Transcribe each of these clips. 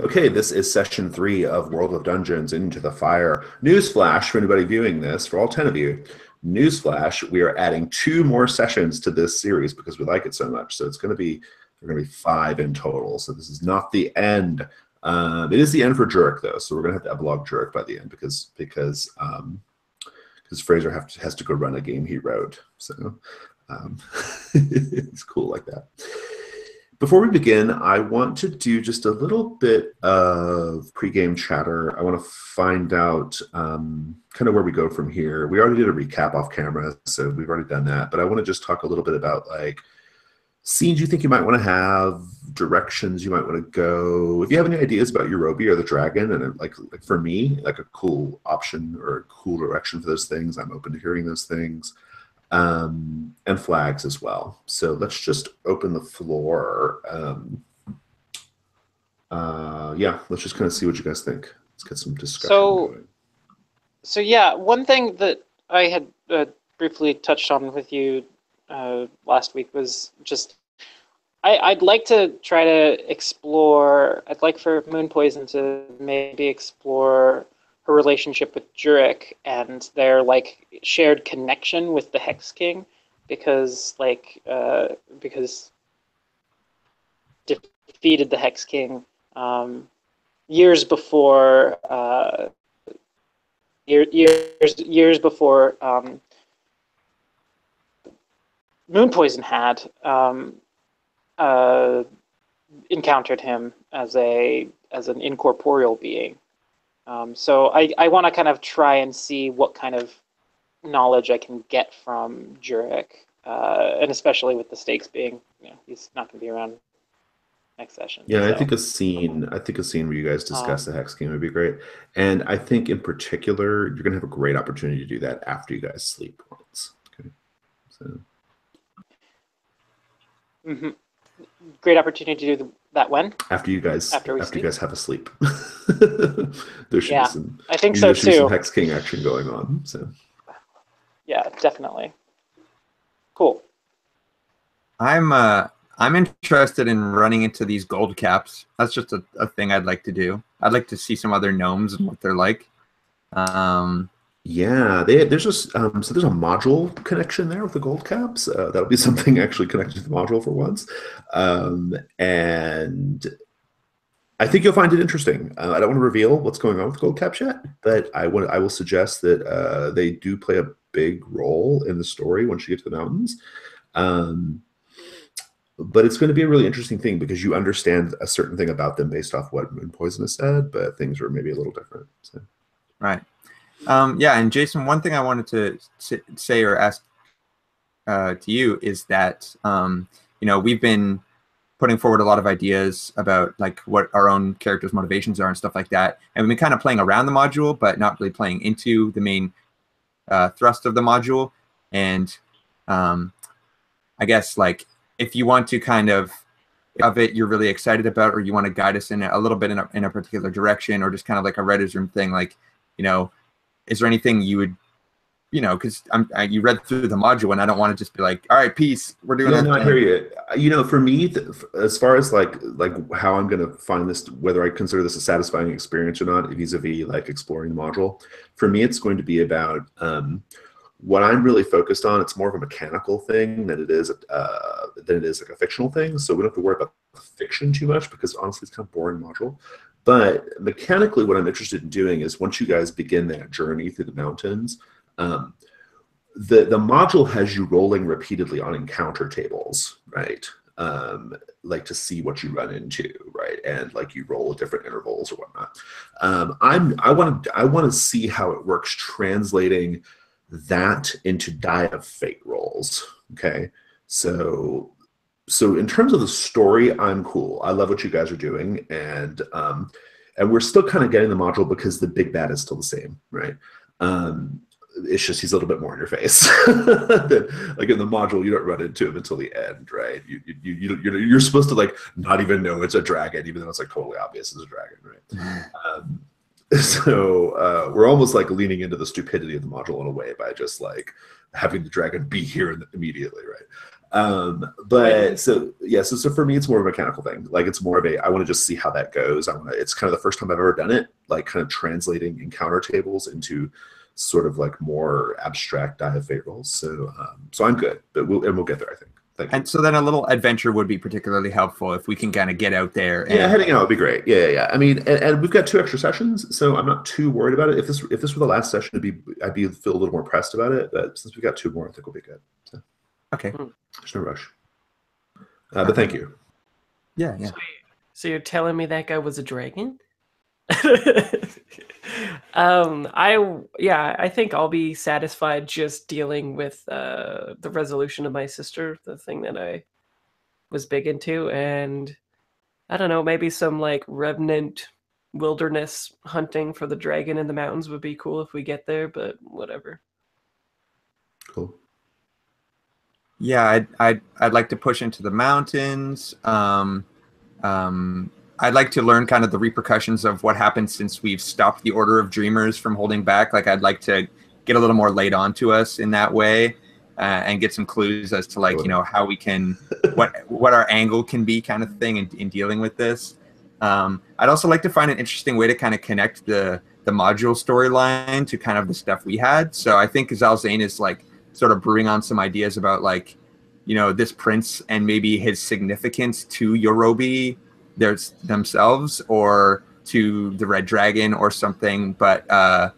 Okay, this is session 3 of World of Dungeons Into the Fire. Newsflash for anybody viewing this, for all 10 of you. Newsflash, we are adding 2 more sessions to this series because we like it so much. So it's going to be, there are going to be 5 in total. So this is not the end. It is the end for Jurek, though. So we're going to have to epilogue Jurek by the end because Fraser has to go run a game he wrote. So it's cool like that. Before we begin, I want to do just a little bit of pregame chatter. I want to find out kind of where we go from here. We already did a recap off camera, so we've already done that. But I want to just talk a little bit about like scenes you think you might want to have, directions you might want to go. If you have any ideas about Eurobi or the dragon, and like for me, like a cool option or a cool direction for those things, I'm open to hearing those things. And flags as well. So let's just open the floor. Yeah, let's just kind of see what you guys think. Let's get some discussion going. So yeah, one thing that I had briefly touched on with you last week was just I'd like to try to explore. I'd like for Moon Poison to maybe explore her relationship with Jurek and their like shared connection with the Hex King, because defeated the Hex King years before years before Moon Poison had encountered him as an incorporeal being. So I want to kind of try and see what kind of knowledge I can get from Jurek, and especially with the stakes being, he's not going to be around next session. Yeah, so. I think a scene where you guys discuss the Hex King would be great. And I think in particular, you're going to have a great opportunity to do that after you guys sleep once. Okay, so. Mm-hmm. Great opportunity to do that when? After you guys have a sleep. There should be some, I think so too. Some Hex King action going on. So yeah, definitely. Cool. I'm interested in running into these gold caps. That's just a thing I'd like to do. I'd like to see some other gnomes and what they're like. Yeah, there's just so there's a module connection there with the gold caps. That'll be something actually connected to the module for once, and I think you'll find it interesting. I don't want to reveal what's going on with gold caps yet, but I will suggest that they do play a big role in the story once you get to the mountains. But it's going to be a really interesting thing because you understand a certain thing about them based off what Moon Poison has said, but things are maybe a little different. So. Right. Yeah, and Jason, one thing I wanted to say or ask to you is that, we've been putting forward a lot of ideas about like what our own characters' motivations are and stuff like that. And we've been kind of playing around the module, but not really playing into the main thrust of the module. And I guess like if you want to kind of it you're really excited about, or you want to guide us in a little bit in a particular direction, or just kind of like a writer's room thing, like, is there anything you would, because you read through the module and I don't want to just be like, all right, peace, we're doing our thing. I hear you. For me, as far as like how I'm going to find this, whether I consider this a satisfying experience or not, vis-a-vis like exploring the module, for me, it's going to be about what I'm really focused on. It's more of a mechanical thing than it is like a fictional thing. So we don't have to worry about fiction too much because honestly, it's kind of boring module. But mechanically, what I'm interested in doing is once you guys begin that journey through the mountains, the module has you rolling repeatedly on encounter tables, right? Like to see what you run into, right? And like you roll at different intervals or whatnot. I want to see how it works translating that into Die of Fate rolls. Okay, so in terms of the story, I'm cool. I love what you guys are doing, and we're still kind of getting the module because the big bad is still the same, right? It's just he's a little bit more in your face. Like in the module, you don't run into him until the end, right? You're supposed to like not even know it's a dragon, even though it's like totally obvious it's a dragon, right? So we're almost like leaning into the stupidity of the module in a way by just like having the dragon be here immediately, right? But so yeah, so for me, it's more of a mechanical thing. Like it's more of a, I want to just see how that goes. It's kind of the first time I've ever done it, like kind of translating encounter tables into sort of like more abstract die of fate rolls. So so I'm good, but we'll get there, I think. Thank you. And so then a little adventure would be particularly helpful if we can kind of get out there. And, yeah, heading out would be great. Yeah. I mean, and we've got 2 extra sessions, so I'm not too worried about it. If this were the last session, I'd feel a little more pressed about it. But since we got 2 more, I think we'll be good. So, okay, there's no rush. But thank you. Yeah. So you're telling me that guy was a dragon? I think I'll be satisfied just dealing with the resolution of my sister, the thing that I was big into, and I don't know, maybe some like revenant wilderness hunting for the dragon in the mountains would be cool if we get there, but whatever. Cool. Yeah, I'd like to push into the mountains. I'd like to learn kind of the repercussions of what happened since we've stopped the Order of Dreamers from holding back. Like, I'd like to get a little more laid onto us in that way, and get some clues as to, like, you know, how we can, what our angle can be, kind of thing, in dealing with this. I'd also like to find an interesting way to kind of connect the module storyline to kind of the stuff we had. So I think Zalzane is like sort of brewing on some ideas about, like, you know, this prince and maybe his significance to Yorobi themselves, or to the Red Dragon or something. But yeah,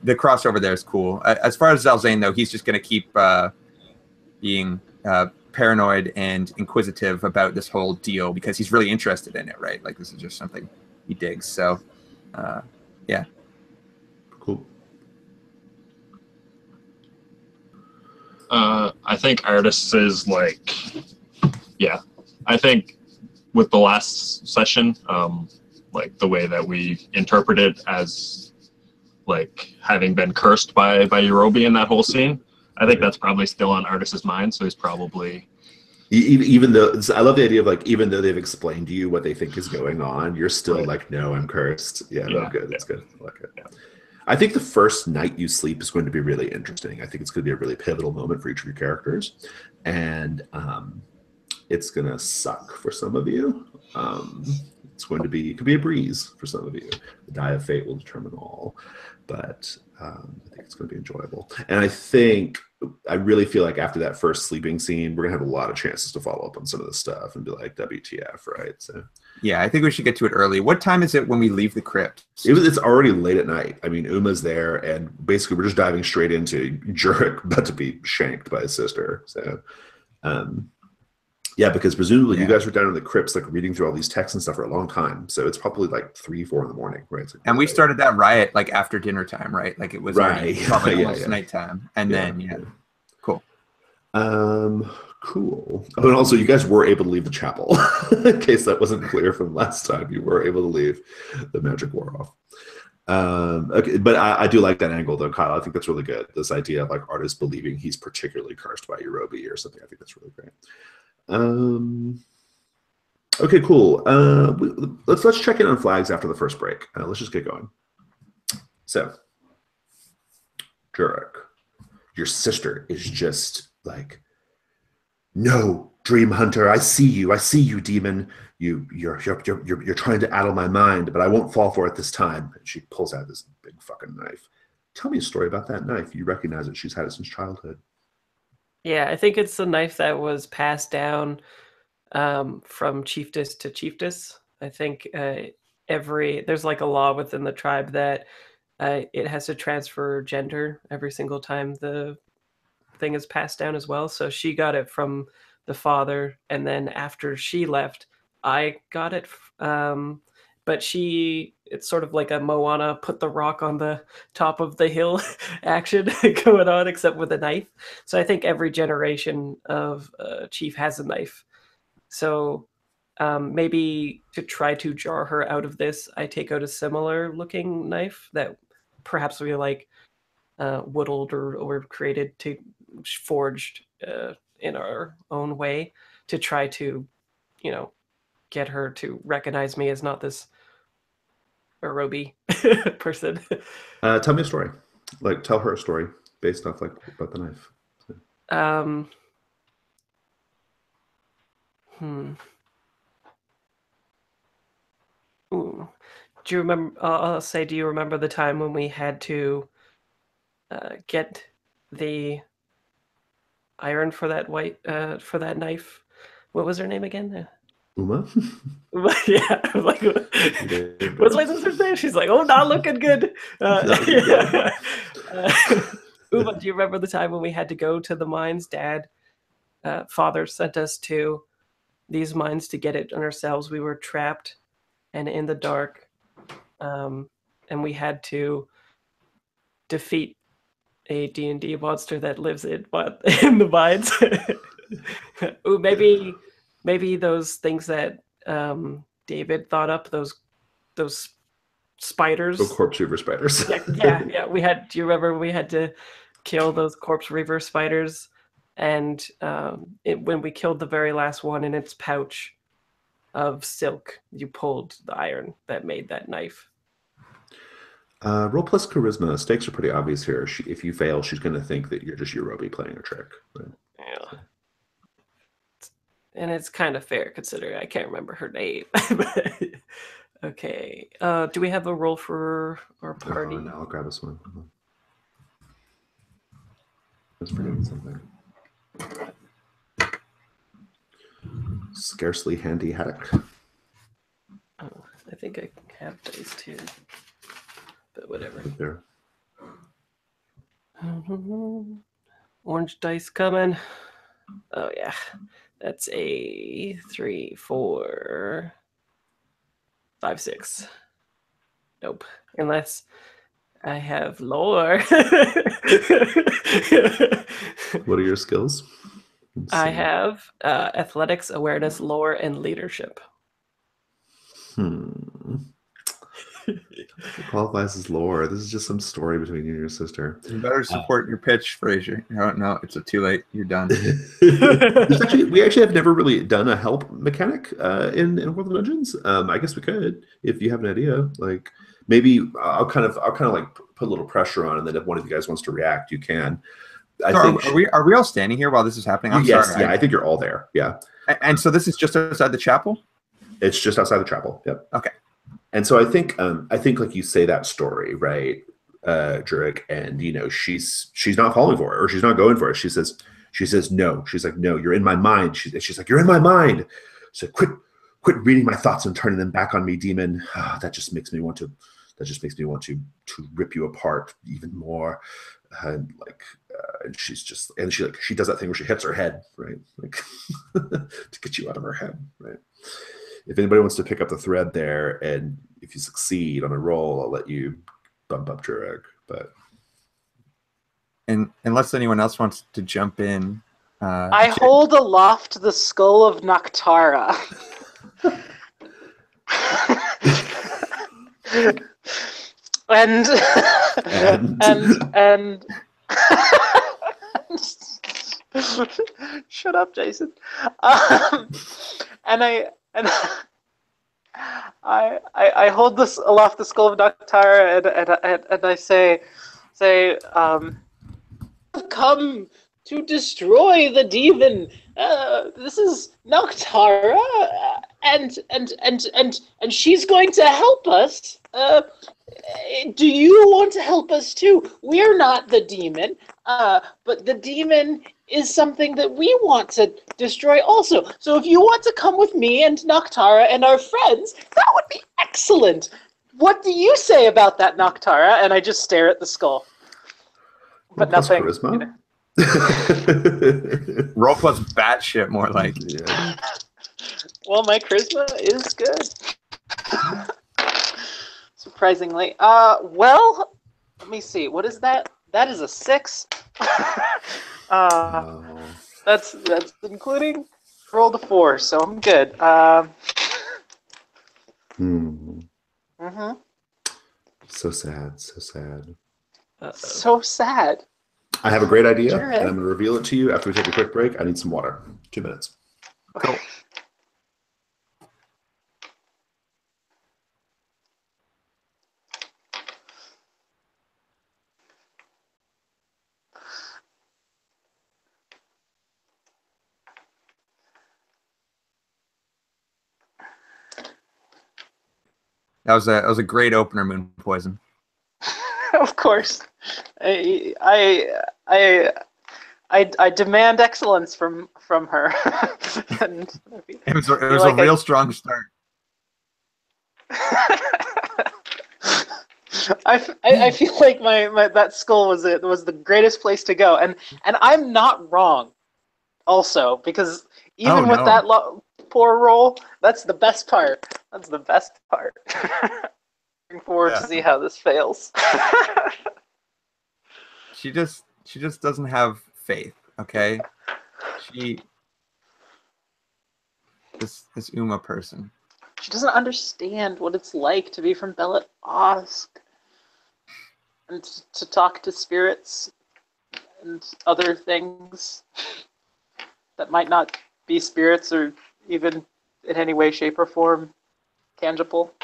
the crossover there is cool. As far as Zalzane, though, he's just going to keep being paranoid and inquisitive about this whole deal because he's really interested in it, right? Like, this is just something he digs. So yeah. Cool. I think Artis is like, yeah. I think with the last session, like the way that we interpret it as like having been cursed by Yorobi in that whole scene, I think that's probably still on Artis's mind. So he's probably, even though I love the idea of, like, even though they've explained to you what they think is going on, you're still like, no, I'm cursed. Yeah, no, good. It's good. I like it. Yeah. I think the first night you sleep is going to be really interesting. I think it's going to be a really pivotal moment for each of your characters, and it's going to suck for some of you. It could be a breeze for some of you. The die of fate will determine all, but I think it's going to be enjoyable. And I really feel like after that first sleeping scene, we're going to have a lot of chances to follow up on some of this stuff and be like, WTF, right? So yeah, I think we should get to it early. What time is it when we leave the crypt? It's already late at night. I mean, Uma's there, and basically we're just diving straight into Jurek about to be shanked by his sister. So yeah, because presumably you guys were down in the crypts, like, reading through all these texts and stuff for a long time. So it's probably like 3, 4 in the morning, right? Like, and we started that riot like after dinner time, right? Like, it was right. Probably almost nighttime. And then, cool. Cool. Oh, and also, you guys were able to leave the chapel. In case that wasn't clear from last time, you were able to leave. The magic wore off. Okay, but I do like that angle, though, Kyle. I think that's really good. This idea of, like, artists believing he's particularly cursed by Yorobi or something. I think that's really great. Okay, cool. Let's check in on flags after the first break. Let's just get going. So, Jurek, your sister is just like, no, Dream Hunter, I see you, demon. You're trying to addle my mind, but I won't fall for it this time. And she pulls out this big fucking knife. Tell me a story about that knife. You recognize it. She's had it since childhood. Yeah, I think it's the knife that was passed down from chiefess to chiefess. I think there's like a law within the tribe that it has to transfer gender every single time the thing is passed down as well. So she got it from the father, and then after she left, I got it. But it's sort of like a Moana put the rock on the top of the hill action going on, except with a knife. So I think every generation of chief has a knife. So maybe to try to jar her out of this, I take out a similar looking knife that perhaps we like whittled or created to forged in our own way to try to, get her to recognize me as not this Yorobi person. Tell me a story. Like, tell her a story based off, like, about the knife. Ooh. Do you remember? I'll say, do you remember the time when we had to get the iron for that for that knife? What was her name again? Uma? Yeah, I'm like, what's my sister's name? She's like, oh, not looking good. Not looking good. Uma, do you remember the time when we had to go to the mines? Father sent us to these mines to get it on ourselves. We were trapped and in the dark, and we had to defeat a D&D monster that lives in the mines. Ooh, maybe those things that David thought up, those spiders. Oh, corpse reaver spiders. Yeah. We had. Do you remember we had to kill those corpse reaver spiders? And when we killed the very last one in its pouch of silk, you pulled the iron that made that knife. Roll plus charisma. Stakes are pretty obvious here. If you fail, she's going to think that you're just Eurobi playing a trick. Right? Yeah. And it's kind of fair considering I can't remember her name. Okay. Do we have a roll for our party? No, I'll grab this one. I was forgetting something. Scarcely handy haddock. Oh, I think I have dice too. But whatever. Right there. Orange dice coming. Oh yeah. That's a 3, 4, 5, 6. Nope. Unless I have lore. What are your skills? I have athletics, awareness, lore, and leadership. It qualifies as lore. This is just some story between you and your sister. You better support your pitch, Fraser. No, it's too late. You're done. We actually have never really done a help mechanic in World of Dungeons. I guess we could, if you have an idea. Like maybe I'll kind of like put a little pressure on, and then if one of you guys wants to react, you can. Are we all standing here while this is happening? I'm yes, sorry. Yeah, I think you're all there. Yeah. And so this is just outside the chapel? It's just outside the chapel. Yep. Okay. And so I think like you say that story, right, Jurek, and she's not falling for it, or she's not going for it. She says no. She's like, no, you're in my mind. She's like, you're in my mind. So quit reading my thoughts and turning them back on me, demon. That just makes me want to rip you apart even more. And she does that thing where she hits her head, right? Like to get you out of her head, right? If anybody wants to pick up the thread there, and if you succeed on a roll, I'll let you bump up Jurek. But unless anyone else wants to jump in, I hold aloft the skull of Noctara. and shut up, Jason. And I hold this aloft the skull of Noctara, and I say, come to destroy the demon. This is Noctara, and she's going to help us. Do you want to help us too? We're not the demon, but the demon is something that we want to destroy also. So if you want to come with me and Noctara and our friends, that would be excellent. What do you say about that, Noctara? And I just stare at the skull. But nothing. Charisma? Roll plus batshit, more like. Yeah. Well, my charisma is good. Surprisingly. Well, let me see. What is that? That is a 6. That's including rolled a 4, so I'm good. So sad. So sad. So sad. I have a great idea, Sure, and I'm going to reveal it to you after we take a quick break. I need some water. 2 minutes. Okay. That was a great opener, Moon Poison. Of course, I demand excellence from her. And It was a real strong start. I feel like my that skull was the greatest place to go, and I'm not wrong. Also, because even with that poor roll, that's the best part. That's the best part. Looking forward to see how this fails. She just doesn't have faith. Okay, this Uma person. She doesn't understand what it's like to be from Belet Osk and to talk to spirits and other things that might not be spirits or even in any way, shape, or form tangible.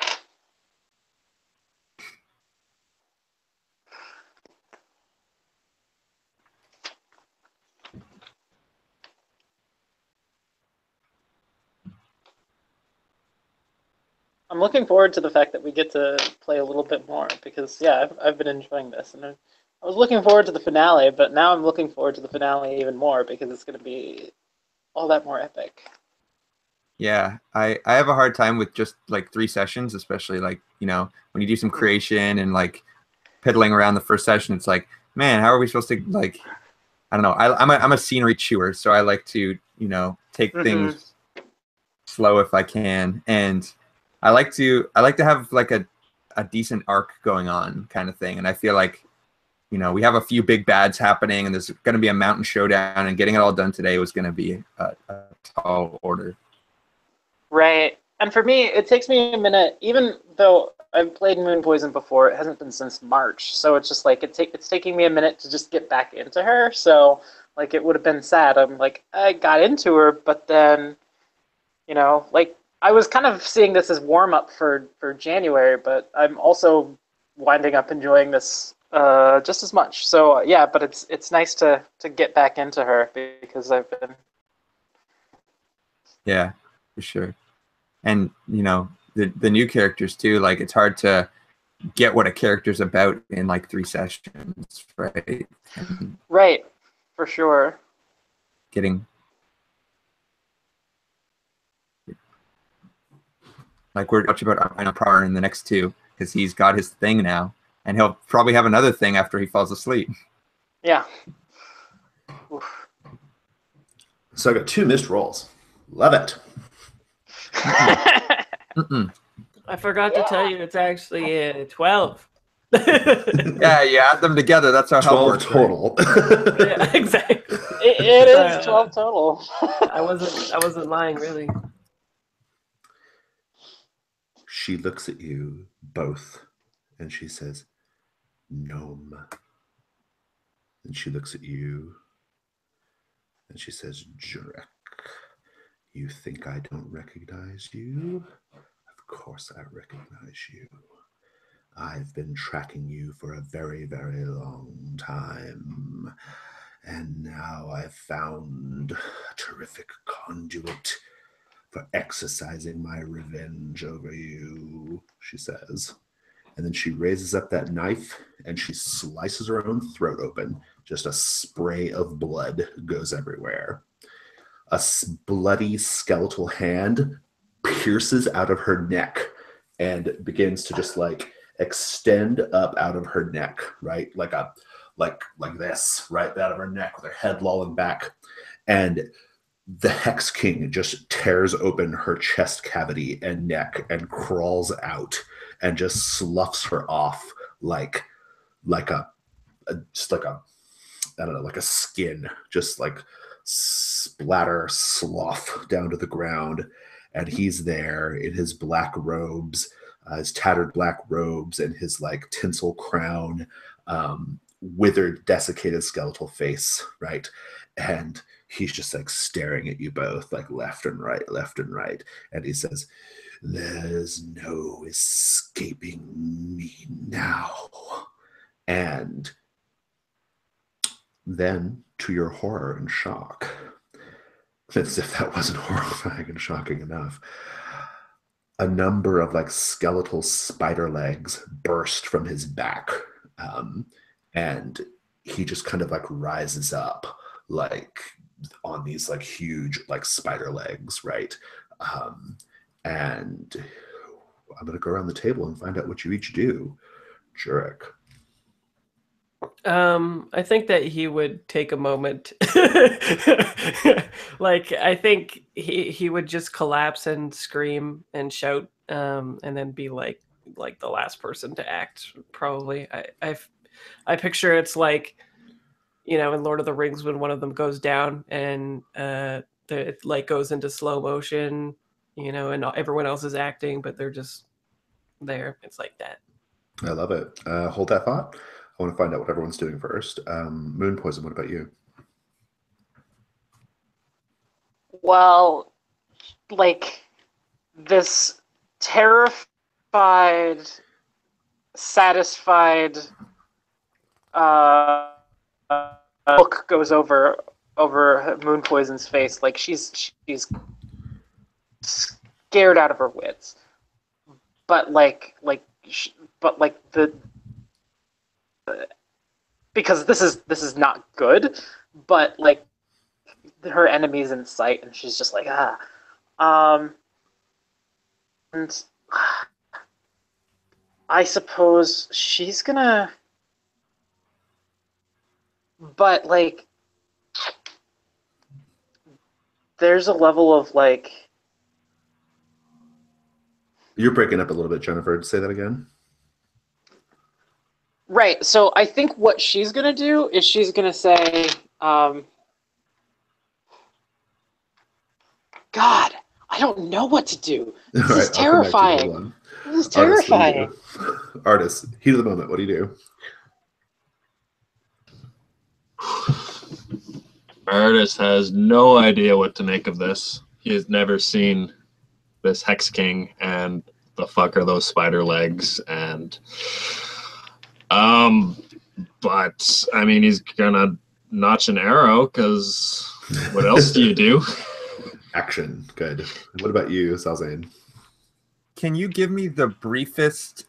I'm looking forward to the fact that we get to play a little bit more because, yeah, I've been enjoying this. And I was looking forward to the finale, but now I'm looking forward to the finale even more because it's going to be all that more epic. Yeah, I have a hard time with just like 3 sessions, especially like, you know, when you do some creation and like piddling around the first session, it's like, man, how are we supposed to, like, I don't know. I'm a scenery chewer, so I like to, you know, take things slow if I can, and I like to have like a decent arc going on kind of thing. And I feel like, you know, we have a few big bads happening, and there's going to be a mountain showdown, and getting it all done today was going to be a tall order. Right. And for me, it takes me a minute, even though I've played Moon Poison before, it hasn't been since March. So it's just like, it's taking me a minute to just get back into her. So, like, it would have been sad. I'm like, I got into her, but then, you know, like, I was kind of seeing this as warm-up for January, but I'm also winding up enjoying this just as much. So, yeah, but it's nice to get back into her because I've been... Yeah, for sure. And, you know, the new characters too, like, it's hard to get what a character's about in like 3 sessions, right? Right, for sure. Getting, like, we're watching about Armina Prar in the next 2 because he's got his thing now, and he'll probably have another thing after he falls asleep. Yeah. Oof. So I got 2 missed rolls. Love it. I forgot to tell you, it's actually 12. Yeah, you add them together. That's how 12 works, total. Right? Yeah, exactly. It is 12 total. I wasn't lying, really. She looks at you both, and she says, "Gnome." And she looks at you, and she says, "Jurek, you think I don't recognize you? Of course I recognize you. I've been tracking you for a very, very long time. And now I've found a terrific conduit for exercising my revenge over you," she says. And then she raises up that knife and she slices her own throat open. Just a spray of blood goes everywhere. A bloody skeletal hand pierces out of her neck and begins to just like extend up out of her neck, right? Like this, right? Out of her neck with her head lolling back. And the Hex King just tears open her chest cavity and neck and crawls out and just sloughs her off like a I don't know, like a skin, just like splatter slough down to the ground. And he's there in his black robes, his tattered black robes and his like tinsel crown, withered, desiccated skeletal face, right? And he's just like staring at you both, like left and right, left and right. And he says, "There's no escaping me now." And then, to your horror and shock, as if that wasn't horrifying and shocking enough, a number of like skeletal spider legs burst from his back, and he just kind of like rises up like on these like huge like spider legs, right? And I'm gonna go around the table and find out what you each do. Jurek. I think that he would take a moment. Like, I think he would just collapse and scream and shout, and then be like the last person to act. Probably, I picture it's like, in Lord of the Rings when one of them goes down and it like goes into slow motion, and everyone else is acting, but they're just there. It's like that. I love it. Hold that thought. I want to find out what everyone's doing first. Moon Poison, what about you? Well, like this terrified, satisfied look goes over Moon Poison's face. Like she's scared out of her wits. But because this is not good. But like her enemy's in sight, and she's just like and I suppose she's gonna. But like, there's a level of like. You're breaking up a little bit, Jennifer. Say that again. Right. So I think what she's gonna do is she's gonna say, God, I don't know what to do. This is terrifying. This is terrifying. Artist, heat of the moment. What do you do? Artist has no idea what to make of this. He has never seen this Hex King, and the fuck are those spider legs? And but I mean, he's gonna notch an arrow, because what else do you do? Action. Good. What about you, Zalzane? Can you give me the briefest,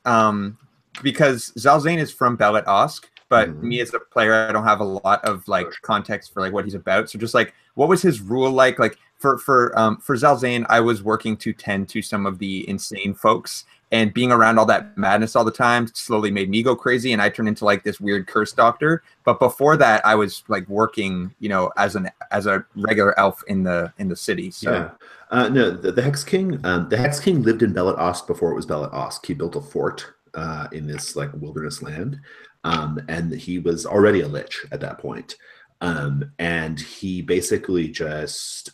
because Zalzane is from Belet Osk, but me as a player, I don't have a lot of like context for like what he's about. So just like, what was his rule like? Like for Zalzane, I was working to tend to some of the insane folks, and being around all that madness all the time slowly made me go crazy, and I turned into like this weird curse doctor. But before that, I was like working, as a regular elf in the city. So. Yeah. No, the Hex King. The Hex King lived in Belet Osk before it was Belet Osk. He built a fort in this like wilderness land, and he was already a lich at that point. And he basically just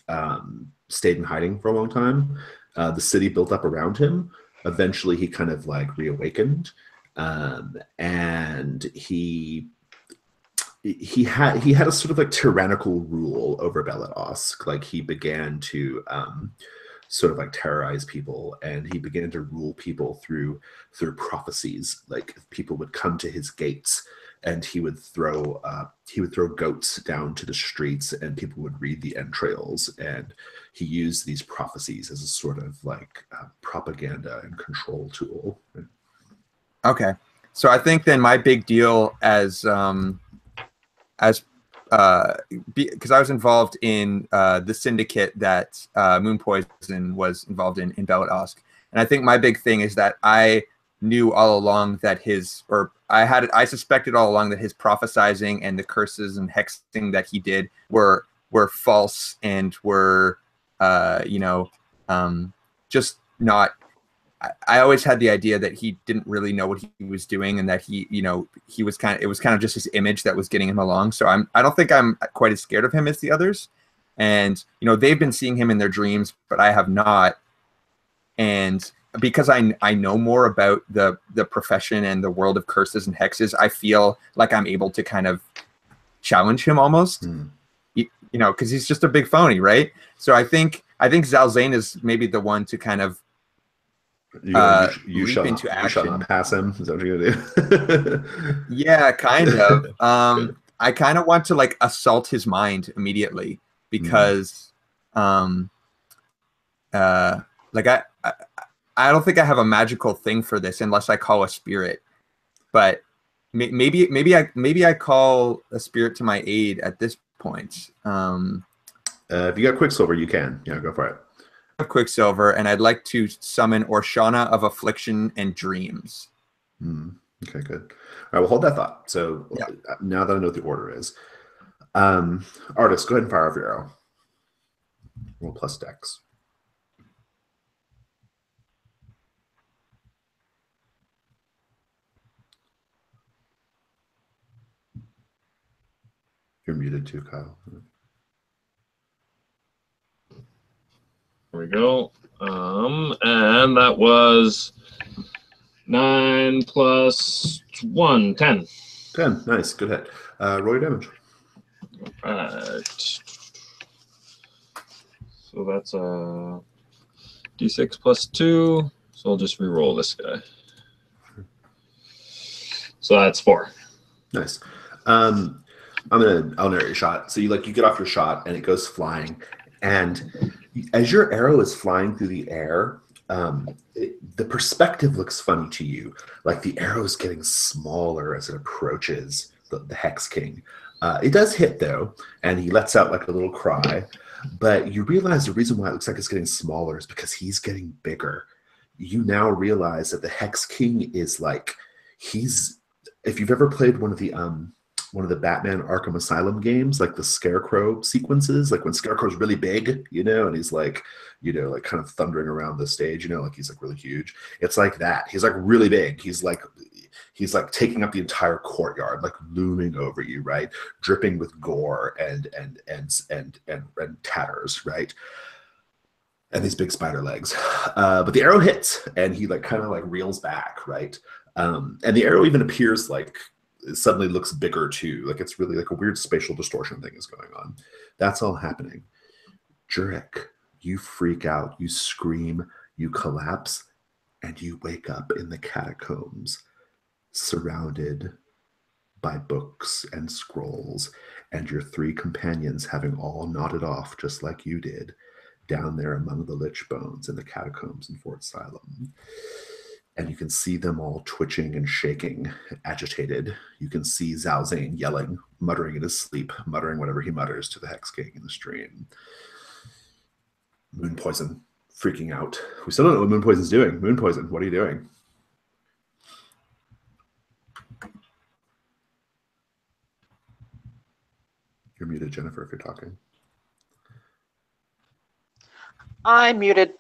stayed in hiding for a long time. The city built up around him. Eventually, he kind of like reawakened, and he had a sort of like tyrannical rule over Belet Osk. Like he began to sort of like terrorize people, and he began to rule people through prophecies. Like people would come to his gates, and he would throw goats down to the streets, and people would read the entrails, and he used these prophecies as a sort of like propaganda and control tool. Okay, so I think then my big deal because I was involved in the syndicate that Moon Poison was involved in Belet Osk, and I think my big thing is that I knew all along that I suspected all along that his prophesizing and the curses and hexing that he did were false and were just not. I always had the idea that he didn't really know what he was doing, and that it was kind of just his image that was getting him along. So I don't think I'm quite as scared of him as the others. And they've been seeing him in their dreams, but I have not. And because I know more about the profession and the world of curses and hexes, I feel like I'm able to kind of challenge him almost. Because he's just a big phony, right? So I think Zalzane is maybe the one to kind of you leap into action. You shall not pass him. Is that what you're gonna do? Yeah, kind of. I kind of want to like assault his mind immediately, because like I don't think I have a magical thing for this unless I call a spirit. But maybe I call a spirit to my aid at this point. If you got Quicksilver, you can. Yeah, go for it. I have Quicksilver, and I'd like to summon Orshana of Affliction and Dreams. Okay, good. All right, well, hold that thought. So now that I know what the order is, Artist, go ahead and fire off your arrow. Roll plus dex. You're muted too, Kyle. There we go. And that was 9 plus 1, 10. 10. Nice. Good hit. Roll your damage. Right. So that's a d6 plus 2. So I'll just re-roll this guy. So that's 4. Nice. I'll narrate your shot. So you get off your shot and it goes flying, and as your arrow is flying through the air, the perspective looks funny to you. Like the arrow is getting smaller as it approaches the Hex King. It does hit though, and he lets out like a little cry. But you realize the reason why it looks like it's getting smaller is because he's getting bigger. You now realize that the Hex King is like if you've ever played one of the Batman Arkham Asylum games, like the Scarecrow sequences, like when Scarecrow's really big, and he's like kind of thundering around the stage, like he's like really huge. It's like that. He's like really big. He's like taking up the entire courtyard, like looming over you, right? Dripping with gore and tatters, right? And these big spider legs. But the arrow hits and he kind of reels back, right? And the arrow even appears like it suddenly looks bigger too. Like it's really like a weird spatial distortion thing is going on. That's all happening. Jurek, you freak out, you scream, you collapse, and you wake up in the catacombs, surrounded by books and scrolls, and your 3 companions having all nodded off just like you did, down there among the lich bones in the catacombs in Fort Asylum. And you can see them all twitching and shaking, agitated. You can see Zhao Zane yelling, muttering in his sleep, muttering whatever he mutters to the Hex King in the stream. Moon Poison freaking out. We still don't know what Moon Poison's doing. Moon Poison, what are you doing? You're muted, Jennifer, if you're talking. I'm muted.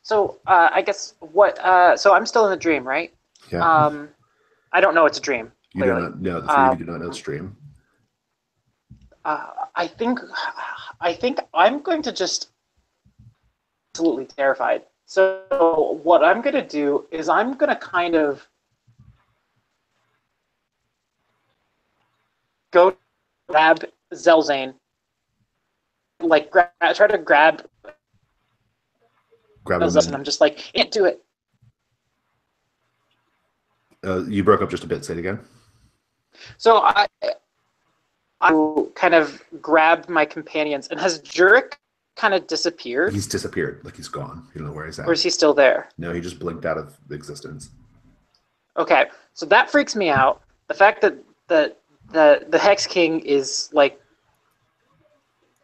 So I guess so I'm still in the dream, right? Yeah. I don't know it's a dream. You do not know. The 3 of you do not know it's dream. I think I'm going to just absolutely terrified. So what I'm going to do is I'm going to kind of go grab Zelzane, try to grab him, and I'm just like, can't do it. You broke up just a bit. Say it again. So I will kind of grab my companions, and has Jurek kind of disappeared? He's disappeared, like he's gone. You don't know where he's at. Or is he still there? No, he just blinked out of existence. Okay, so that freaks me out. The fact that the Hex King is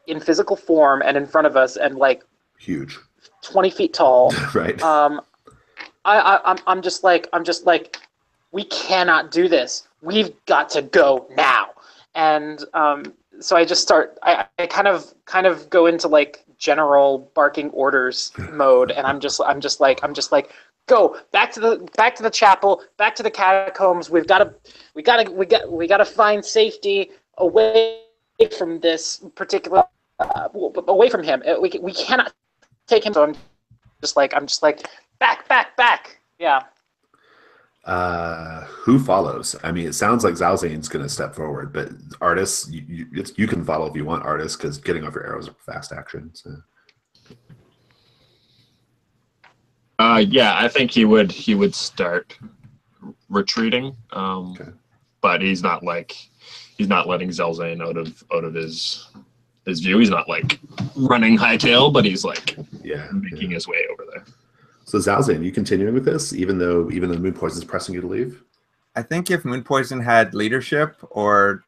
in physical form and in front of us and huge, 20 feet tall. Right. I'm just like, we cannot do this. We've got to go now. And so I just start. I kind of go into general barking orders mode, and I'm just like, go back to the chapel, back to the catacombs. We gotta find safety away from this particular, away from him. We cannot take him. So I'm just like back. Yeah. Who follows? I mean, it sounds like Zhao Zane's going to step forward, but Artis, you can follow if you want, Artis, because getting off your arrow is a fast action. So. Yeah, I think he would start retreating, Okay. but he's not letting Zelzane out of his view. He's not running hightail, but he's making his way over there. So Zalzane, are you continuing with this, even though Moon Poison is pressing you to leave? I think if Moon Poison had leadership or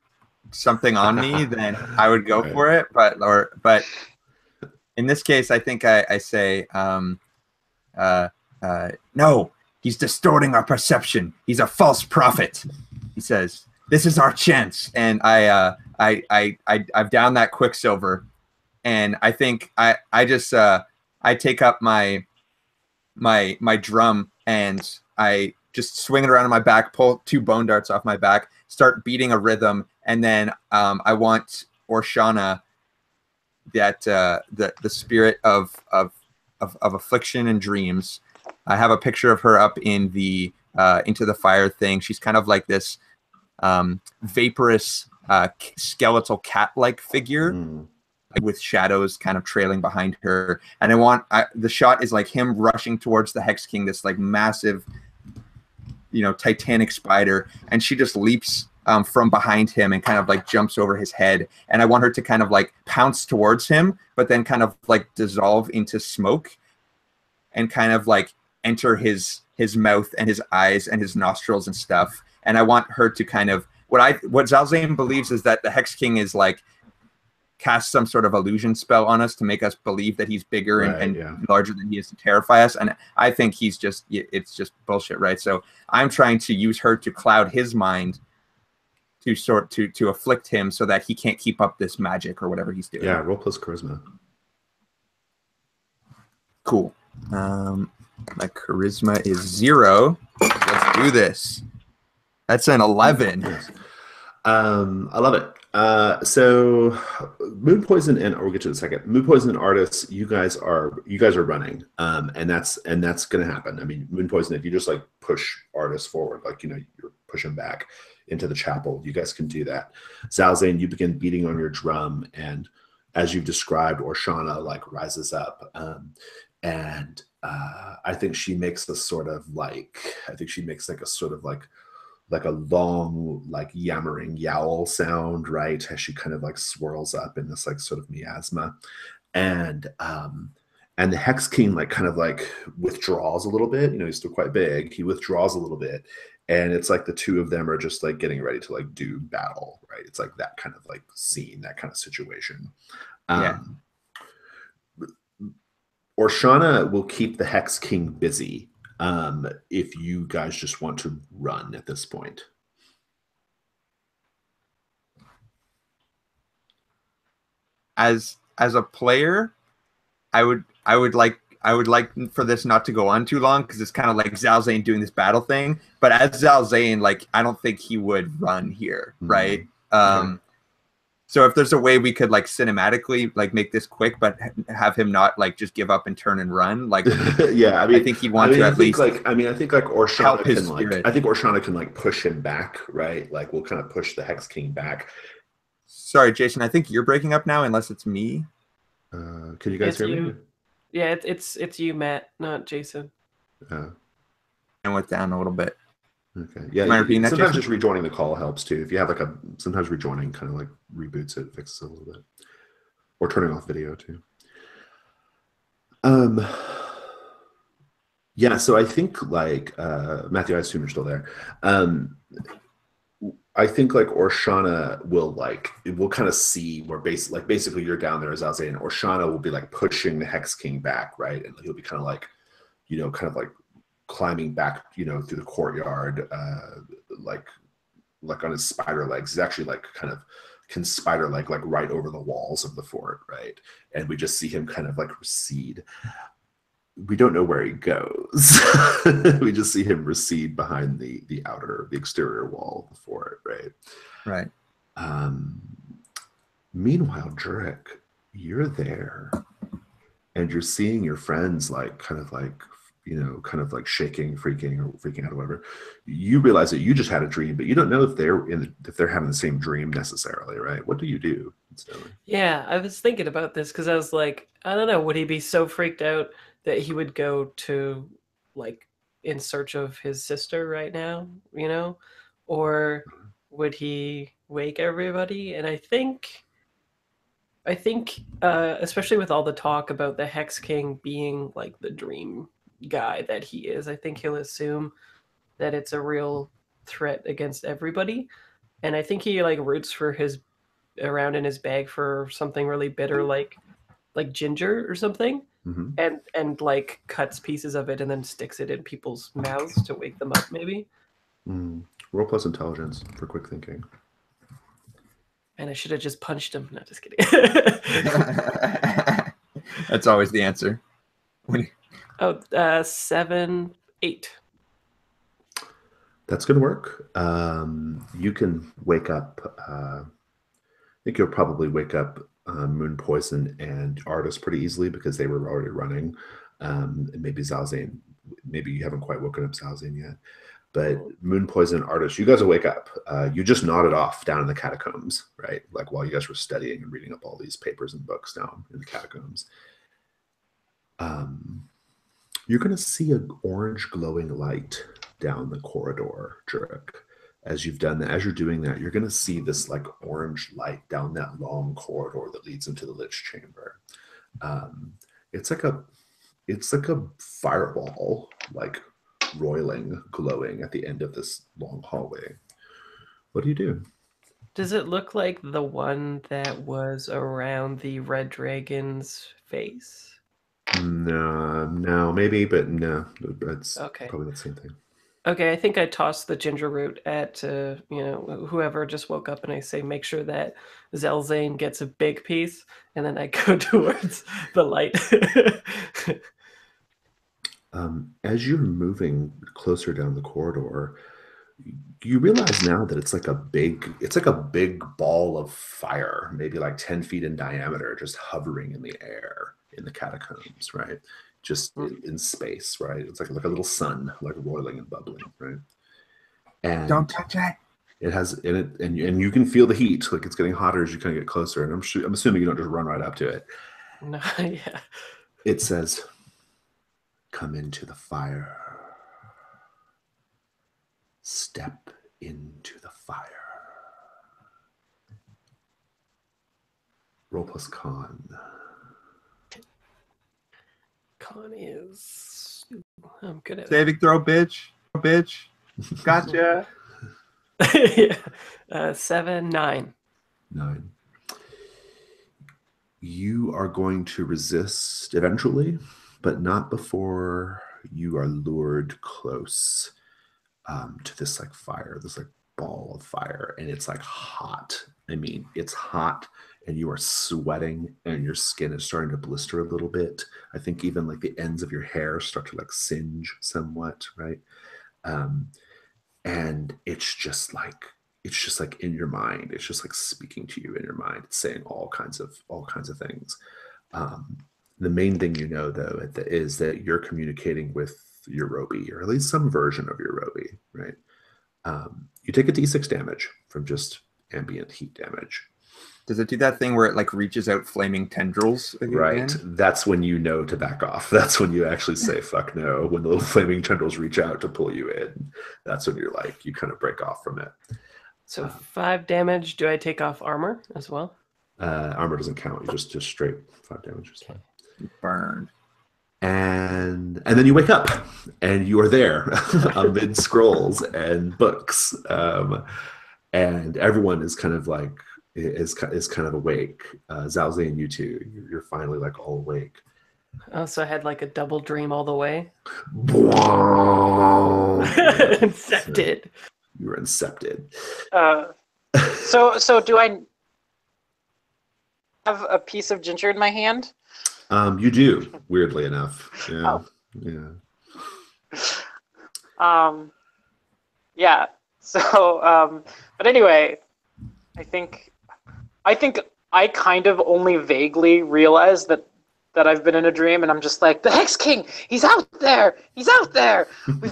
something on me, then I would go for it. But in this case, I think I say, no, he's distorting our perception. He's a false prophet. He says, "This is our chance." And I've downed that Quicksilver, and I think I take up my drum and I just swing it around on my back, pull 2 bone darts off my back, start beating a rhythm, and then I want Orshana, that the spirit of affliction and dreams. I have a picture of her up in the into the fire thing. She's kind of like this vaporous skeletal cat-like figure with shadows kind of trailing behind her. And the shot is like him rushing towards the Hex King, this like massive, titanic spider, and she just leaps from behind him and kind of like jumps over his head. And I want her to kind of like pounce towards him, but then kind of like dissolve into smoke and kind of like enter his mouth and his eyes and his nostrils and stuff. And I want her to kind of, what Zalzane believes is that the Hex King is like cast some sort of illusion spell on us to make us believe that he's bigger and larger than he is to terrify us. And I think it's just bullshit, right? So I'm trying to use her to cloud his mind to afflict him so that he can't keep up this magic or whatever he's doing. Yeah, roll plus charisma. Cool. My charisma is 0. Let's do this. That's an 11. Yes. I love it. So Moon Poison and we'll get to it in a second. Moon Poison and Artis, you guys are running. And that's gonna happen. I mean, Moon Poison, if you just like push Artis forward, like you're pushing back into the chapel, you guys can do that. Zalzane, you begin beating on your drum, and as you've described, Orshana like rises up. And I think she makes a sort of like a long, like yammering yowl sound, right? As she kind of like swirls up in this like sort of miasma. And the Hex King like kind of like withdraws a little bit. He's still quite big. He withdraws a little bit. And it's like the two of them are just like getting ready to like do battle, right? It's like that kind of like scene, that kind of situation. Orshana will keep the Hex King busy. If you guys just want to run at this point. As a player, I would like for this not to go on too long, because it's kind of like Zalzane doing this battle thing. But as Zalzane, like I don't think he would run here, right? So if there's a way we could like cinematically like make this quick, but have him not like just give up and turn and run, like yeah, I think he'd want to at least. I think Orshana can I think Orshana can like push him back, right? Like we'll kind of push the Hex King back. Sorry, Jason. I think you're breaking up now, unless it's me. Can you guys hear me? Yeah, it's you, Matt, not Jason. And went down a little bit. Okay. Yeah. Sometimes just rejoining the call helps too. If you have like sometimes rejoining kind of like reboots it, fixes it a little bit, or turning off video too. Yeah. So I think like Matthew, I assume you're still there. I think like Orshana will kind of see where basically you're down there as Zalzane, and Orshana will be like pushing the Hex King back, right? And he'll be kind of like, climbing back, through the courtyard, like on his spider legs. He's actually like kind of can spider like right over the walls of the fort, right? And we just see him kind of like recede. We don't know where he goes. We just see him recede behind the exterior wall of the fort, right? Right. Meanwhile, Jurek, you're there, and you're seeing your friends like kind of like shaking, freaking out, or whatever. You realize that you just had a dream, but you don't know if they're having the same dream necessarily, right? What do you do? Yeah, I was thinking about this because I was like, I don't know, would he be so freaked out that he would go to like in search of his sister right now, or would he wake everybody? And I think especially with all the talk about the Hex King being like the dream guy that he is. I think he'll assume that it's a real threat against everybody, and I think he like roots for his around in his bag for something really bitter, like ginger or something, Mm-hmm. and like cuts pieces of it and then sticks it in people's mouths to wake them up, maybe. Roll plus intelligence for quick thinking. And I should have just punched him. No, just kidding. That's always the answer. Oh, 7, 8. That's going to work. You can wake up. I think you'll probably wake up Moon Poison and Artist pretty easily because they were already running. And maybe Zalzane. Maybe you haven't quite woken up Zalzane yet. But Moon Poison and Artist, you guys will wake up. You just nodded off down in the catacombs, right? Like while you guys were studying and reading up all these papers and books down in the catacombs. You're going to see an orange glowing light down the corridor, Jurek. As you've done that, as you're doing that, you're going to see this like orange light down that long corridor that leads into the Lich Chamber. It's like a fireball, like roiling, glowing at the end of this long hallway. What do you do? Does it look like the one that was around the red dragon's face? No, maybe, but no. It's Okay. probably the same thing. Okay, I think I tossed the ginger root at whoever just woke up, and I say, make sure that Zelzane gets a big piece, and then I go towards the light. As you're moving closer down the corridor, you realize now that it's like a big ball of fire, maybe like 10 feet in diameter, just hovering in the air in the catacombs, right? Just in space, right? It's like a little sun, like roiling and bubbling, right? And Don't touch it. It has in it, and you can feel the heat, like it's getting hotter as you kind of get closer. And I'm assuming you don't just run right up to it. No, yeah. It says, "Come into the fire. Step into the fire." Roll plus con. Con is... I'm good at Saving throw, bitch. Gotcha. yeah. 7, 9. 9. You are going to resist eventually, but not before you are lured close to this like fire, this like ball of fire, and it's like hot. I mean, it's hot, and you are sweating, and your skin is starting to blister a little bit. I think even like the ends of your hair start to like singe somewhat, right? And it's just like in your mind. It's just like speaking to you in your mind. It's saying all kinds of things. The main thing you know, though, is that you're communicating with your Roby, or at least some version of your Roby, right? You take a d6 damage from just ambient heat damage. Does it do that thing where it like reaches out flaming tendrils again? Right. That's when you know to back off. That's when you actually say fuck no. When the little flaming tendrils reach out to pull you in, that's when you're like, you kind of break off from it. So 5 damage. Do I take off armor as well? Armor doesn't count. You just straight 5 damage is fine. Burned. And then you wake up, and you are there amid scrolls and books, and everyone is kind of like is kind of awake. Zalzane and you too. You're finally like all awake. Oh, so I had like a double dream all the way. Incepted. You were incepted. So do I have a piece of ginger in my hand? You do, weirdly enough. Yeah. Oh. Yeah. Yeah. So, but anyway, I think I kind of only vaguely realized that I've been in a dream, and I'm just like, the Hex King, he's out there. We've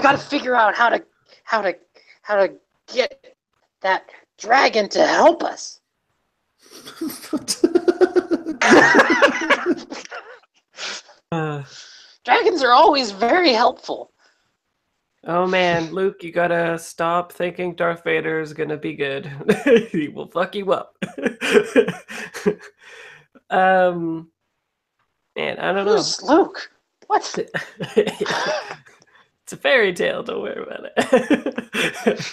got to figure out how to get that dragon to help us. Dragons are always very helpful. Oh man, Luke, you gotta stop thinking Darth Vader is gonna be good. He will fuck you up. Man, I don't know. Who's Luke? What? It's a fairy tale. Don't worry about it.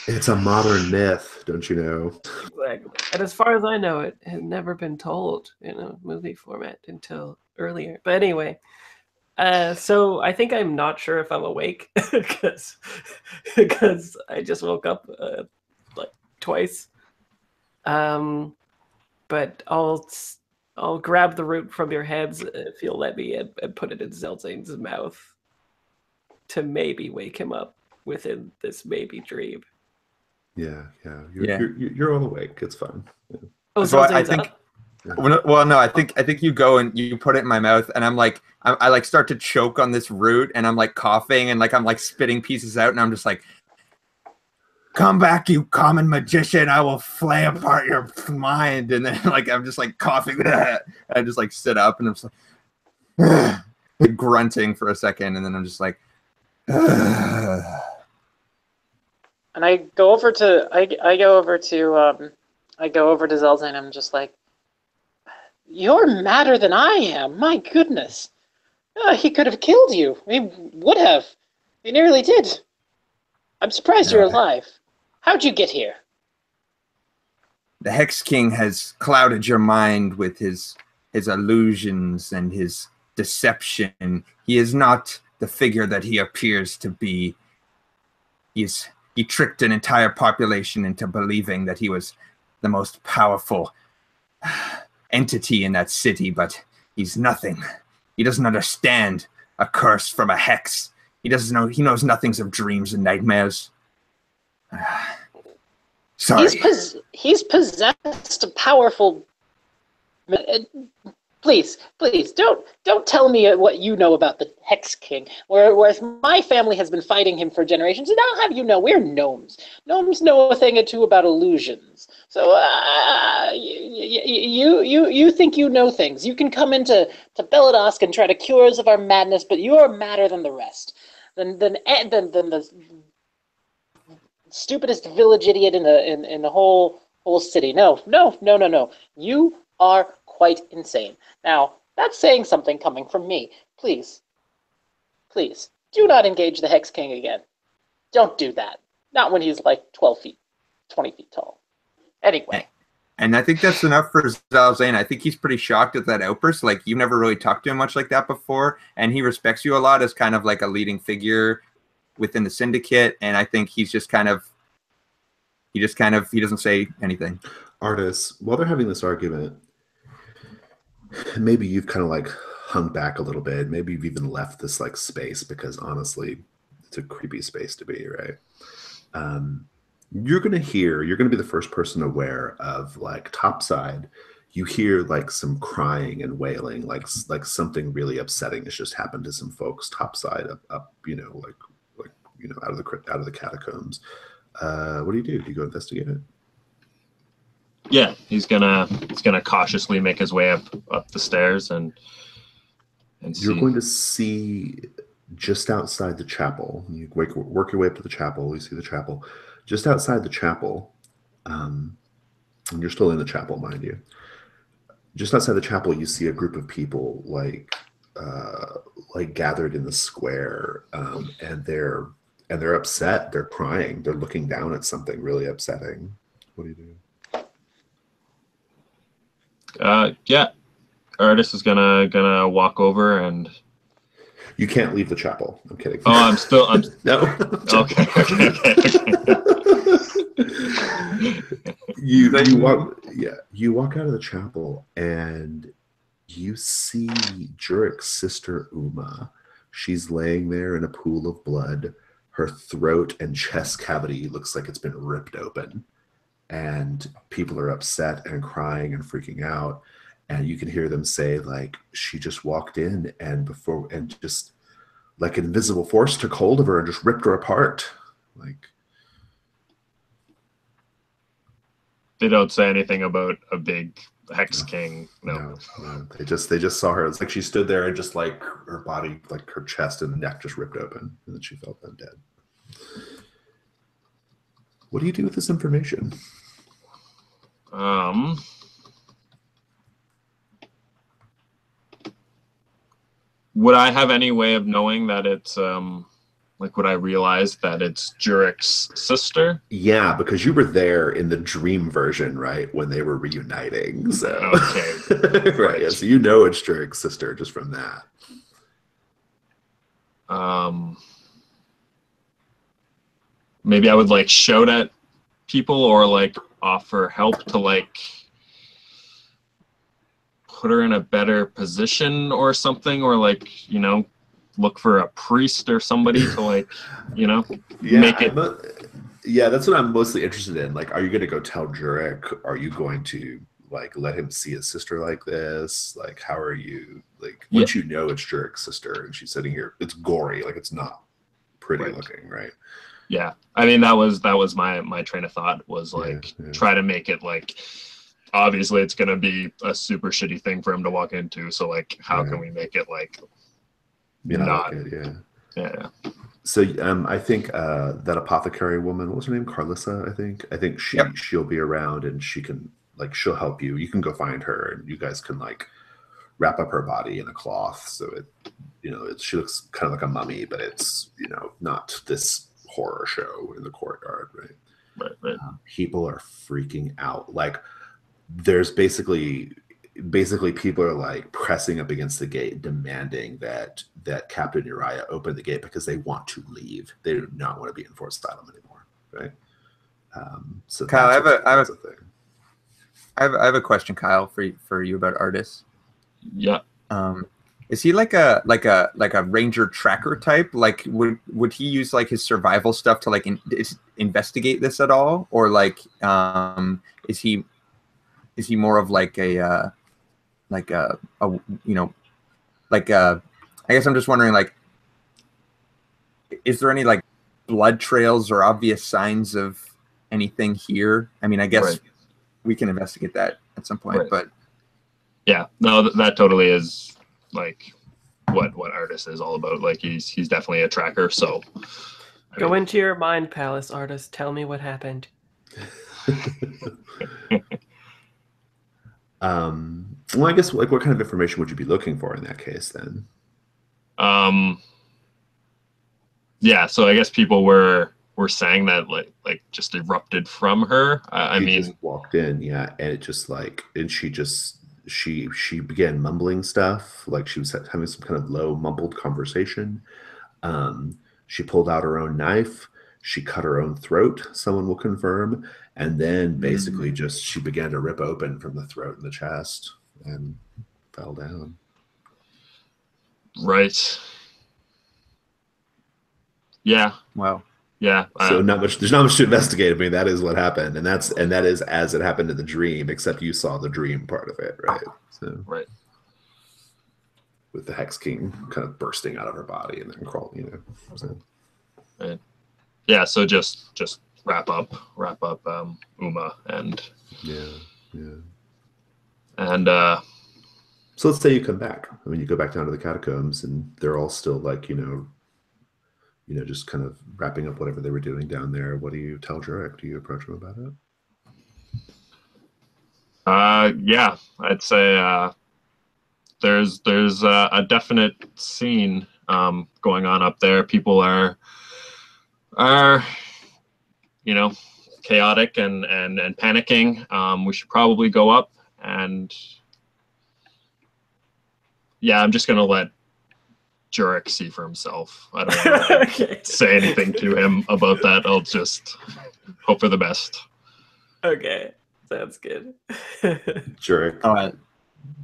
It's a modern myth, don't you know? Exactly. And as far as I know, it had never been told in a movie format until earlier. But anyway, so I think I'm not sure if I'm awake because I just woke up like twice. But I'll grab the root from your hands if you'll let me and put it in Zelzane's mouth to maybe wake him up within this maybe dream. Yeah. You're all awake. It's fine. Yeah. Oh, So I Zelzane's think. up? Well, no, I think you go and you put it in my mouth, and I'm like, I like start to choke on this root, and I'm like coughing, and like I'm like spitting pieces out, and I'm just like, "Come back, you common magician! I will flay apart your mind." And then like I'm just like coughing, and I just like sit up, and I'm just like grunting for a second, and then I'm just like, And I go over to I go over to Zelzane, and I'm just like, you're madder than I am. My goodness. He could have killed you. He would have. He nearly did. I'm surprised you're alive. How'd you get here? The Hex King has clouded your mind with his illusions and his deception. He is not the figure that he appears to be. He tricked an entire population into believing that he was the most powerful entity in that city, but he's nothing. He doesn't understand a curse from a hex. He knows nothing of dreams and nightmares. Sorry. He's possessed a powerful. Please, don't tell me what you know about the Hex King. Whereas my family has been fighting him for generations, and I'll have you know we're gnomes. Gnomes know a thing or two about illusions. So you think you know things. You can come into Beladosk and try to cure us of our madness, but you are madder than the rest. Than the stupidest village idiot in the whole city. No. You are quite insane. Now, that's saying something coming from me. Please, do not engage the Hex King again. Don't do that. Not when he's like 12 feet, 20 feet tall. Anyway. And I think that's enough for Zalzane. I think he's pretty shocked at that outburst. Like, you've never really talked to him much like that before, and he respects you a lot as kind of like a leading figure within the syndicate, and I think he doesn't say anything. Artists, while they're having this argument, maybe you've kind of like hung back a little bit. Maybe you've even left this like space because honestly, it's a creepy space to be, right? You're going to be the first person aware of like topside. You hear like some crying and wailing, like something really upsetting has just happened to some folks topside up out of the catacombs. What do you do? Do you go investigate it? Yeah, he's gonna cautiously make his way up the stairs and you're going to see just outside the chapel. You work your way up to the chapel. You see the chapel. Just outside the chapel, and you're still in the chapel, mind you. Just outside the chapel, you see a group of people like gathered in the square, and they're upset. They're crying. They're looking down at something really upsetting. What do you do? Yeah, Artis is gonna walk over and. You can't leave the chapel. I'm kidding. Oh, I'm no. Okay. You walk out of the chapel and you see Jurek's sister Uma. She's laying there in a pool of blood. Her throat and chest cavity looks like it's been ripped open. And people are upset and crying and freaking out. And you can hear them say, like, she just walked in and just like an invisible force took hold of her and just ripped her apart. Like, they don't say anything about a big Hex King. No. They just saw her. It's like she stood there and just like her body, like her chest and neck just ripped open, and then she fell down dead. What do you do with this information? The would I have any way of knowing that it's like, would I realize that it's Jurek's sister? Yeah, because you were there in the dream version, right, when they were reuniting. So Okay. right, yeah, so you know it's Jurek's sister just from that. Maybe I would like shout at people or like offer help to like put her in a better position or something, or like, you know, look for a priest or somebody to like, you know, make it. Yeah, that's what I'm mostly interested in. Like, are you going to go tell Jurek? Are you going to like let him see his sister like this? Like, how are you like once you know it's Jurek's sister and she's sitting here, it's gory, like it's not pretty looking, right? Yeah, I mean that was my train of thought was like try to make it like obviously it's gonna be a super shitty thing for him to walk into. So like, how can we make it like not? Yeah. So I think that apothecary woman, what was her name? Carlissa, I think she'll be around and she can like she'll help you. You can go find her and you guys can like wrap up her body in a cloth so it, you know, she looks kind of like a mummy, but it's, you know, not this horror show in the courtyard, right? Right. People are freaking out. Like there's basically people are like pressing up against the gate demanding that Captain Uriah open the gate because they want to leave. They do not want to be in Forest Asylum anymore, right? So Kyle, I have a question, Kyle, for you about Artis. Yeah. Is he like a ranger tracker type? Like would he use like his survival stuff to like investigate this at all, or like is he more of like a you know, like I guess I'm just wondering, like, is there any like blood trails or obvious signs of anything here? I mean, I guess we can investigate that at some point, but yeah, no, that totally is like what Artis is all about. Like he's definitely a tracker. So go into your mind palace, Artis. Tell me what happened. Well, I guess like what kind of information would you be looking for in that case then? Yeah, so I guess people were saying that like just erupted from her. I mean, just walked in, and it just like, and she began mumbling stuff, like she was having some kind of low mumbled conversation. She pulled out her own knife. She cut her own throat, someone will confirm. And then basically just she began to rip open from the throat and the chest and fell down. Right. Yeah. Wow. Yeah. So there's not much to investigate. I mean, that is what happened. And that is as it happened in the dream, except you saw the dream part of it, right? So right. With the Hex King kind of bursting out of her body and then crawling, you know. So. Right. Yeah, so just wrap up Uma and and so let's say you come back. I mean, you go back down to the catacombs and they're all still like, you know, just kind of wrapping up whatever they were doing down there. What do you tell Jurek? Do you approach him about it? Yeah, I'd say there's a definite scene going on up there. People are you know, chaotic and panicking. We should probably go up and I'm just gonna let Jurek see for himself. I don't want to say anything to him about that. I'll just hope for the best. Okay, sounds good. Jurek. All right.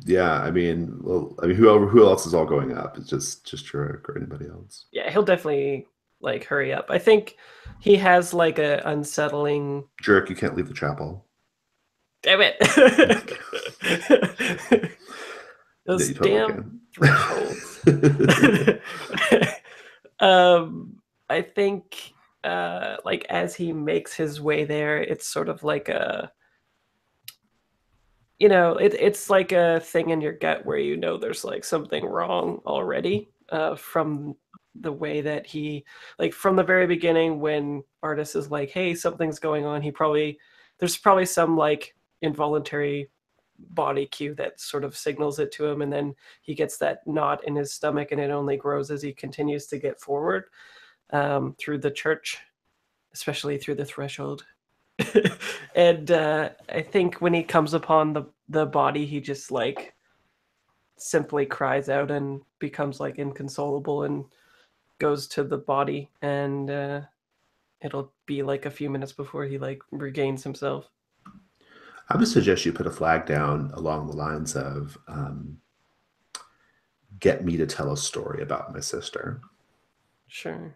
Yeah, I mean, who else is all going up? It's just Jurek or anybody else? Yeah, he'll definitely like hurry up. I think he has like a unsettling. Jurek, you can't leave the chapel. Damn it! Those damn thresholds. I think like as he makes his way there, it's sort of like a, you know, it's like a thing in your gut where you know there's like something wrong already from the way that he, like from the very beginning when Artis is like, hey, something's going on, there's probably some like involuntary body cue that sort of signals it to him, and then he gets that knot in his stomach, and it only grows as he continues to get forward through the church, especially through the threshold. And I think when he comes upon the body, he just like simply cries out and becomes like inconsolable and goes to the body, and it'll be like a few minutes before he like regains himself. I would suggest you put a flag down along the lines of get me to tell a story about my sister. Sure.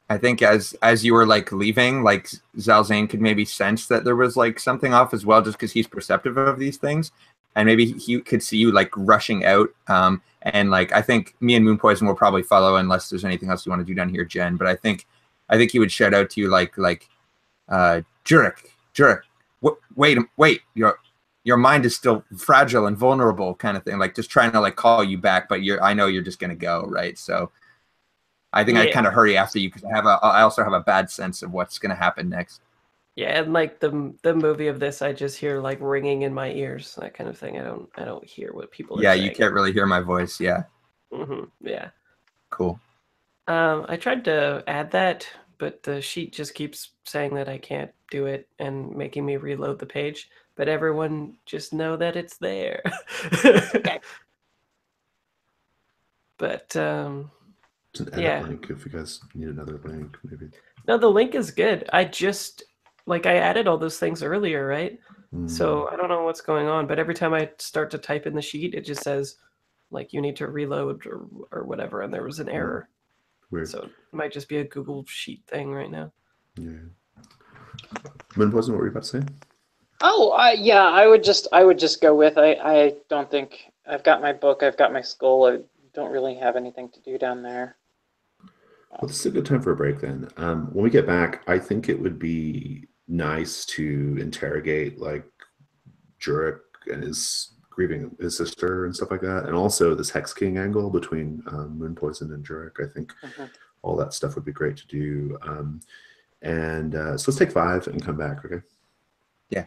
I think as you were like leaving, like Zalzane could maybe sense that there was like something off as well, just because he's perceptive of these things, and maybe he could see you like rushing out. And like I think me and Moon Poison will probably follow unless there's anything else you want to do down here, Jen. But I think he would shout out to you like Jurek, wait, your mind is still fragile and vulnerable, kind of thing. Like just trying to like call you back, but I know you're just gonna go, right? So. I think I kind of hurry after you because I also have a bad sense of what's going to happen next. Yeah, and like the movie of this, I just hear like ringing in my ears, that kind of thing. I don't hear what people are saying. Yeah, you can't really hear my voice. Yeah. Yeah. Cool. I tried to add that, but the sheet just keeps saying that I can't do it and making me reload the page. But everyone just know that it's there. Okay. But It's an edit link if you guys need another link, maybe. No, the link is good. I just I added all those things earlier, right? So I don't know what's going on, but every time I start to type in the sheet, it just says like you need to reload or whatever, and there was an error. Weird. So it might just be a Google Sheet thing right now. Yeah. When wasn't what were you about to say? Oh, yeah, I would just go with. I don't think I've got my book. I've got my skull. I don't really have anything to do down there. Well, this is a good time for a break then. When we get back, I think it would be nice to interrogate like Jurek and his grieving his sister and stuff like that, and also this Hex King angle between Moon Poison and Jurek. I think all that stuff would be great to do. So let's take 5 and come back, okay? Yeah.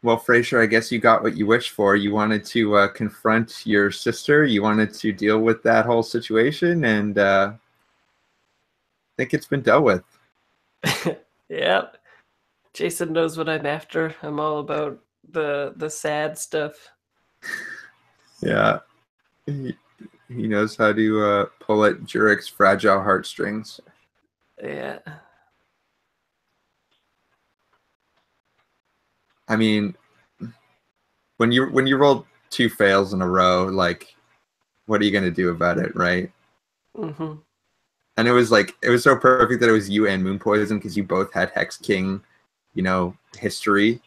Well, Fraser, I guess you got what you wished for. You wanted to confront your sister. You wanted to deal with that whole situation, and I think it's been dealt with. Yeah. Jason knows what I'm after. I'm all about the sad stuff. Yeah. He knows how to pull at Jurek's fragile heartstrings. Yeah. I mean, when you roll 2 fails in a row, like, what are you gonna do about it, right? Mm-hmm. And it was so perfect that it was you and Moon Poison because you both had Hex King, history,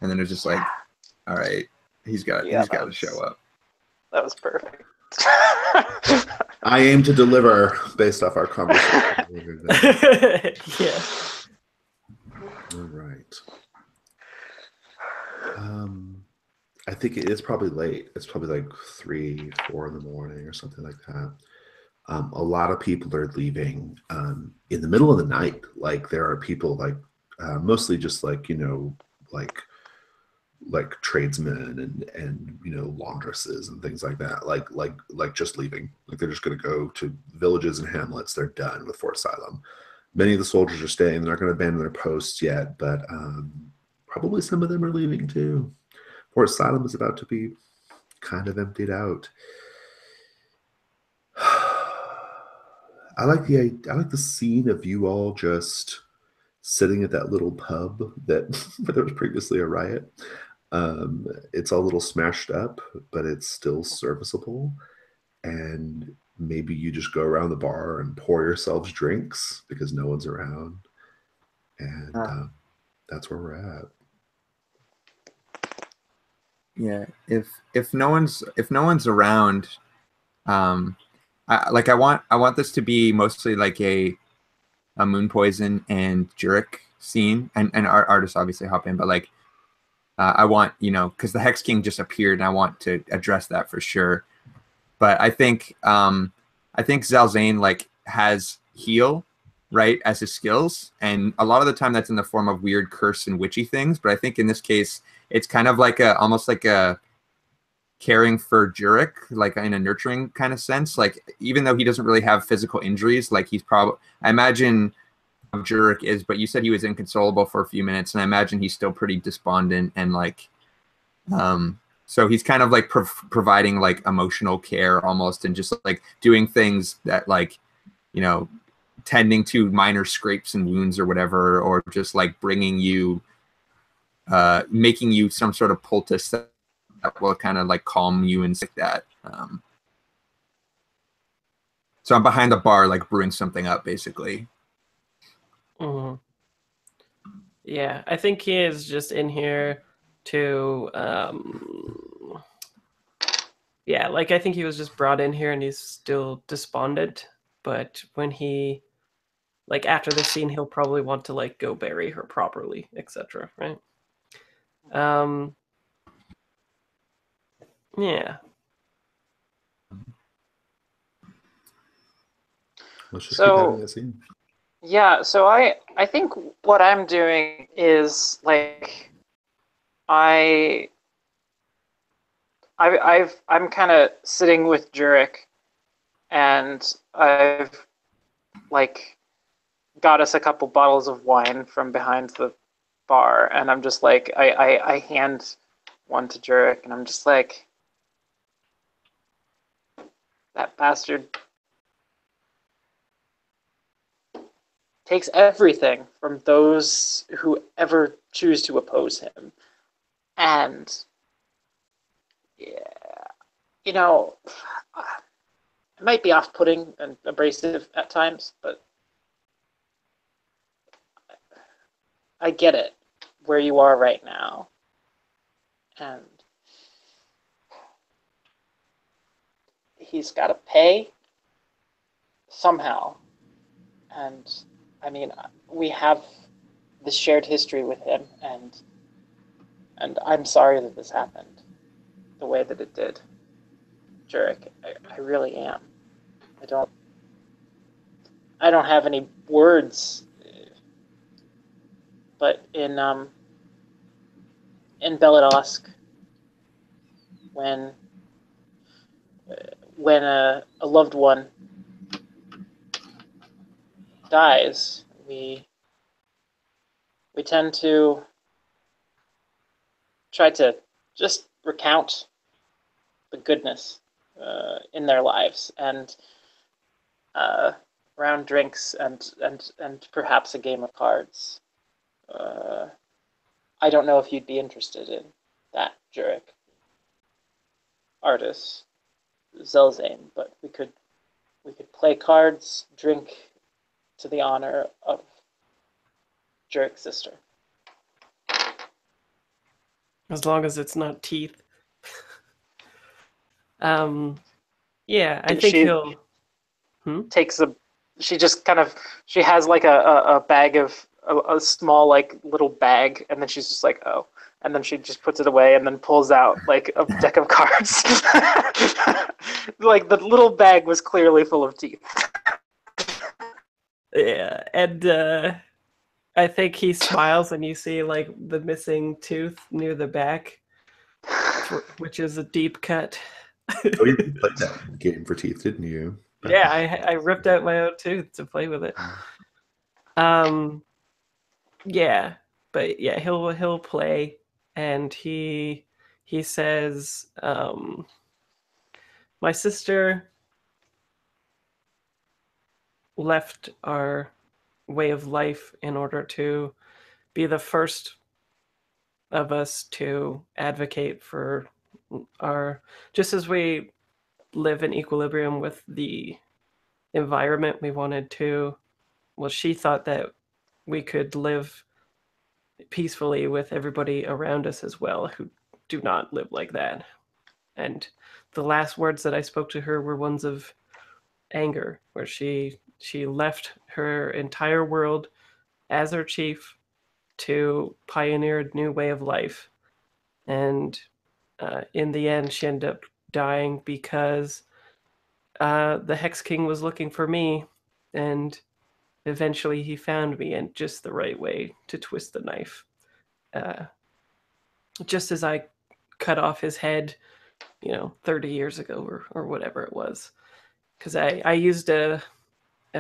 and then it was just like, all right, he's got to show up. That was perfect. I aim to deliver based off our conversation. Yeah. All right. I think it is probably late. It's probably like 3, 4 in the morning or something like that. A lot of people are leaving in the middle of the night. Like there are people like mostly just like like tradesmen and laundresses and things like that. Like just leaving. Like they're just going to go to villages and hamlets. They're done with Fort Asylum. Many of the soldiers are staying. They're not going to abandon their posts yet, but probably some of them are leaving too. Fort Asylum is about to be kind of emptied out. I like the scene of you all just sitting at that little pub that where there was previously a riot. It's all a little smashed up, but it's still serviceable. And maybe you just go around the bar and pour yourselves drinks because no one's around. And that's where we're at. Yeah, if no one's around, I want this to be mostly like a Moon Poison and Jurek scene, and our artists obviously hop in, but like I want because the Hex King just appeared, and I want to address that for sure. But I think Zalzane like has heal right as his skills, and a lot of the time that's in the form of weird curse and witchy things. But I think in this case it's kind of like almost like a caring for Jurek, like in a nurturing kind of sense. Like even though he doesn't really have physical injuries, like he's probably, I imagine how Jurek is, but you said he was inconsolable for a few minutes, and I imagine he's still pretty despondent and like, so he's kind of like providing like emotional care almost, and just like doing things that like, tending to minor scrapes and wounds or whatever, or just like bringing you, making you some sort of poultice that will kind of like calm you and like that. So I'm behind the bar, like brewing something up, basically. Mm-hmm. Yeah, I think he is just in here to, yeah, like I think he was just brought in here and he's still despondent. But when he, like after this scene, he'll probably want to like go bury her properly, etc. Right? Yeah. Let's just keep having that scene. Yeah, so I think what I'm doing is like I'm kind of sitting with Jurek, and I've like got us a couple bottles of wine from behind the bar, and I'm just like I hand one to Jurek, and I'm just like, that bastard takes everything from those who ever choose to oppose him. And yeah, it might be off-putting and abrasive at times, but I get it where you are right now. And he's got to pay somehow. And I mean, we have this shared history with him, and I'm sorry that this happened the way that it did, Jurek. I really am. I don't have any words, but in in Beladosk, when a loved one dies, we tend to try to just recount the goodness in their lives, and around drinks and perhaps a game of cards. I don't know if you'd be interested in that, Jurek. Artis, Zelzane, but we could play cards, drink to the honor of Jurek's sister. As long as it's not teeth. Yeah, I think he'll she has like a bag of a small like little bag, and then she's just like, oh, and then she just puts it away and then pulls out like a deck of cards. Like the little bag was clearly full of teeth. Yeah, and I think he smiles and you see like the missing tooth near the back, which is a deep cut. Oh, you played that game for teeth, didn't you? Yeah, I ripped out my own tooth to play with it. Yeah, but yeah, he'll play, and he says, my sister left our way of life in order to be the first of us to advocate for just as we live in equilibrium with the environment, we wanted to, she thought that we could live peacefully with everybody around us as well who do not live like that. And the last words that I spoke to her were ones of anger, where she left her entire world as her chief to pioneer a new way of life. And in the end, she ended up dying because the Hex King was looking for me, and eventually he found me in just the right way to twist the knife. Just as I cut off his head, 30 years ago or whatever it was. Because I used a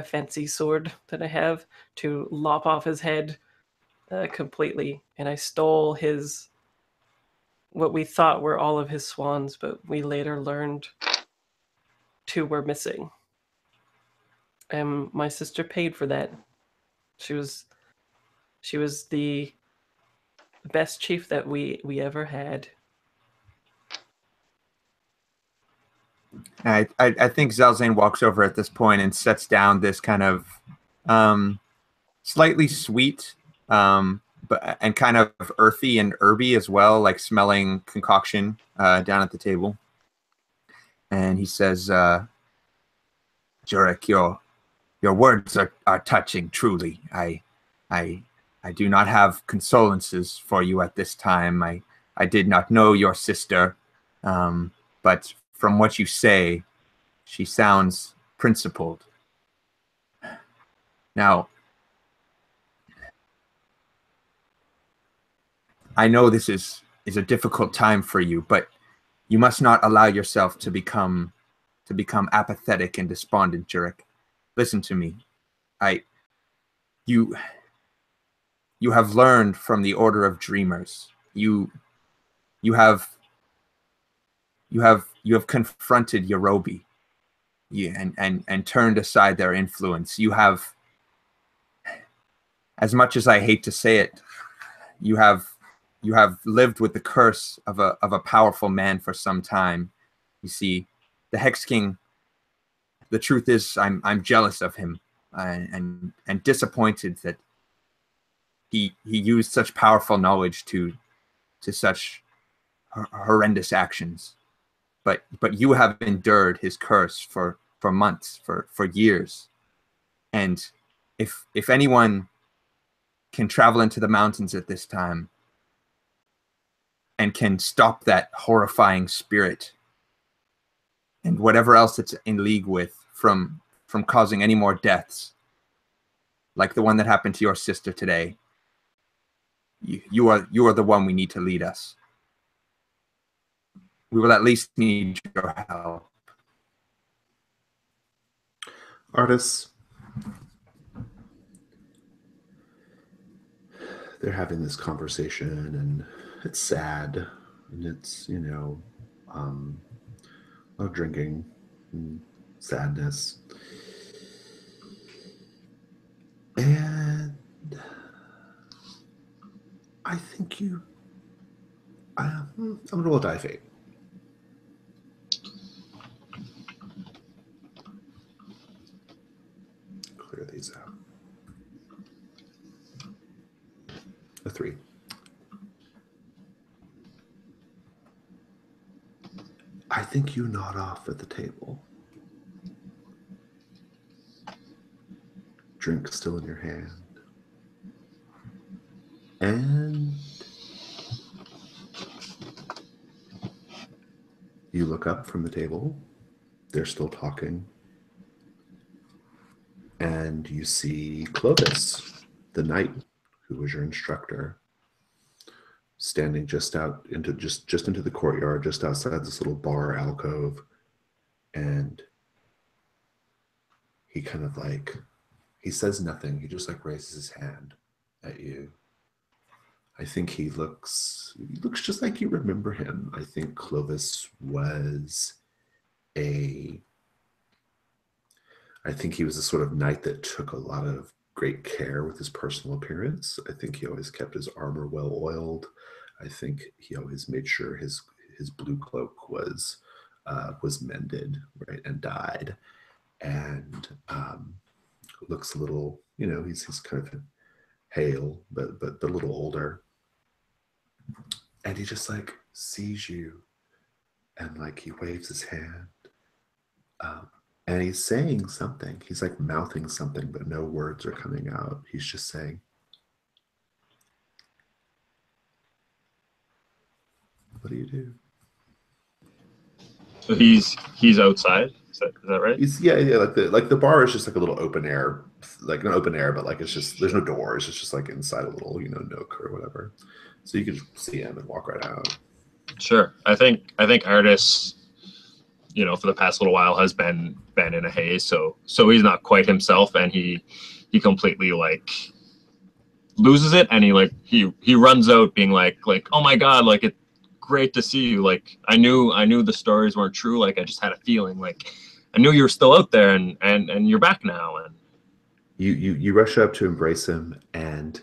fancy sword that I have to lop off his head completely, and I stole what we thought were all of his swans, but we later learned 2 were missing. And my sister paid for that. She was the best chief that we ever had. I think Zelzane walks over at this point and sets down this kind of slightly sweet, and kind of earthy and herby as well, like smelling concoction down at the table. And he says, Jurek, your words are touching, truly. I do not have condolences for you at this time. I did not know your sister, but from what you say, she sounds principled. Now, I know this is a difficult time for you, but you must not allow yourself to become apathetic and despondent, Jurek. Listen to me. You have learned from the Order of Dreamers. You have confronted Yorubi, and turned aside their influence. You have, as much as I hate to say it, you have lived with the curse of a powerful man for some time. You see, the Hex King, the truth is I'm jealous of him, and disappointed that he used such powerful knowledge to such horrendous actions. But you have endured his curse for months, for years. And if anyone can travel into the mountains at this time and can stop that horrifying spirit and whatever else it's in league with from causing any more deaths, like the one that happened to your sister today, you are the one we need to lead us. We will at least need your help. Artists, they're having this conversation, and it's sad, and it's, you know, a lot of drinking and sadness. And I think I'm gonna roll a die fate. Clear these out. A 3. I think you nod off at the table. Drink still in your hand. And you look up from the table. They're still talking. And you see Clovis the Knight, who was your instructor, standing just out into just into the courtyard, just outside this little bar alcove. And he kind of like, he says nothing. He just like raises his hand at you. I think he looks just like you remember him. I think Clovis was I think he was a sort of knight that took a lot of great care with his personal appearance. I think he always kept his armor well oiled. I think he always made sure his blue cloak was mended, right, and dyed. And looks a little, you know, he's kind of hale, but a little older. And he just like sees you, and like he waves his hand, and he's saying something. He's like mouthing something, but no words are coming out. He's just saying, "What do you do?" So he's outside. Is that right? Yeah. Like the bar is just like a little open air, like not open air, but like it's just, there's no doors. It's just like inside a little, you know, nook or whatever. So you could see him and walk right out. Sure. I think Artis, you know, for the past little while has been in a haze, so he's not quite himself, and he completely like loses it, and he runs out being like, oh my god, like, it's great to see you. Like, I knew the stories weren't true. Like, I just had a feeling, like, I knew you were still out there, and you're back now. And you rush up to embrace him, and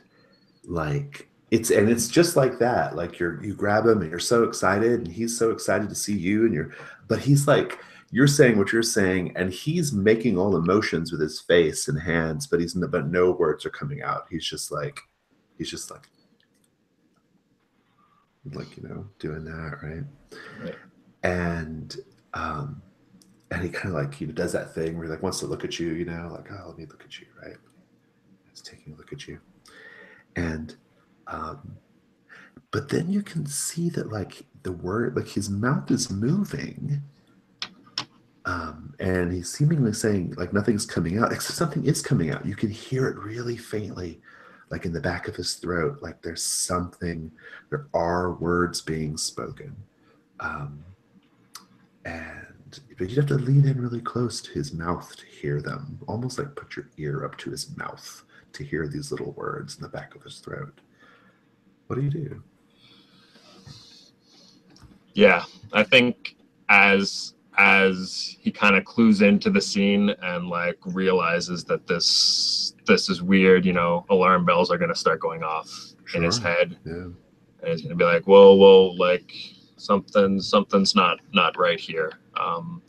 like it's just like that. Like you grab him, and you're so excited, and he's so excited to see you, and but he's like, you're saying what you're saying, and he's making all emotions with his face and hands, but no words are coming out. He's just like you know, doing that, right? And he kind of like, you know, does that thing where he like wants to look at you, you know, like, oh, let me look at you, right? He's taking a look at you. And but then you can see that like the word, like his mouth is moving, and he's seemingly saying like nothing's coming out, except something is coming out. You can hear it really faintly, like in the back of his throat, like there are words being spoken. But you'd have to lean in really close to his mouth to hear them, almost like put your ear up to his mouth to hear these little words in the back of his throat. What do you do? Yeah, I think as he kind of clues into the scene and like realizes that this is weird, you know, alarm bells are going to start going off in his head. Yeah. And he's going to be like, whoa, like something's not right here. And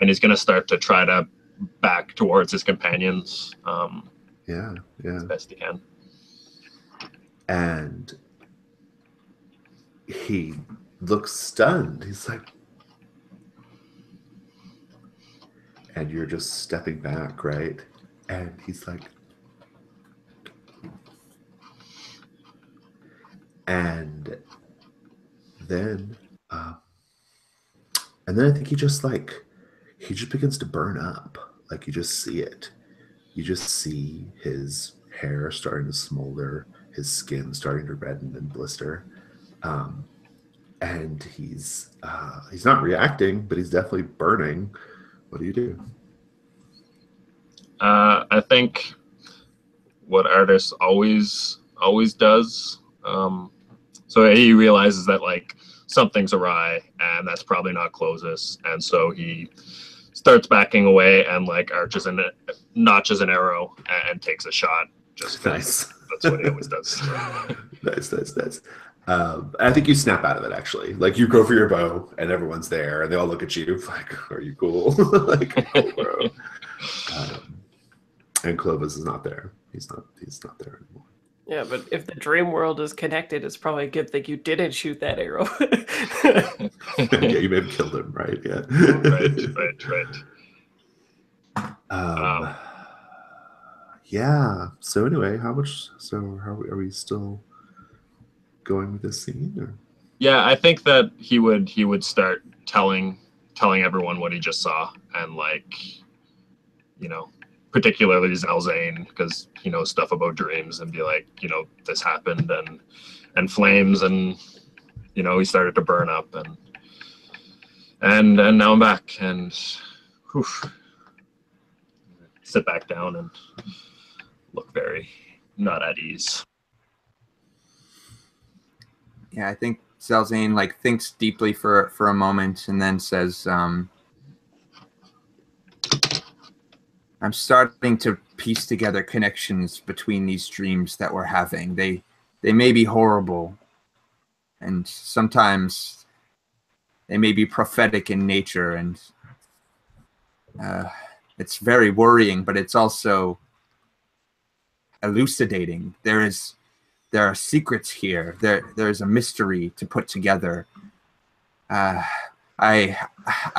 he's going to start to try to back towards his companions. As best he can. And he looks stunned. He's like, and you're just stepping back, right? And he's like, and then I think he just begins to burn up. Like you just see it. You just see his hair starting to smolder, his skin starting to redden and blister. And he's not reacting, but he's definitely burning. What do you do? I think what Artis always does. So he realizes that like something's awry, and that's probably not Clovis, and so he starts backing away and like notches an arrow and takes a shot. Just nice. That's what he always does. Nice. I think you snap out of it, actually. Like, you go for your bow, and everyone's there, and they all look at you like, are you cool? Like, cool, bro. And Clovis is not there. He's not there anymore. Yeah, but if the dream world is connected, it's probably a good thing you didn't shoot that arrow. Yeah, you may have killed him, right? Yeah. Right. Yeah. So anyway, how are we still going with this scene? Or? Yeah, I think that he would start telling everyone what he just saw, and like, you know, particularly Zalzane, because he knows stuff about dreams, and be like, you know, this happened, and flames, and you know, he started to burn up, and now I'm back, and whew, sit back down and look very not at ease. Yeah, I think Zalzane like thinks deeply for a moment and then says, I'm starting to piece together connections between these dreams that we're having. They may be horrible, and sometimes they may be prophetic in nature, and it's very worrying, but it's also elucidating. There are secrets here. There's a mystery to put together. I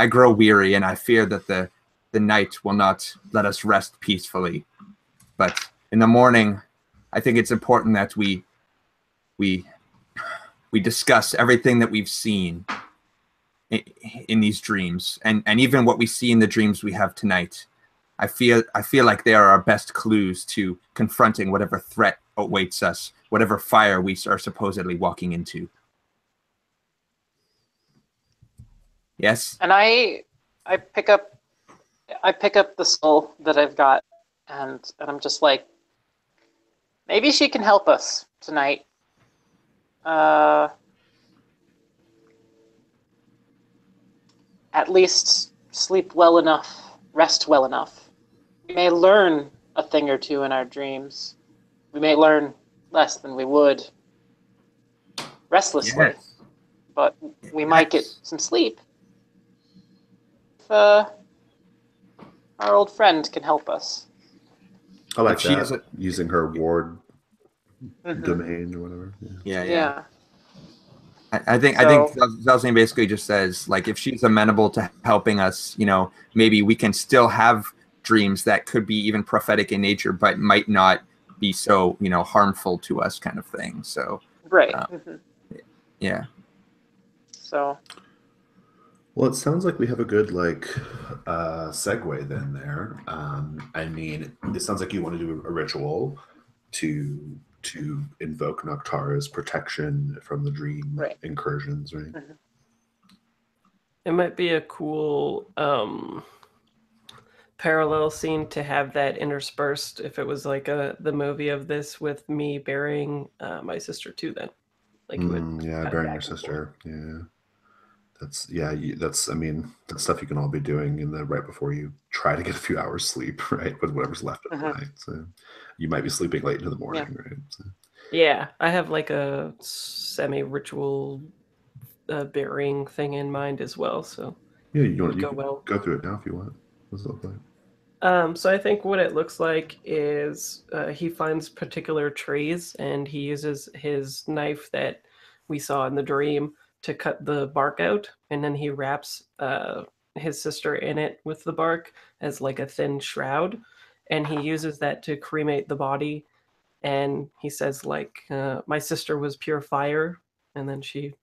grow weary, and I fear that the night will not let us rest peacefully. But in the morning, I think it's important that we discuss everything that we've seen in these dreams, and even what we see in the dreams we have tonight. I feel like they are our best clues to confronting whatever threat awaits us, whatever fire we are supposedly walking into. Yes? And I pick up the soul that I've got, and I'm just like, maybe she can help us tonight. At least sleep well enough, rest well enough. We may learn a thing or two in our dreams. We may learn less than we would restlessly, Yes. but we might get some sleep. If our old friend can help us. I like If she that. is Using her ward domain or whatever. Yeah. I think Zalzane basically just says, like, if she's amenable to helping us, you know, maybe we can still have dreams that could be even prophetic in nature, but might not be so, you know, harmful to us, kind of thing. So right. Yeah. So. Well, it sounds like we have a good segue then there. I mean, it sounds like you want to do a ritual to invoke Noctara's protection from the dream incursions, right? Mm-hmm. It might be a cool parallel scene to have that interspersed if it was like the movie of this with me burying my sister too. Then, like, burying your sister. That's I mean, that's stuff you can all be doing in the right before you try to get a few hours sleep, right? With whatever's left of the night. So you might be sleeping late into the morning, right? So. Yeah, I have like a semi-ritual burying thing in mind as well. So yeah, you can well. Go through it now if you want. What's it look like? So I think what it looks like is he finds particular trees and he uses his knife that we saw in the dream to cut the bark out, and then he wraps his sister in it with the bark as like a thin shroud, and he uses that to cremate the body. And he says, like, my sister was pure fire, and then she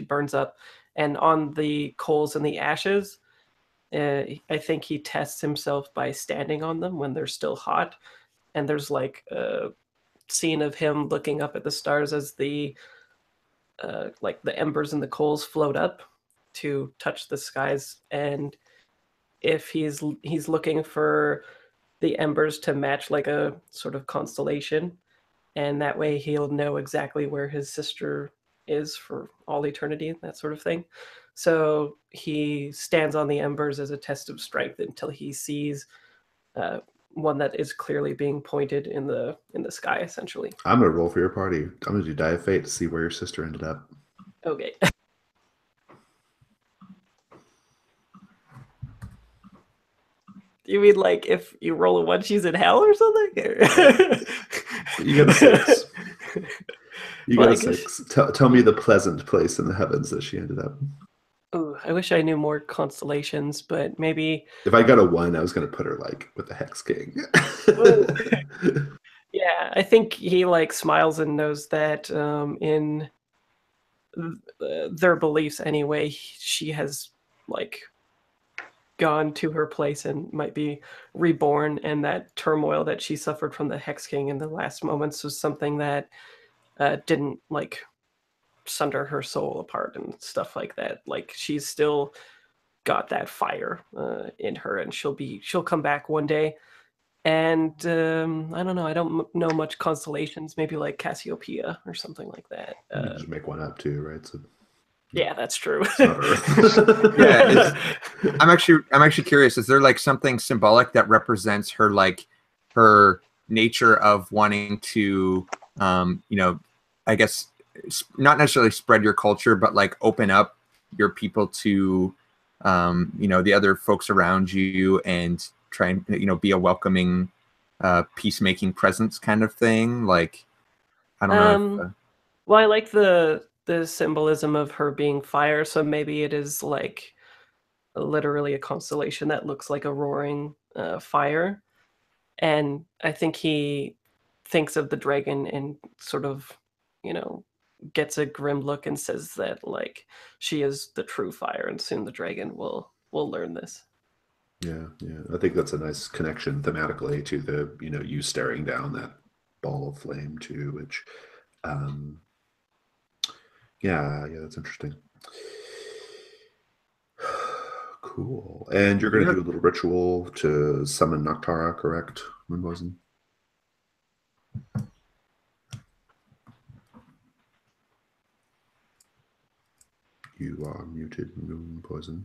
burns up, and on the coals and the ashes, I think he tests himself by standing on them when they're still hot, and there's like scene of him looking up at the stars as the like the embers and the coals float up to touch the skies, and if he's looking for the embers to match like a sort of constellation, and that way he'll know exactly where his sister is for all eternity, that sort of thing. So he stands on the embers as a test of strength until he sees one that is clearly being pointed in the sky, essentially. I'm gonna roll for your party. I'm gonna do Die of Fate to see where your sister ended up. Okay. You mean like if you roll a 1, she's in hell or something? You got a 6. You Well, got a 6. Tell me the pleasant place in the heavens that she ended up. Ooh, I wish I knew more constellations, but maybe... If I got a 1, I was going to put her like with the Hex King. Yeah, I think he like smiles and knows that in their beliefs anyway, she has like gone to her place and might be reborn, and that turmoil that she suffered from the Hex King in the last moments was something that didn't like sunder her soul apart and stuff like that. Like she's still got that fire in her, and she'll come back one day. And I don't know, I don't know much constellations, maybe like Cassiopeia or something like that. You can just make one up too, right? So yeah, that's true. it's not Earth. Yeah, I'm actually curious. Is there like something symbolic that represents her, like her nature of wanting to, I guess not necessarily spread your culture, but like open up your people to, the other folks around you and try and be a welcoming, peacemaking presence kind of thing? Like, I don't know. Well, I like the symbolism of her being fire, so maybe it is like literally a constellation that looks like a roaring fire. And I think he thinks of the dragon and sort of, gets a grim look and says that like she is the true fire, and soon the dragon will learn this. Yeah. I think that's a nice connection thematically to the, you staring down that ball of flame too, which yeah, that's interesting. Cool. And you're going to do a little ritual to summon Noctara, correct, Moonpoison? You are muted, Moonpoison.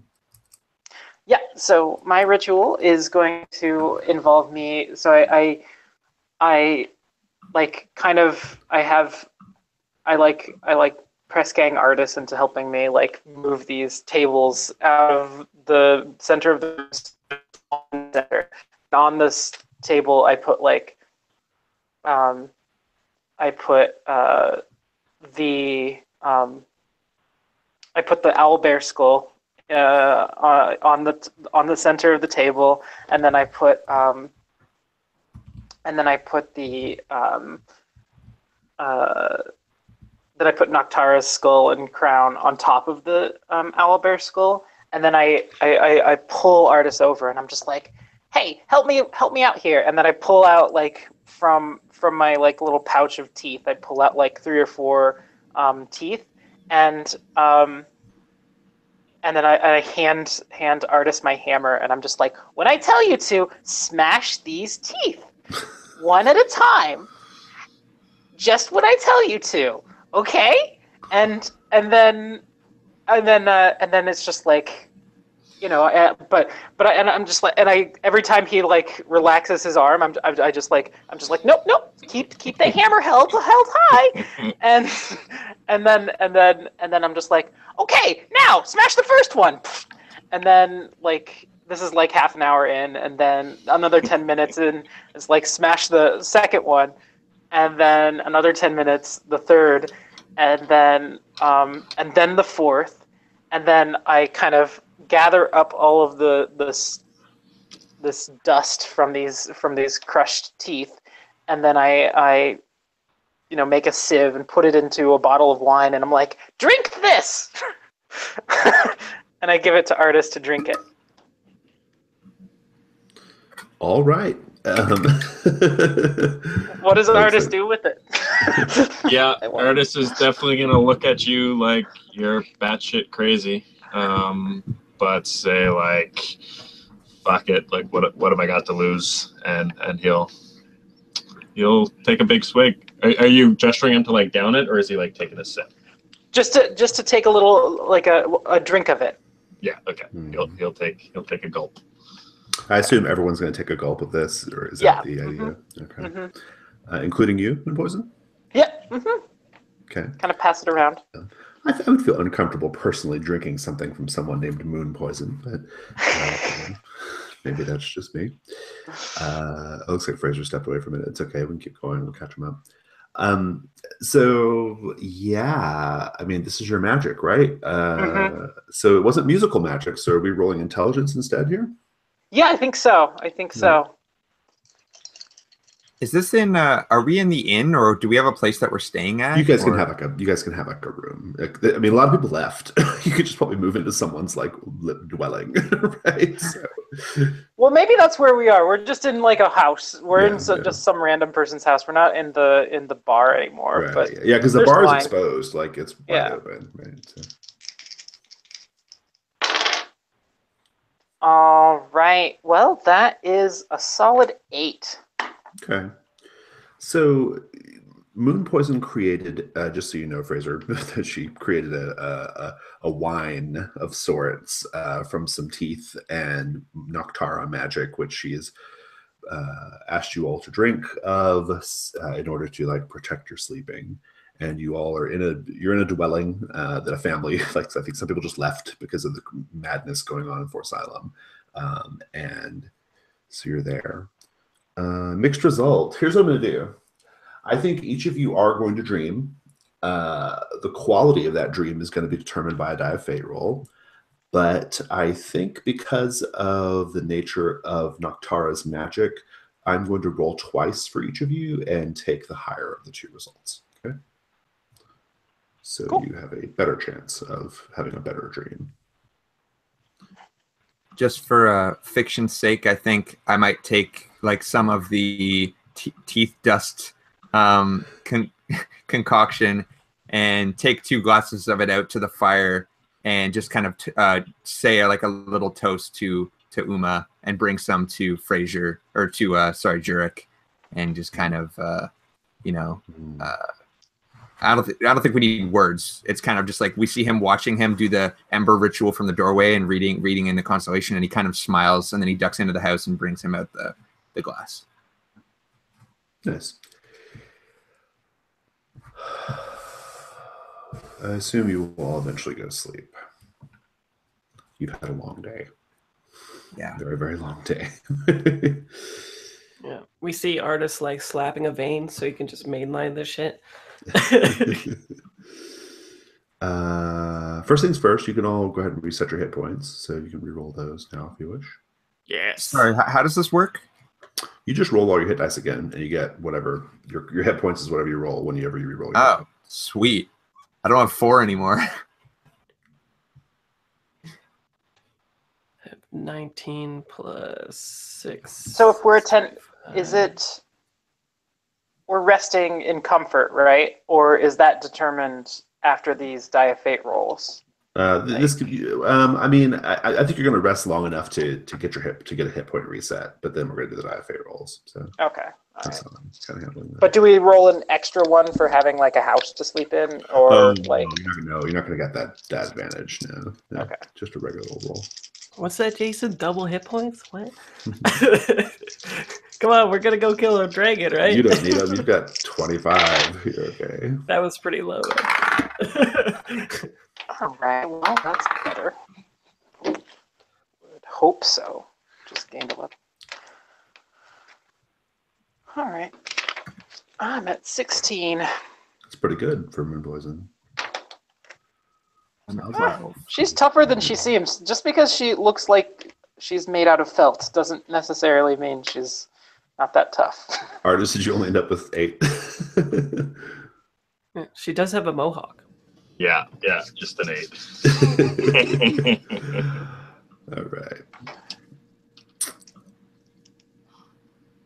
Yeah, so my ritual is going to involve me. So I like kind of I like press gang artists into helping me like move these tables out of the center of the center. On this table, I put like I put the owlbear skull on the center of the table, and then I put Noctara's skull and crown on top of the owlbear skull, and then I pull Artis over, and I'm just like, hey, help me out here, and then I pull out like from my like little pouch of teeth, I pull out like 3 or 4 teeth, and then I hand Artis my hammer, and I'm just like, when I tell you to smash these teeth one at a time, just when I tell you to, okay? And then it's just like, I'm just like, and I every time he like relaxes his arm, I'm just like nope, keep the hammer held high, and then I'm just like, okay, now smash the first one, and then like this is like half an hour in, and then another 10 minutes in is like smash the second one, and then another 10 minutes the third, and then the fourth, and then I kind of gather up all of this dust from these crushed teeth, and then I make a sieve and put it into a bottle of wine, and I'm like, drink this, and I give it to Artis to drink it. All right. What does an Looks artist like- do with it? Yeah, I wonder. artist is definitely gonna look at you like you're batshit crazy. But say like, fuck it, like what have I got to lose? And he'll take a big swig. Are you gesturing him to like down it, or is he like taking a sip? Just to take a little, like a drink of it. Yeah, okay. He'll take a gulp. I assume everyone's going to take a gulp of this, or is Yeah. that the idea? Okay. Mm-hmm. Including you, Moon Poison? Yeah. Mm-hmm. Okay. Kind of pass it around. I would feel uncomfortable personally drinking something from someone named Moon Poison, but maybe that's just me. It looks like Fraser stepped away for a minute. It's okay. We can keep going. We'll catch him up. So yeah, I mean, this is your magic, right? So it wasn't musical magic. So are we rolling intelligence instead here? Yeah, I think so. So. Is this in? Are we in the inn, or do we have a place that we're staying at? You guys can or- have like a room. I mean, a lot of people left. You could just probably move into someone's like dwelling, right? So, Well, maybe that's where we are. We're just in like a house. We're Yeah, in yeah. just some random person's house. We're not in the bar anymore. right. But Yeah, because the there's bar is wine. exposed, like it's wide Yeah. open, right? So. All right. Well, that is a solid 8. Okay. So Moon Poison created, just so you know, Fraser, that she created a wine of sorts from some teeth and Noctara magic, which she has asked you all to drink of in order to like protect your sleeping. And you all are you're in a dwelling that a family, like I think some people just left because of the madness going on in Fort Asylum. And so you're there. Mixed result. Here's what I'm going to do. I think each of you are going to dream. The quality of that dream is going to be determined by a die of fate roll. But I think because of the nature of Noctara's magic, I'm going to roll twice for each of you and take the higher of the two results. Okay. So Cool. you have a better chance of having a better dream. Just for fiction's sake, I think I might take like some of the teeth dust concoction and take 2 glasses of it out to the fire and just kind of say like a little toast to Uma and bring some to Fraser or to Jurek, and just kind of I don't think we need words. It's kind of just like we see him watching him do the ember ritual from the doorway and reading in the constellation, and he kind of smiles, and then he ducks into the house and brings him out the glass. Nice. I assume you will all eventually go to sleep. You've had a long day. Yeah. Very, very long day. Yeah, we see artists like slapping a vein so you can just mainline this shit. First things first, you can all go ahead and reset your hit points, so you can re-roll those now if you wish. Yes. Sorry, how does this work? You just roll all your hit dice again, and you get whatever your hit points is. Whatever you roll whenever you re-roll. Your Oh, sweet. I don't have 4 anymore. I have 19 plus 6. So if we're is it we're resting in comfort, right? Or is that determined after these die of fate rolls? This could be. I mean, I think you're going to rest long enough to get a hit point reset, but then we're going to do the die of fate rolls. So Okay. All that's right. how I'm kind of handling that. But do we roll an extra one for having like a house to sleep in, or like? No, you're not going to get that advantage. No. Okay. Just a regular old roll. What's that, Jason? Double hit points? What? Come on, we're gonna go kill a dragon, right? You don't need them. You've got 25. You're okay. That was pretty low. All right. Well, that's better. Would hope so. Just gained 11. All right. I'm at 16. It's pretty good for Moon Poison. She's tougher than she seems. Just because she looks like she's made out of felt doesn't necessarily mean she's not that tough. Artist, did you only end up with 8? She does have a mohawk. Yeah, just an 8. All right.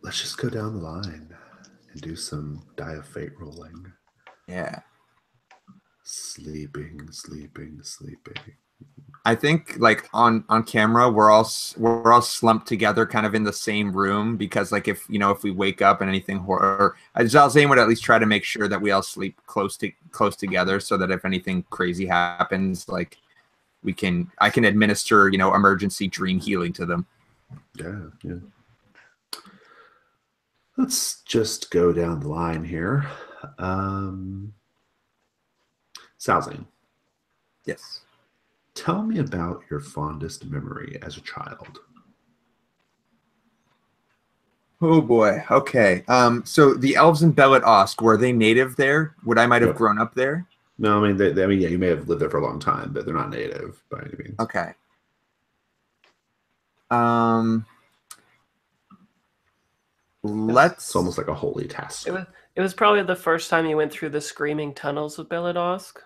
let's just go down the line and do some Die of Fate rolling. Yeah. Sleeping. I think like on camera we're all slumped together kind of in the same room because like if we wake up and anything horror, Zalzane would at least try to make sure that we all sleep close together so that if anything crazy happens, like I can administer emergency dream healing to them. Yeah. Let's just go down the line here. Zalzane. Yes. Tell me about your fondest memory as a child. Oh boy. Okay. So the elves in Belet Osk, were they native there? Would I might have grown up there? No, I mean, yeah, you may have lived there for a long time, but they're not native by any means. Okay. It's almost like a holy task. It was probably the first time you went through the screaming tunnels of Belet Osk.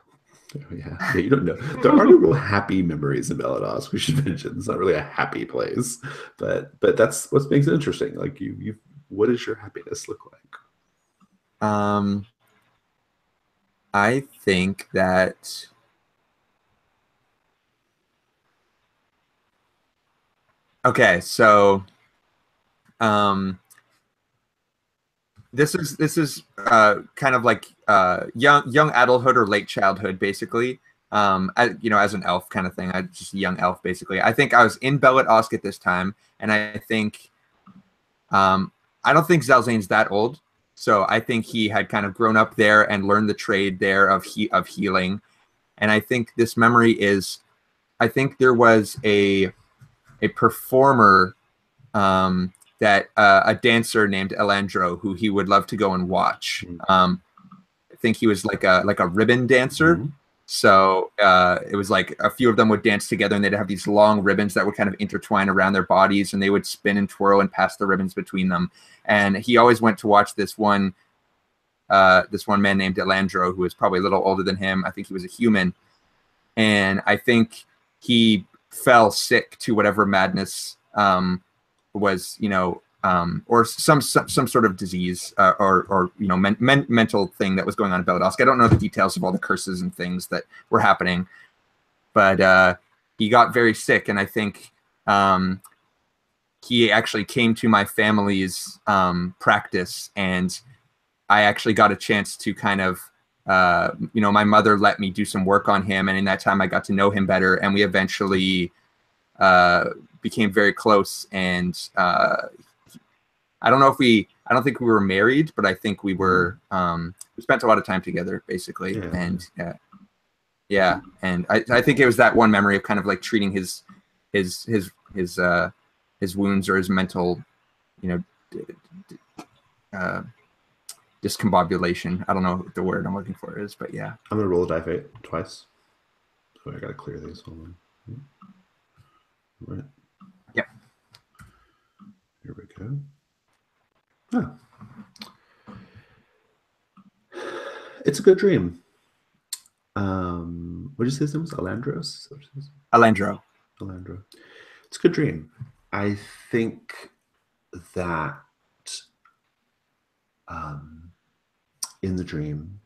Yeah, you don't know. There are no real happy memories in Belet Osk. We should mention it's not really a happy place, but that's what makes it interesting. Like you, what does your happiness look like? I think that okay, so this is kind of like young adulthood or late childhood, basically. As an elf kind of thing. I just a young elf, basically. I think I was in Belet Osk at this time, and I think I don't think Zalzane's that old. So I think he had kind of grown up there and learned the trade there of healing. And I think this memory is, I think there was a performer, that a dancer named Elandro, who he would love to go and watch. I think he was like a ribbon dancer. Mm-hmm. So it was like a few of them would dance together, and they'd have these long ribbons that would kind of intertwine around their bodies, and they would spin and twirl and pass the ribbons between them. And he always went to watch this one man named Elandro, who was probably a little older than him. I think he was a human. And I think he fell sick to whatever madness was, or some sort of disease or mental thing that was going on in Belet Osk. I don't know the details of all the curses and things that were happening, but he got very sick, and I think he actually came to my family's practice, and I actually got a chance to kind of my mother let me do some work on him, and in that time I got to know him better, and we eventually became very close. And I don't think we were married, but I think we were, we spent a lot of time together, basically. Yeah. And and I think it was that one memory of kind of like treating his wounds or his mental, discombobulation. I don't know what the word I'm looking for is, but yeah. I'm gonna roll a die fate twice. So I gotta clear these. Hold on. Right. Yep. Here we go. Oh. It's a good dream. What did you say his name was? Elandros? Elandro. It's a good dream. I think that in the dream,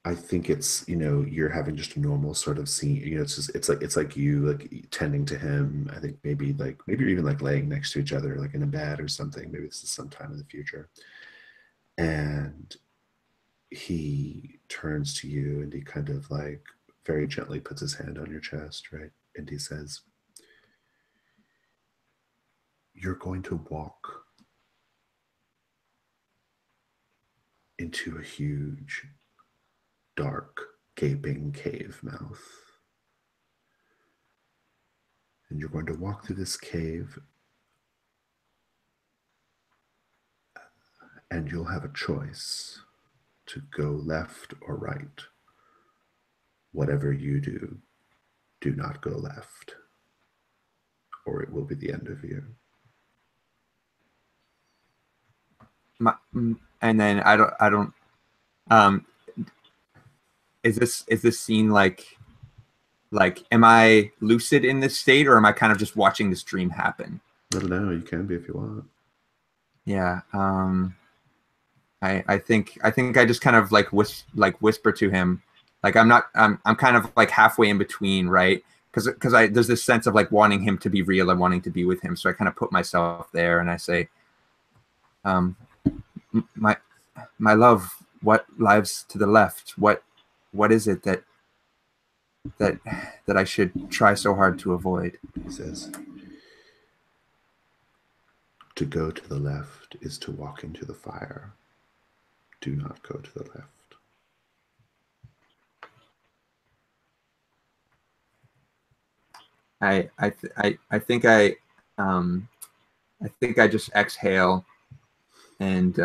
I think it's, you're having just a normal sort of scene. It's like you like tending to him. I think maybe you're even like laying next to each other, like in a bed or something. Maybe this is sometime in the future. And he turns to you and he kind of like very gently puts his hand on your chest, right? And he says, "You're going to walk into a huge, dark, gaping cave mouth. And you're going to walk through this cave, and you'll have a choice to go left or right. Whatever you do, do not go left, or it will be the end of you." And then I don't. Is this scene like am I lucid in this state, or am I kind of just watching this dream happen? I don't know. You can be if you want. Yeah. I think I just kind of like whisper to him, like I'm kind of like halfway in between, right? Because I there's this sense of like wanting him to be real and wanting to be with him, so I kind of put myself there and I say, my love, what lies to the left? What is it that I should try so hard to avoid? He says, to go to the left is to walk into the fire. Do not go to the left. I think I just exhale and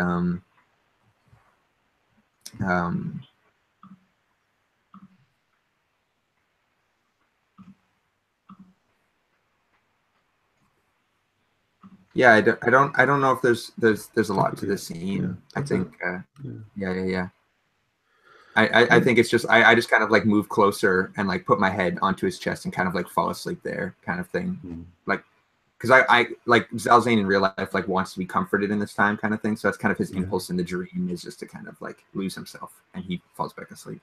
yeah, I don't know if there's a lot to this scene. Yeah, I think yeah. yeah. I think it's just I just kind of like move closer and like put my head onto his chest and kind of like fall asleep there, kind of thing. Like, because I like Zalzane in real life like wants to be comforted in this time, kind of thing. So that's kind of his impulse in the dream, is just to kind of like lose himself, and he falls back asleep.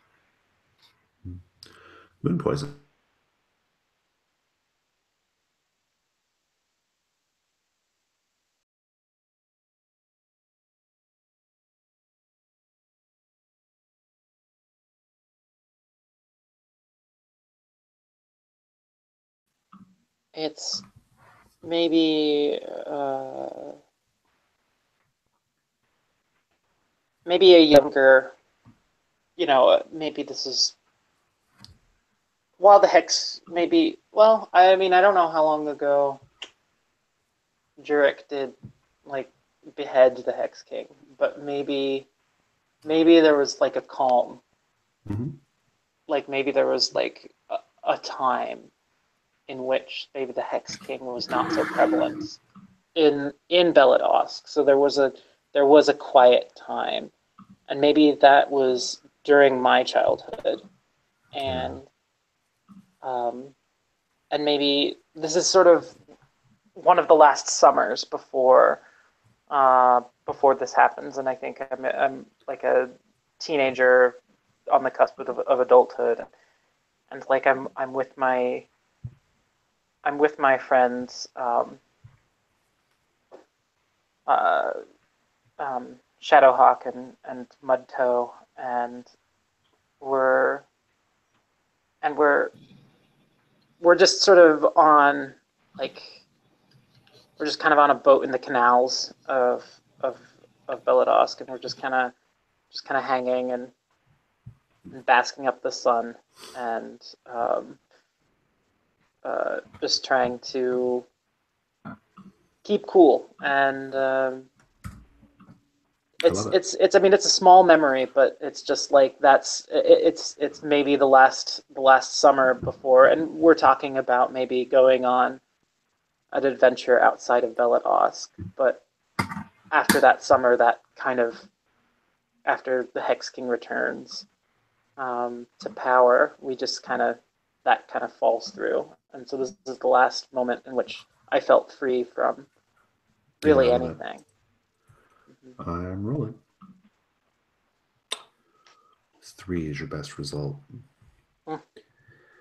Moon poison. It's maybe maybe a younger, maybe this is while the hex maybe. Well, I mean, I don't know how long ago Jurek did like behead the Hex King, but maybe there was like a calm. Like maybe there was like a time in which maybe the Hex King was not so prevalent in Beladosk. So there was a quiet time, and maybe that was during my childhood, and maybe this is sort of one of the last summers before this happens, and I think I'm like a teenager on the cusp of adulthood, and like I'm with my friends, Shadowhawk and Mudtoe, and we're just sort of on like we're just kind of on a boat in the canals of Beladosk, and we're just kind of hanging and basking up the sun, and just trying to keep cool. And it's I mean, it's a small memory, but it's just like it's maybe the last summer before, and we're talking about maybe going on an adventure outside of Beladosk. But after that summer, that kind of after the Hex King returns to power, we just that kind of falls through, and so this is the last moment in which I felt free from really anything. I'm rolling. 3 is your best result. Of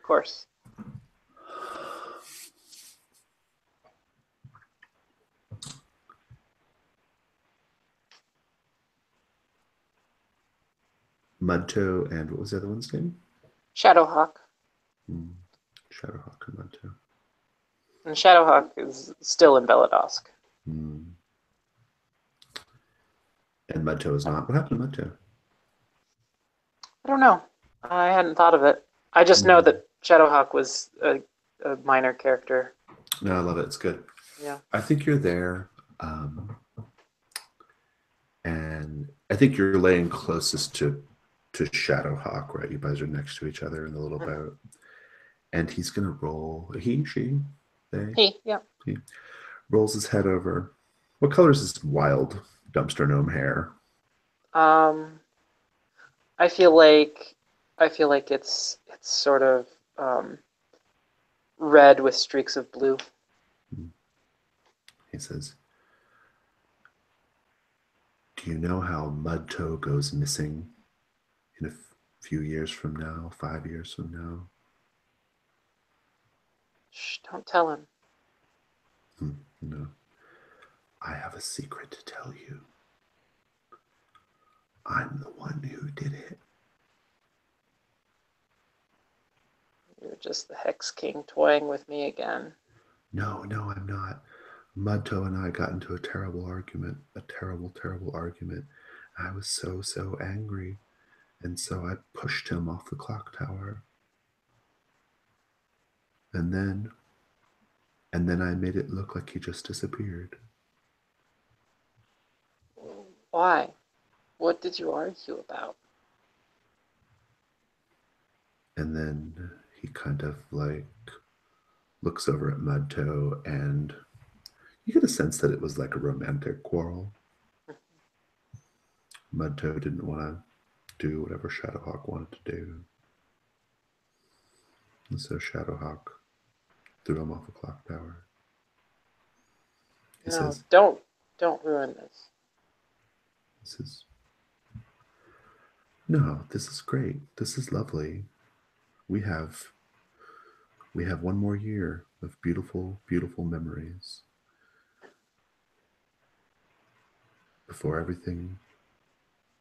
course. Mudtoe and what was the other one's name? Shadowhawk. Shadowhawk and Mudtoe. And Shadowhawk is still in Beladosk. And Mudtoe is not. What happened to Mudtoe? I don't know. I hadn't thought of it. I just know that Shadowhawk was a minor character. No, I love it. It's good. Yeah. I think you're there. And I think you're laying closest to Shadowhawk, right? You guys are next to each other in the little boat. And he's going to roll. He, she, they? He rolls his head over. What color is this wild dumpster gnome hair? I feel like it's sort of red with streaks of blue. He says, do you know how Mudtoe goes missing in a few years from now, 5 years from now? Shh, don't tell him. No. I have a secret to tell you. I'm the one who did it. You're just the Hex King toying with me again. No, I'm not. Mudtoe and I got into a terrible argument, a terrible, terrible argument. I was so angry, and so I pushed him off the clock tower. And then I made it look like he just disappeared. Why? What did you argue about? And then he kind of like looks over at Mudtoe, and you get a sense that it was like a romantic quarrel. Mudtoe didn't want to do whatever Shadowhawk wanted to do. And so Shadowhawk threw him off a clock tower. He says, don't ruin this. He says, no, this is great. This is lovely. We have one more year of beautiful, beautiful memories before everything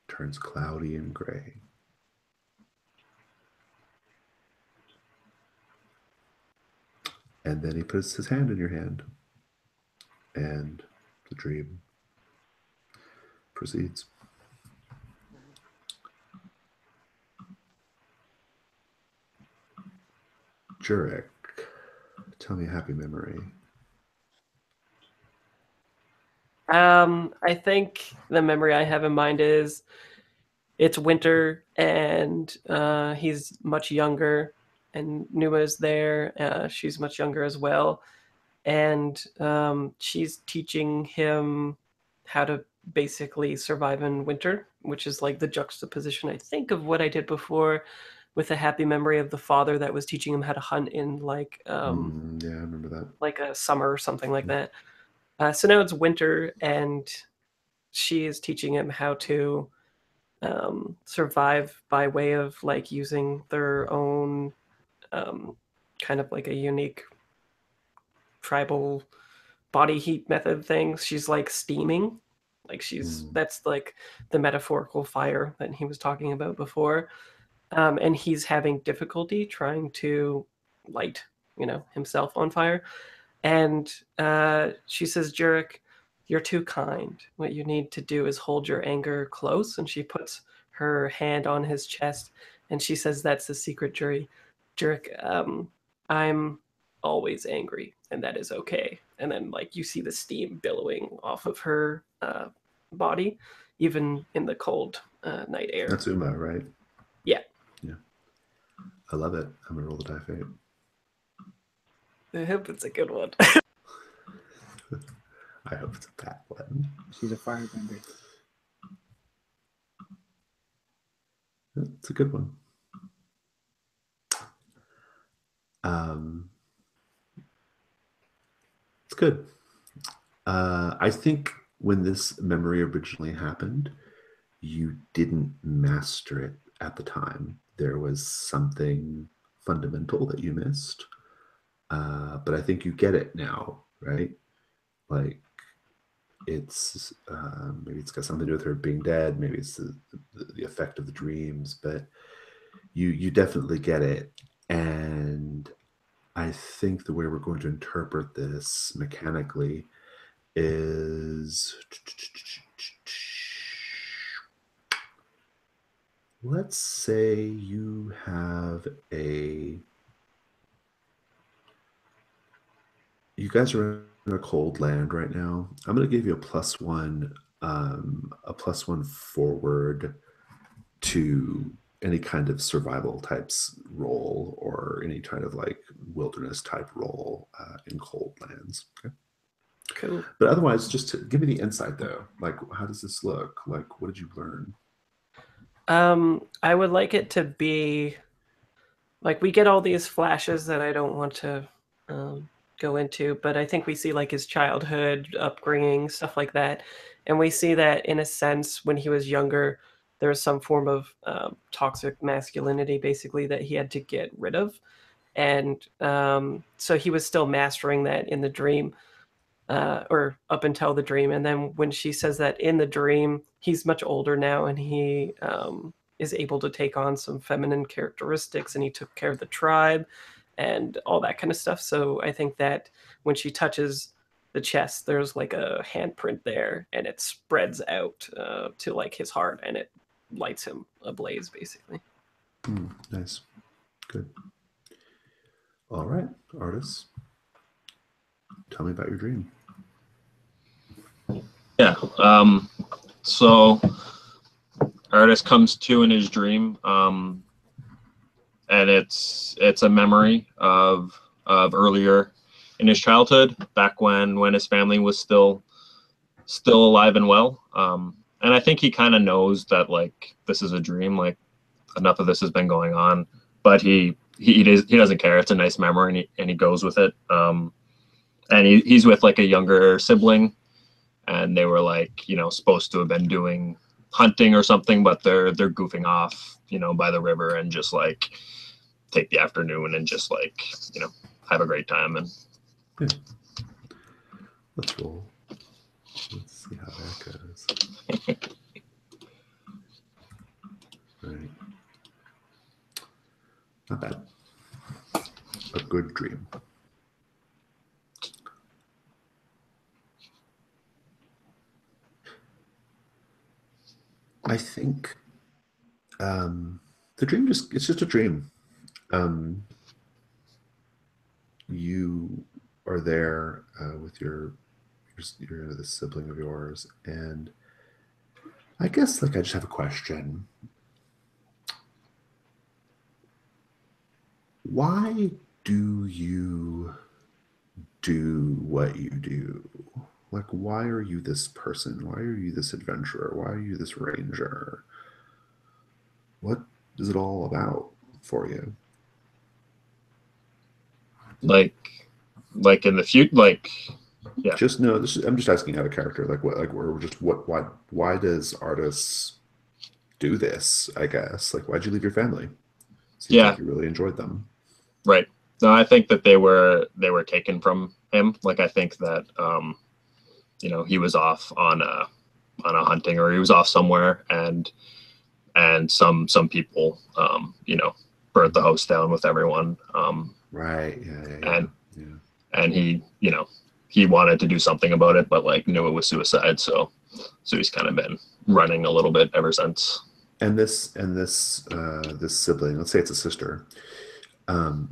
turns cloudy and gray. And then he puts his hand in your hand, and the dream proceeds. Jurek, tell me a happy memory. I think the memory I have in mind is it's winter and he's much younger, and Numa is there. She's much younger as well, and she's teaching him how to basically survive in winter, which is like the juxtaposition, I think, of what I did before with a happy memory of the father that was teaching him how to hunt in like Yeah, I remember that. like a summer or something like that. So now it's winter, and she is teaching him how to survive by way of like using their own kind of like a unique tribal body heat method things. She's like steaming, like that's like the metaphorical fire that he was talking about before. And he's having difficulty trying to light, himself on fire. And she says, Jurek, you're too kind. What you need to do is hold your anger close. And she puts her hand on his chest, and she says, that's the secret, Jurek. I'm always angry, and that is okay. And then like you see the steam billowing off of her body, even in the cold night air. That's Uma, right? Yeah. I love it. I'm gonna roll the die fate. I hope it's a good one. I hope it's a bad one. She's a firebender. It's a good one. It's good. I think when this memory originally happened, you didn't master it at the time. There was something fundamental that you missed. But I think you get it now, right? Like it's maybe it's got something to do with her being dead. Maybe it's the effect of the dreams, but you definitely get it. And I think the way we're going to interpret this mechanically is, let's say you have you guys are in a cold land right now. I'm going to give you a +1 forward to any kind of survival types roll or any kind of like wilderness type roll in cold lands. Okay. Cool. But otherwise, just to give me the insight though. Like, how does this look? Like, what did you learn? I would like it to be like we get all these flashes that I don't want to go into, but I think we see like his childhood upbringing, stuff like that. And we see that in a sense, when he was younger, there was some form of toxic masculinity, basically, that he had to get rid of. And so he was still mastering that in the dream, or up until the dream. And then when she says that in the dream, he's much older now and he is able to take on some feminine characteristics, and he took care of the tribe and all that kind of stuff. So I think that when she touches the chest, there's like a handprint there, and it spreads out to like his heart, and it lights him ablaze, basically. Nice. Good. All right, artists. Tell me about your dream. Yeah. So artist comes to in his dream, and it's a memory of earlier in his childhood, back when his family was still alive and well. And I think he kind of knows that like this is a dream, like enough of this has been going on, but he doesn't care. It's a nice memory, and he goes with it. And he's with like a younger sibling, and they were like, you know, supposed to have been doing hunting or something, but they're goofing off, you know, by the river and just like take the afternoon and just like, you know, have a great time. And yeah. Let's roll. Let's see how that goes. Right. Not bad. A good dream. I think the dream it's just a dream. You are there with your the sibling of yours, and I guess like I just have a question. Why do you do what you do? Like, why are you this person? Why are you this adventurer? Why are you this ranger? What is it all about for you? like in the future, like, yeah. Just no. I'm just asking out of character. Like what? Like we're just what? Why does artists do this? I guess. Like, why'd you leave your family? Seems Yeah. like you really enjoyed them. Right. No, I think that they were taken from him. Like I think that you know, he was off on a hunting, or he was off somewhere, and some people you know, burnt the house down with everyone. Right. Yeah. And he, you know, he wanted to do something about it, but like knew it was suicide. So he's kind of been running a little bit ever since. And this sibling, let's say it's a sister, that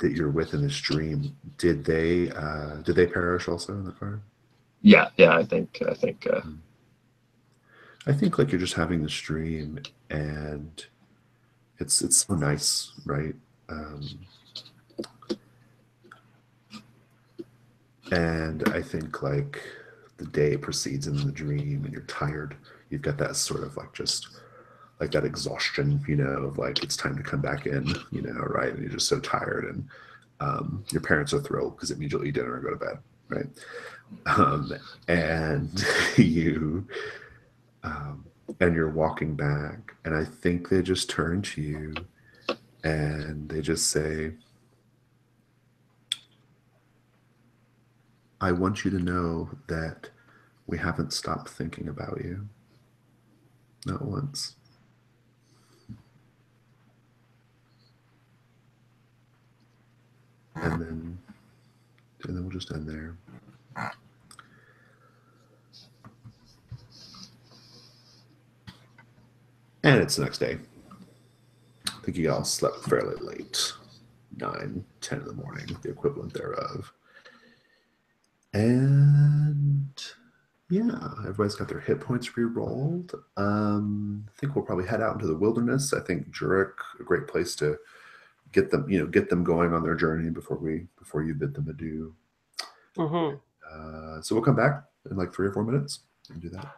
you're with in this dream, did they perish also in the fire? Yeah. I think I think like you're just having this dream, and it's so nice, right? And I think like the day proceeds in the dream, and you're tired. You've got that sort of like just like that exhaustion, you know, of like it's time to come back in, you know, right? And you're just so tired, and your parents are thrilled because it means you'll eat dinner and go to bed, right? And you and you're walking back, and I think they just turn to you and they just say, I want you to know that we haven't stopped thinking about you. Not once. And then we'll just end there. And it's the next day. I think you all slept fairly late. 9, 10 in the morning, the equivalent thereof. And yeah, everybody's got their hit points re-rolled. I think we'll probably head out into the wilderness. I think Jurek, a great place to get them going on their journey before you bid them adieu. So we'll come back in like 3 or 4 minutes and do that.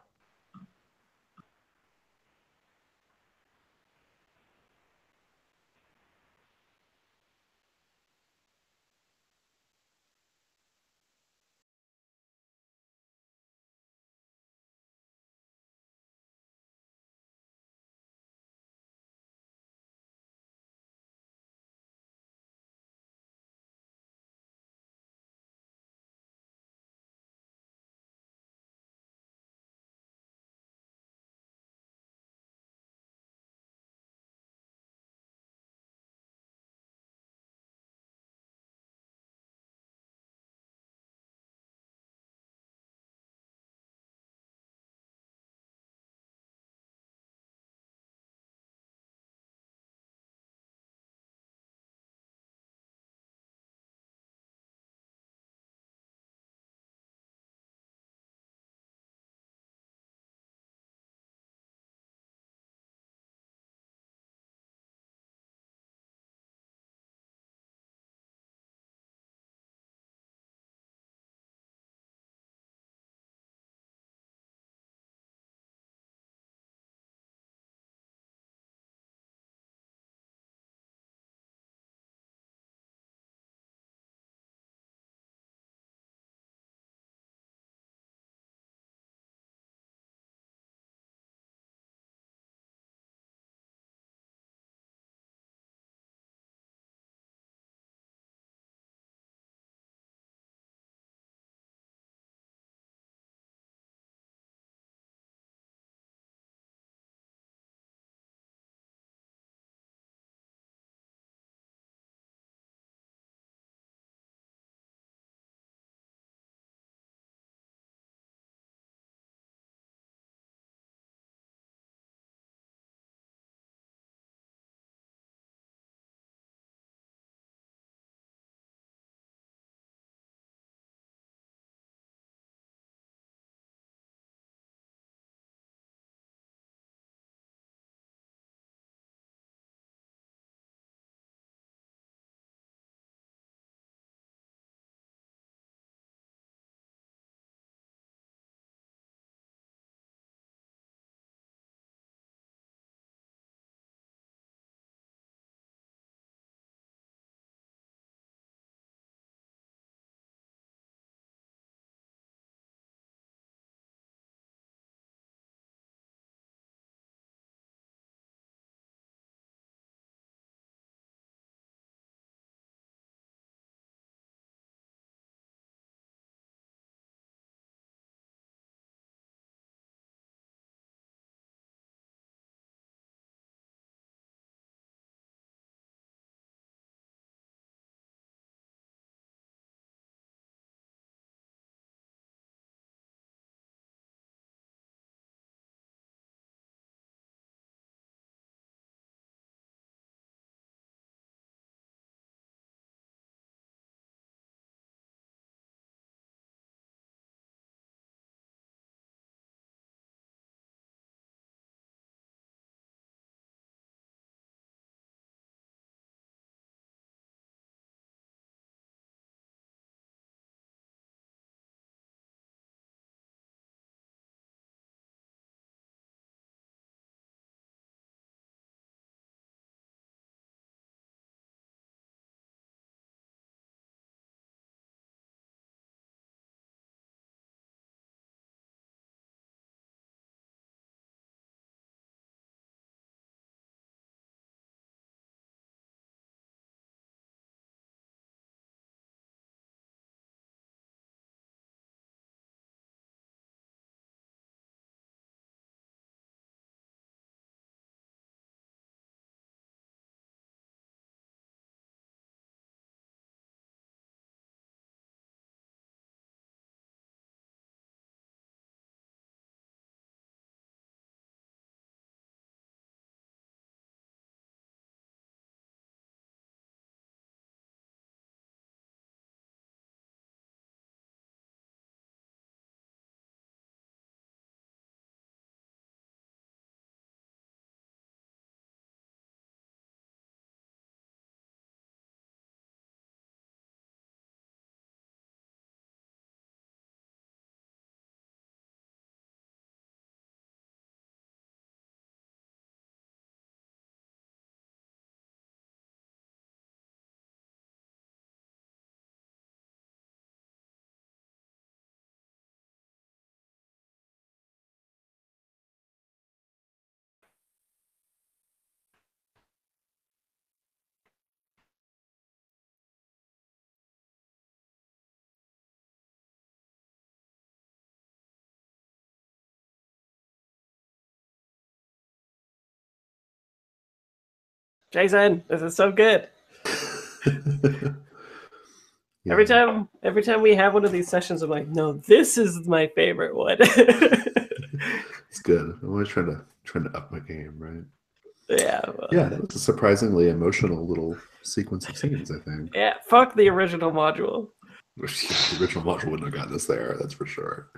Jason, this is so good. Yeah. Every time we have one of these sessions, I'm like, no, this is my favorite one. It's good. I'm always trying to up my game, right? Yeah. Well, Yeah, it's a surprisingly emotional little sequence of scenes, I think. yeah. Fuck the original module. Yeah, the original module wouldn't have gotten us there, that's for sure.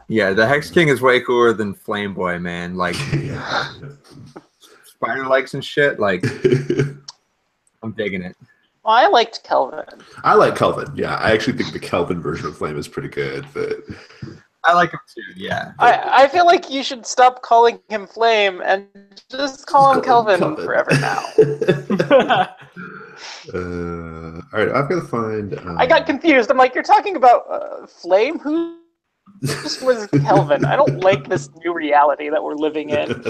Yeah, the Hex King is way cooler than Flame Boy, man. Like spider legs and shit. Like I'm digging it. Well, I liked Kelvin. I like Kelvin. Yeah, I actually think the Kelvin version of Flame is pretty good, but I like him too. Yeah. I feel like you should stop calling him Flame and just call him Kelvin forever now. All right, I've got to find. I got confused. I'm like, you're talking about Flame? Who was Kelvin? I don't like this new reality that we're living in.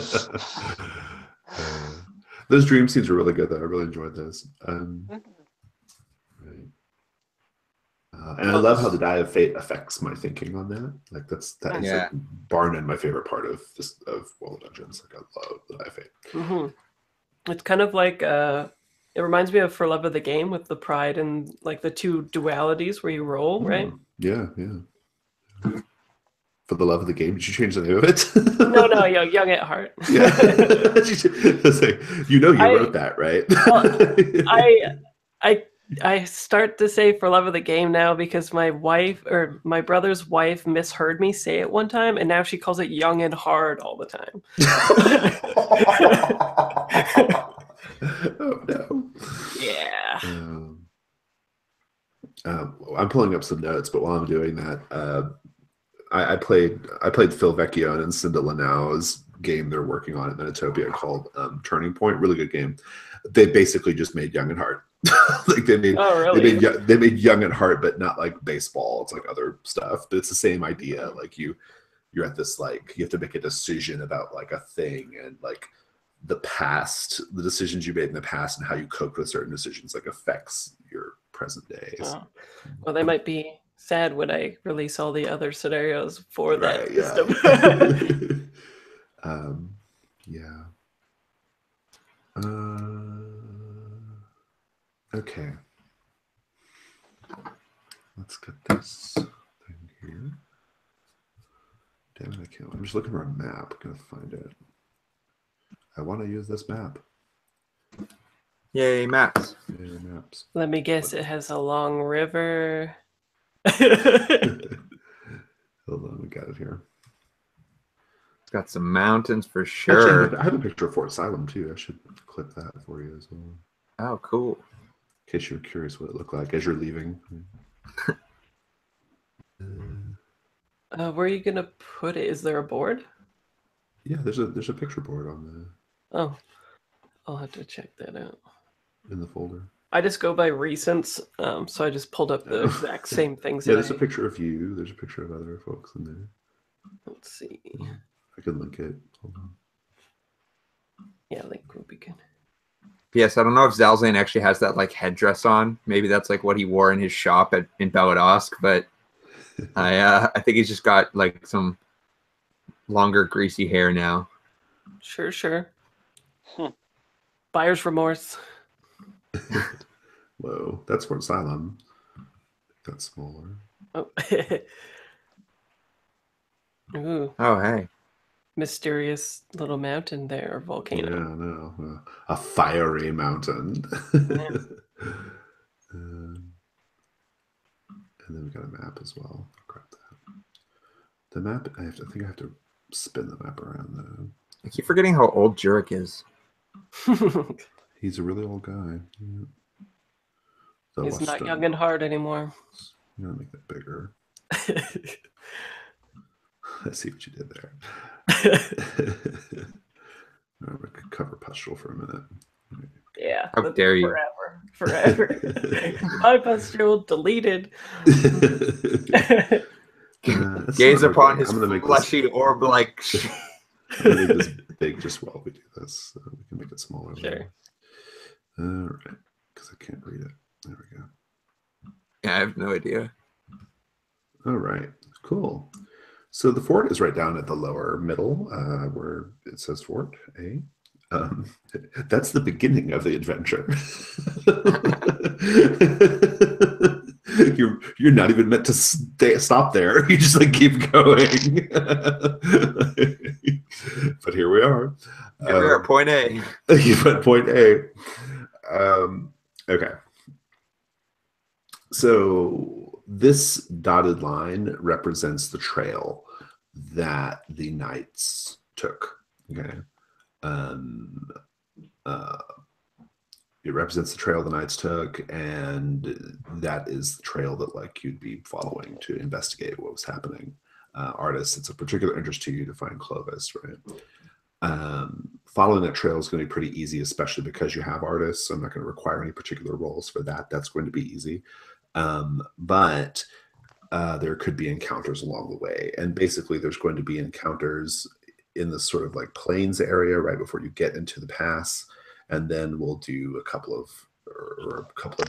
Those dream scenes were really good, though. I really enjoyed those. Right. And I love how the Die of Fate affects my thinking on that. Like that is like, bar none my favorite part of World of Dungeons. Like I love the Die of Fate. Mm-hmm. It's kind of like it reminds me of For Love of the Game with the pride and like the two dualities where you roll, right? Yeah. For the Love of the Game, did you change the name of it? No, Young at Heart. Yeah, you wrote that, right? I start to say For Love of the Game now because my brother's wife misheard me say it one time, and now she calls it Young and Hard all the time. Oh no. Yeah. I'm pulling up some notes, but while I'm doing that, I played Phil Vecchione and Cinda Lanau's game they're working on at Metatopia called Turning Point. Really good game. They basically just made Young and Hard. Like they made Young and Hard, but not like baseball. It's like other stuff, but it's the same idea. Like you're at this, like you have to make a decision about like a thing, and like the past, the decisions you made in the past and how you coped with certain decisions like affects your present days. Well, they might be sad when I release all the other scenarios for that system. Yeah. Okay. Let's get this thing here. Damn it, I can't. I'm just looking for a map. I'm gonna find it. I want to use this map. Yay, maps. Yay, maps. Let me guess, it has a long river. Hold on, we got it here. It's got some mountains for sure. Actually, I have a picture of Fort Asylum too. I should clip that for you as well. Oh, cool. In case you're curious what it looked like as you're leaving. Where are you gonna put it? Is there a board? Yeah, there's a picture board on the. Oh, I'll have to check that out. In the folder. I just go by recents, so I just pulled up the exact same things. Yeah, there's a picture of you. There's a picture of other folks in there. Let's see. I can link it. Hold on. Yeah, link would be good. Yes, I don't know if Zalzane actually has that like headdress on. Maybe that's like what he wore in his shop in Baladosk, but I think he's just got like some longer greasy hair now. Sure. Buyer's remorse. Whoa, that's Fort Asylum. That's smaller. Oh. Ooh. Oh, hey. Mysterious little mountain there, or volcano. Yeah, no. A fiery mountain. Yeah. And then we got a map as well. I'll grab that. The map, I think I have to spin the map around though. I keep forgetting how old Jurek is. He's a really old guy. Yeah. So He's not young and hard anymore. I'm gonna make that bigger. Let's see what you did there. I'm gonna cover Pustule for a minute. Yeah. How dare you? Forever. My Pustule deleted. Gaze upon his fleshy orb like. I'm gonna make this big just while we do this. So we can make it smaller. Sure. All right, because I can't read it. There we go. Yeah, I have no idea. All right, cool. So the fort is right down at the lower middle where it says Fort A. That's the beginning of the adventure. You're not even meant to stop there. You just like keep going. But here we are. Here we are, point A. But point A. Okay. So this dotted line represents the trail that the knights took. Okay. It represents the trail the knights took, and that is the trail that like you'd be following to investigate what was happening. Artists, it's a particular interest to you to find Clovis, right? Following that trail is going to be pretty easy, especially because you have artists. So I'm not going to require any particular roles for that. That's going to be easy. But there could be encounters along the way. And basically there's going to be encounters in the sort of like plains area right before you get into the pass. And then we'll do a couple of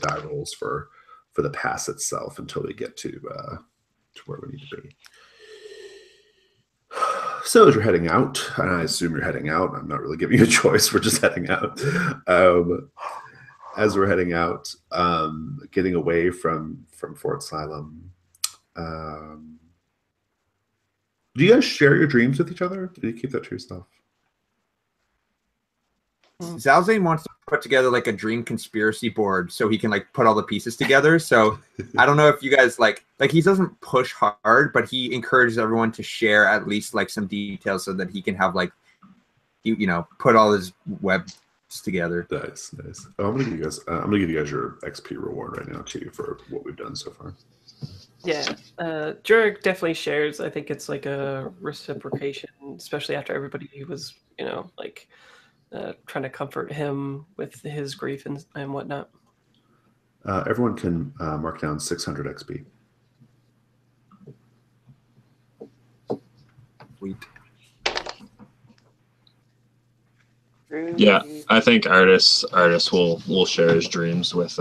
die rolls for the pass itself until we get to where we need to be. So as you're heading out, and I assume you're heading out, I'm not really giving you a choice, we're just heading out. As we're heading out, getting away from Fort Asylum, do you guys share your dreams with each other? Or do you keep that to yourself? Zalzane wants to put together like a dream conspiracy board so he can like put all the pieces together. So I don't know if you guys like he doesn't push hard, but he encourages everyone to share at least like some details so that he can have like you know put all his webs together. Nice. Oh, I'm gonna give you guys your XP reward right now too for what we've done so far. Yeah, Jurek definitely shares. I think it's like a reciprocation, especially after everybody was, you know, like trying to comfort him with his grief and whatnot. Everyone can mark down 600 XP. Sweet. Yeah, I think artists will share his dreams with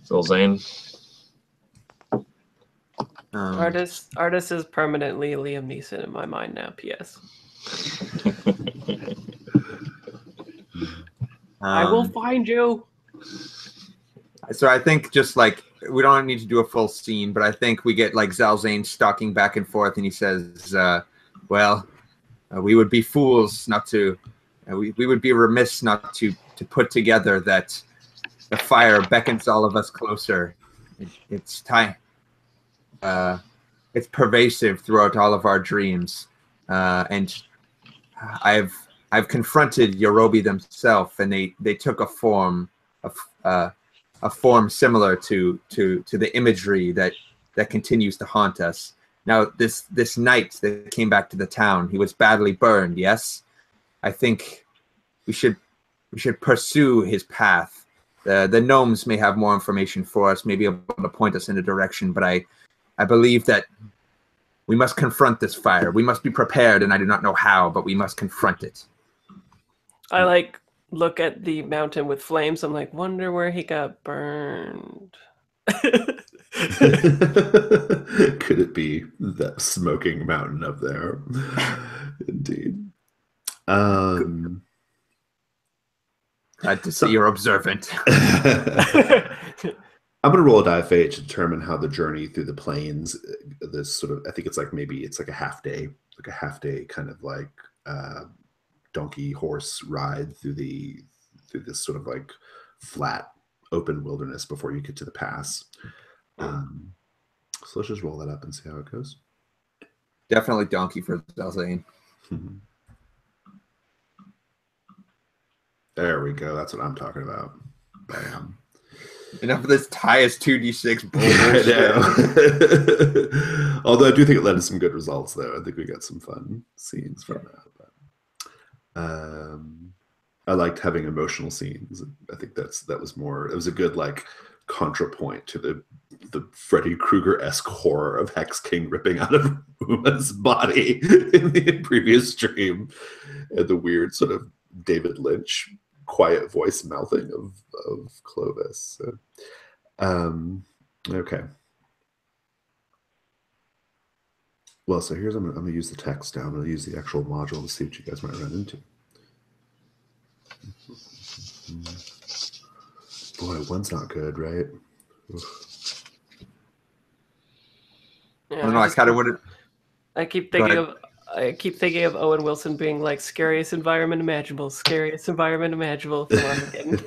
Phil Zane. Artist is permanently Liam Neeson in my mind now. P.S. I will find you. So I think just like we don't need to do a full scene, but I think we get like Zalzane stalking back and forth, and he says, "Well, we would be fools not to. We would be remiss not to put together that the fire beckons all of us closer. It's time. It's pervasive throughout all of our dreams, and I've confronted Yorobi themselves, and they took a form similar to the imagery that continues to haunt us. Now, this knight that came back to the town, he was badly burned. Yes, I think we should pursue his path. The gnomes may have more information for us, maybe able to point us in a direction, but I believe that we must confront this fire. We must be prepared, and I do not know how, but we must confront it. I like look at the mountain with flames. I'm like, wonder where he got burned. Could it be that smoking mountain up there? Indeed. Glad to see you're observant. I'm going to roll a die fate to determine how the journey through the plains, this sort of, I think it's like maybe it's like a half day kind of like donkey horse ride through this sort of like flat open wilderness before you get to the pass. So let's just roll that up and see how it goes. Definitely donkey for Zalzane. There we go. That's what I'm talking about. Bam. Enough of this tie is 2d6 bullshit. Although I do think it led to some good results, though. I think we got some fun scenes from that. But, I liked having emotional scenes. I think that was more. It was a good like contrapoint to the Freddy Krueger-esque horror of Hex King ripping out of Uma's body in the previous stream, and the weird sort of David Lynch quiet voice mouthing of Clovis. So, okay. Well, so here's I'm gonna use the text now. I'm gonna use the actual module to see what you guys might run into. Boy, one's not good, right? Oof. I don't know. I kind of would. I keep Go thinking ahead. of. I keep thinking of Owen Wilson being like scariest environment imaginable from Armageddon.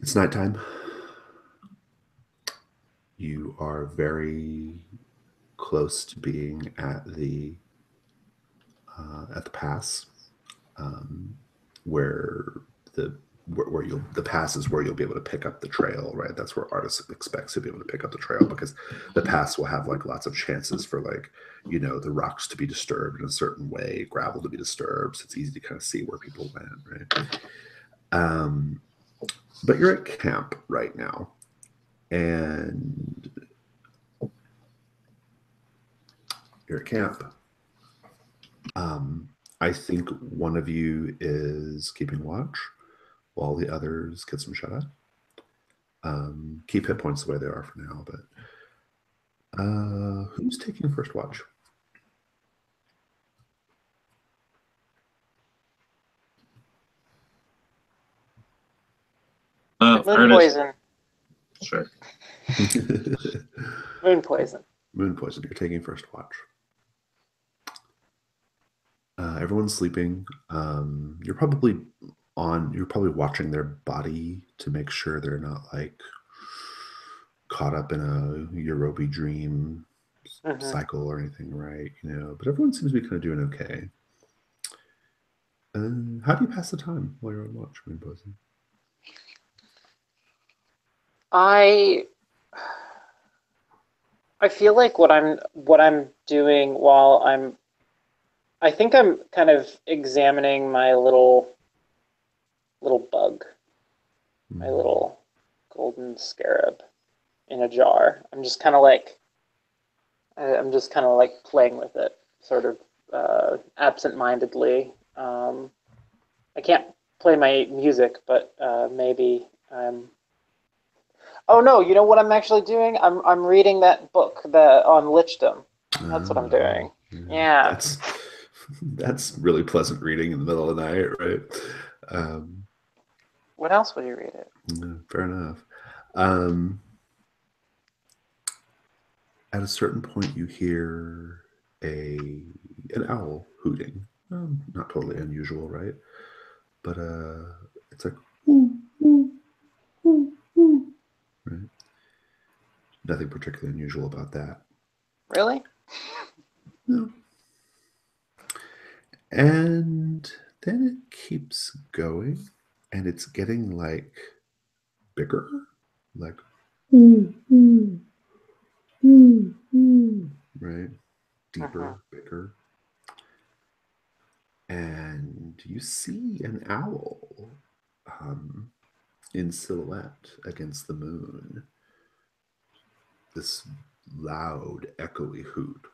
It's nighttime. You are very close to being at the pass, where the pass is where you'll be able to pick up the trail, right? That's where Artis expects to be able to pick up the trail, because the pass will have like lots of chances for like, you know, the rocks to be disturbed in a certain way, gravel to be disturbed, so it's easy to kind of see where people went, right? But you're at camp right now, and you're at camp. I think one of you is keeping watch while the others get some shut eye. Keep hit points the way they are for now, but who's taking first watch? Moon poison. Sure. Moon poison. Moon poison. You're taking first watch. Everyone's sleeping. You're probably watching their body to make sure they're not like caught up in a Europe dream cycle or anything, right? You know, but everyone seems to be kind of doing okay. How do you pass the time while you're on watch, Moon poison? I feel like what I'm doing while I think I'm kind of examining my little bug, my little golden scarab in a jar. I'm just kind of like playing with it, sort of absent-mindedly. I can't play my music, but maybe I'm. Oh no! You know what I'm actually doing? I'm reading that book on lichdom. That's what I'm doing. Yeah. That's really pleasant reading in the middle of the night, right? When else would you read it? Fair enough. At a certain point, you hear an owl hooting. Not totally unusual, right? But it's like woo, woo, woo, woo, right? Nothing particularly unusual about that. Really? No. And then it keeps going, and it's getting like bigger, like right? Deeper, bigger. And you see an owl in silhouette against the moon. This loud, echoey hoot.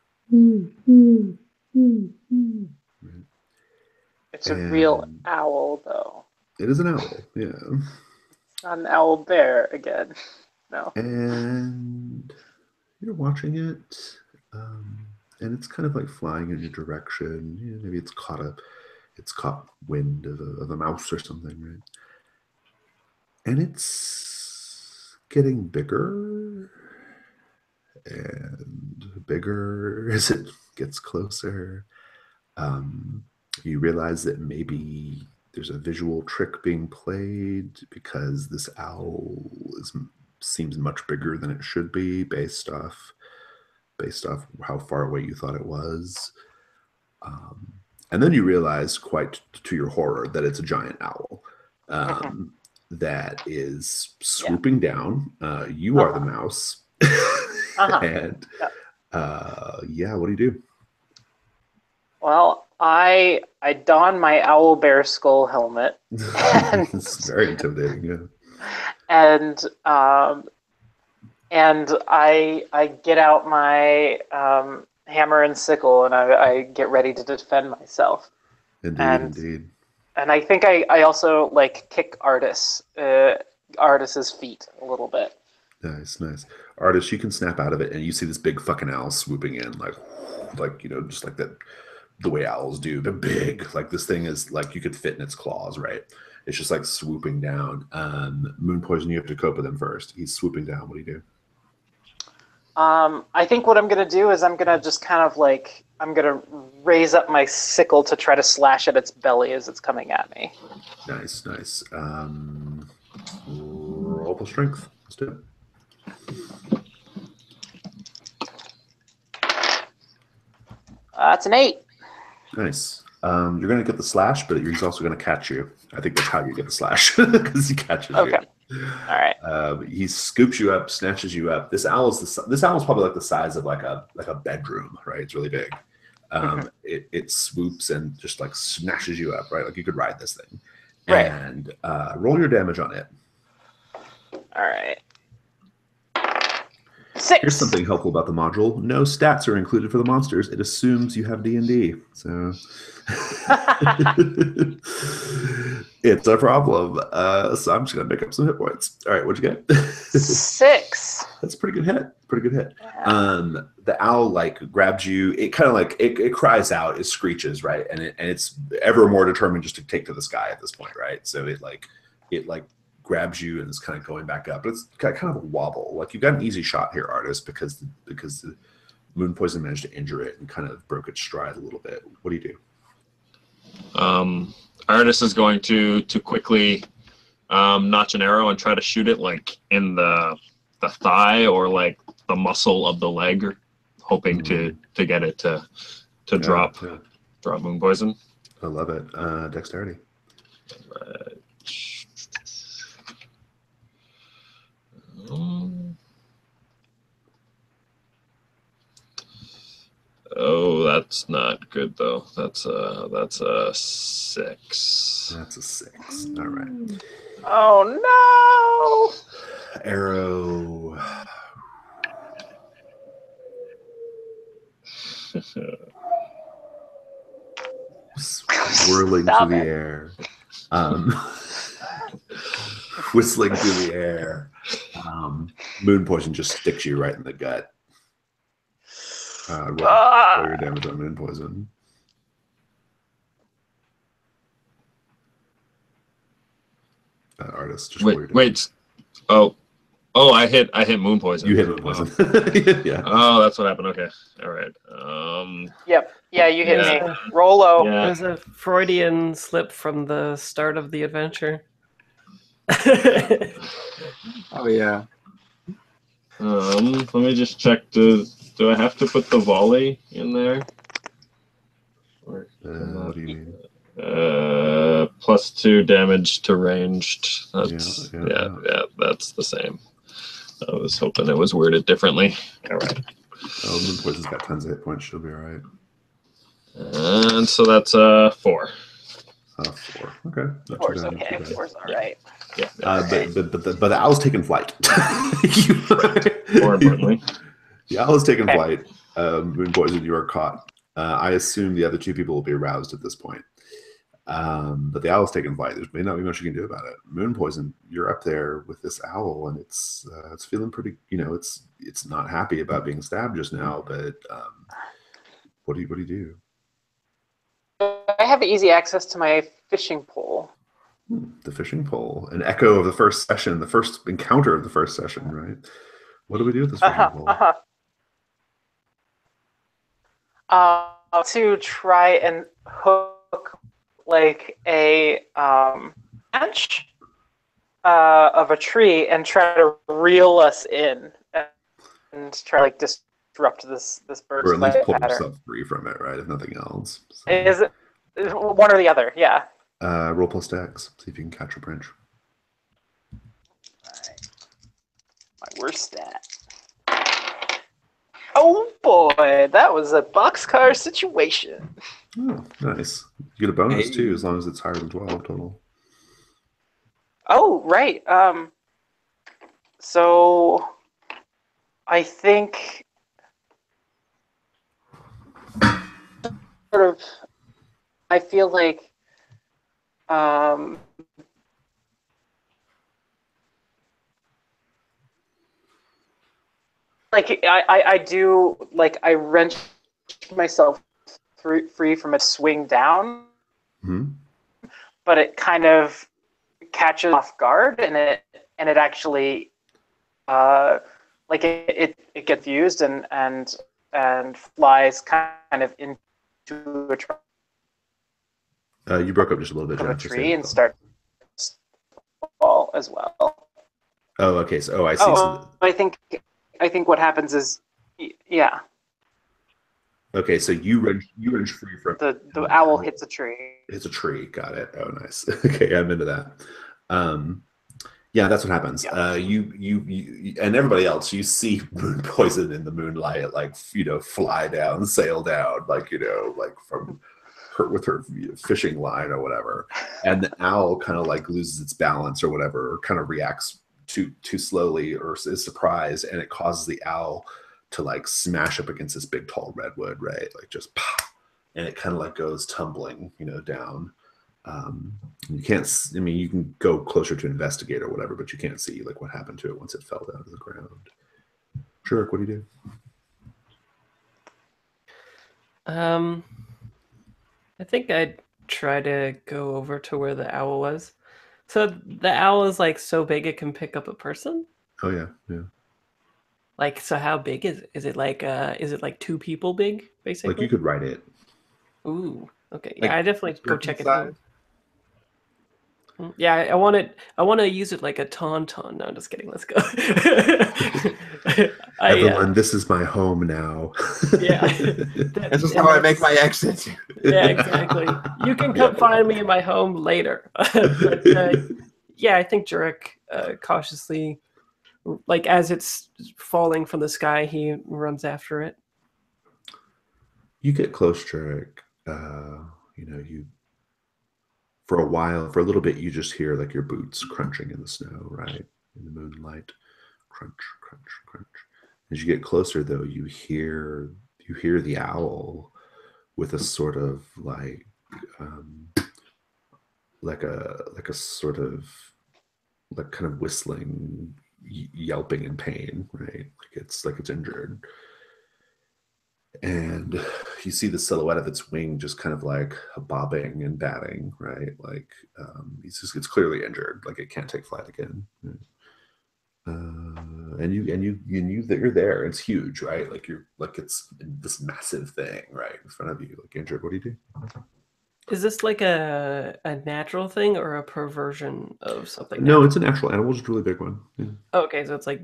Right? It's a real owl, though. It is an owl, yeah. It's not an owl bear again. No. And you're watching it, and it's kind of like flying in your direction. You know, maybe it's caught wind of a mouse or something, right? And it's getting bigger and bigger as it gets closer. You realize that maybe there's a visual trick being played, because this owl seems much bigger than it should be based off how far away you thought it was. And then you realize, quite to your horror, that it's a giant owl that is swooping down. You are the mouse. And what do you do? Well, I don my owl bear skull helmet. It's very intimidating, yeah. And I get out my hammer and sickle, and I get ready to defend myself. Indeed. And I think I also like kick Artis Artis's feet a little bit. Nice, nice. Artist, you can snap out of it, and you see this big fucking owl swooping in, like just like that, the way owls do. They're big. Like this thing is like you could fit in its claws, right? It's just like swooping down. Moon Poison, you have to cope with him first. He's swooping down. What do you do? I think what I'm gonna do is I'm gonna just kind of like I'm gonna raise up my sickle to try to slash at its belly as it's coming at me. Nice, nice. Roll plus strength. Let's do it. That's an 8. Nice. You're going to get the slash, but he's also going to catch you. I think that's how you get the slash, because he catches you. Okay. All right. He scoops you up, snatches you up. This owl is probably like the size of like a bedroom, right? It's really big. It swoops and just like snatches you up, right? Like you could ride this thing. Right. And roll your damage on it. All right. 6. Here's something helpful about the module. No stats are included for the monsters. It assumes you have D&D. So it's a problem. So I'm just going to make up some hit points. All right, what'd you get? 6. That's a pretty good hit. Pretty good hit. Yeah. The owl like grabs you. It kind of like it cries out. It screeches, right? And it's ever more determined just to take to the sky at this point, right? So it grabs you and is kind of going back up. But it's got kind of a wobble. Like you've got an easy shot here, Artist, because the Moon Poison managed to injure it and kind of broke its stride a little bit. What do you do? Artist is going to quickly notch an arrow and try to shoot it like in the thigh or like the muscle of the leg, hoping to get it to drop Moon Poison. I love it. Dexterity. Oh, that's not good though. That's a 6. That's a 6. All right. Oh no! Arrow. Swirling through the air. Whistling through the air. Moon Poison just sticks you right in the gut. Roll your damage on Moon Poison. Artist, just wait. Oh, I hit Moon Poison. You hit Moon Poison. Yeah. Oh, that's what happened. Okay. All right. Yep. Yeah, you hit me. Roll low. Yeah. There's a Freudian slip from the start of the adventure. Oh yeah. Let me just check. Do I have to put the volley in there? Or What do you mean? +2 damage to ranged. That's Yeah. That's the same. I was hoping it was worded differently. All right. Oh, Moon Poison's got tons of hit points. She'll be all right. And so that's 4. 4. Okay. Not 4's too bad, okay. not too bad. 4's all right. Yeah. But the owl's taking flight. More importantly, the owl is taking flight. Moon Poison, you are caught. I assume the other 2 people will be aroused at this point. But the owl is taking flight. There may not be much you can do about it. Moon Poison, you're up there with this owl, and it's feeling pretty. It's not happy about being stabbed just now. But what do you do? I have easy access to my fishing pole. The fishing pole, an echo of the first session, the first encounter of the first session, right? What do we do with this fishing pole? To try and hook like a branch of a tree and try to reel us in and try to like disrupt this bird's Or at least pull pattern. yourself free from it, right? If nothing else. So, Is it one or the other? Yeah. roll plus dex. See if you can catch a branch. My worst stat. Oh boy, that was a boxcar situation. Oh, nice. You get a bonus Hey. too, as long as it's higher than 12 total. Oh, right. So I think sort of I feel like like I do, like I wrench myself free from a swing down, but it kind of catches off guard, and it actually like it gets used and flies kind of into a trunk You broke up just a little bit, of a Jennifer. tree and starts to fall as well. Oh, okay. So, I see. Oh, I think what happens is, yeah, Okay, so you wrench free from the owl hits a tree. Hits a tree. Got it. Oh, nice. Okay, I'm into that. Yeah, that's what happens. Yeah. You and everybody else, you see moon poison in the moonlight, like, fly down, sail down, like, like from her with her fishing line or whatever. And the owl kind of like loses its balance or whatever, or kind of reacts too slowly or is surprised, and it causes the owl to like smash up against this big tall redwood, right? Like just pop, and it kind of like goes tumbling, down. You can't. I mean, you can go closer to investigate or whatever, but you can't see like what happened to it once it fell down to the ground. Sure, what do you do? I think I'd try to go over to where the owl was. So the owl is like so big it can pick up a person? Oh yeah, yeah. Like, so how big is it? Is it like 2 people big, basically? Like you could ride it. Ooh, okay. Like, Yeah, I definitely go check it size? out. Yeah, I want to use it like a tauntaun. No, I'm just kidding. Let's go. Everyone, this is my home now. Yeah. This is how I make my exit. Yeah, exactly. You can come find me in my home later. But, yeah, I think Jurek cautiously, like as it's falling from the sky, he runs after it. You get close, Jurek. You for a while, for a little bit, you just hear like your boots crunching in the snow, right? In the moonlight. Crunch, crunch, crunch. As you get closer, though, you hear the owl with a sort of like a sort of like kind of whistling, yelping in pain, right? Like it's injured. And you see the silhouette of its wing just kind of like bobbing and batting, right? Like it's clearly injured, like it can't take flight again. Right? And you knew that you're there. It's huge, right? Like it's this massive thing right in front of you, like injured. What do you do? Is this like a natural thing or a perversion of something? No, it's an actual animal, just a really big one. Yeah. Okay, so it's like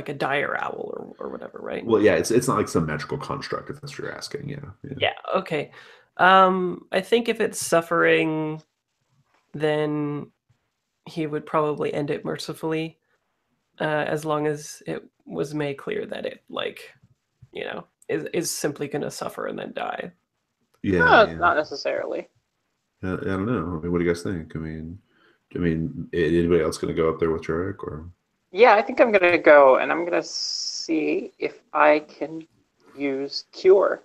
a dire owl or whatever, right? Well, yeah, it's not like some magical construct, if that's what you're asking. Yeah. Okay. I think if it's suffering, then he would probably end it mercifully, as long as it was made clear that it, like, is simply going to suffer and then die. Yeah, Not necessarily. I don't know. I mean, what do you guys think? I mean, anybody else going to go up there with Jurek, or? Yeah, I think I'm going to go, and I'm going to see if I can use Cure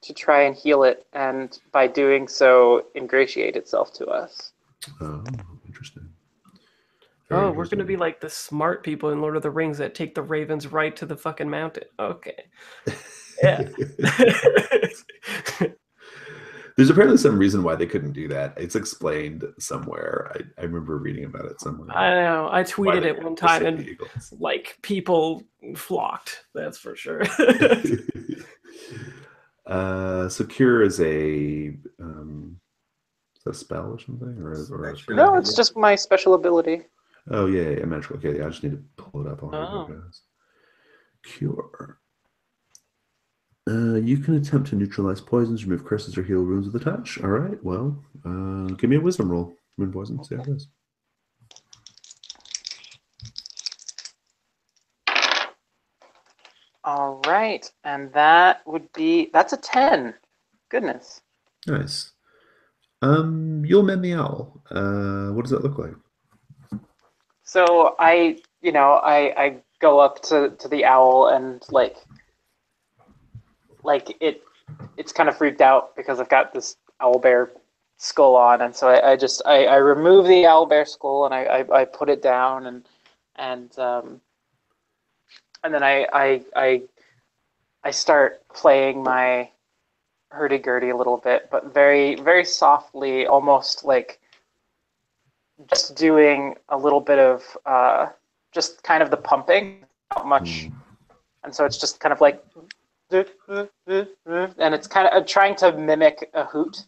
to try and heal it, and by doing so, ingratiate itself to us. Oh, interesting. We're going to be like the smart people in Lord of the Rings that take the ravens right to the fucking mountain. Okay. Yeah. There's apparently some reason why they couldn't do that. It's explained somewhere. I remember reading about it somewhere. I know. I tweeted it one time, and like people flocked. That's for sure. So Cure is a spell or something, or no, it's just my special ability. Oh yeah, magical. Okay, yeah, I just need to pull it up. Cure. You can attempt to neutralize poisons, remove curses, or heal wounds with a touch. All right. Well, give me a wisdom roll. Moon poison. See how it is. All right, and that's a 10. Goodness. Nice. You'll mend the owl. What does that look like? So I go up to the owl and it's kind of freaked out because I've got this owlbear skull on, and so I remove the owlbear skull and I put it down and and then I start playing my hurdy-gurdy a little bit, but very, very softly, almost like just doing a little bit of just kind of the pumping, not much. And so it's just kind of like, and it's kind of trying to mimic a hoot.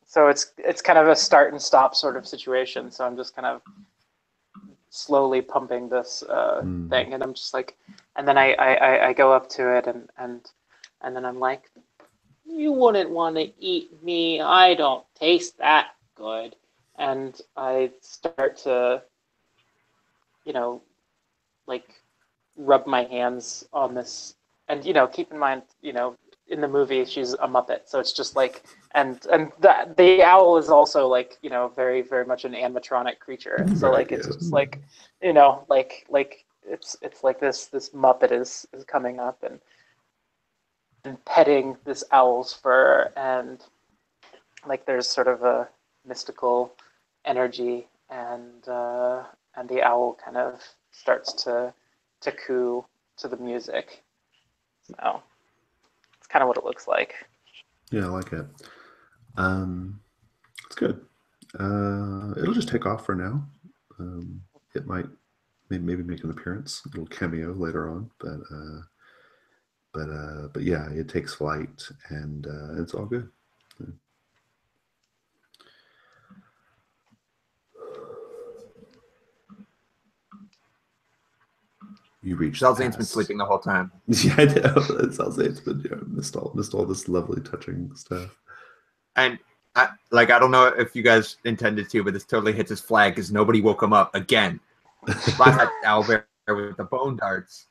So it's kind of a start and stop sort of situation. So I'm just kind of slowly pumping this thing, and I'm just like, and then I go up to it, and then I'm like, you wouldn't want to eat me. I don't taste that good. And I start to, like rub my hands on this. And, keep in mind, in the movie, she's a Muppet. So it's just like, and the owl is also like, very, very much an animatronic creature. And so like, it's just like, like it's like this Muppet is coming up and petting this owl's fur, and like there's sort of a mystical energy, and the owl kind of starts to coo to the music. So it's kind of what it looks like. Yeah, I like it. It's good. It'll just take off for now. It might maybe make an appearance, a little cameo later on, but yeah, it takes flight, and it's all good. Yeah. You reach. Zalzane's been sleeping the whole time. Yeah, I know. Zalzane's been missed all this lovely touching stuff. And I don't know if you guys intended to, but this totally hits his flag because nobody woke him up again. Last owlbear with the bone darts.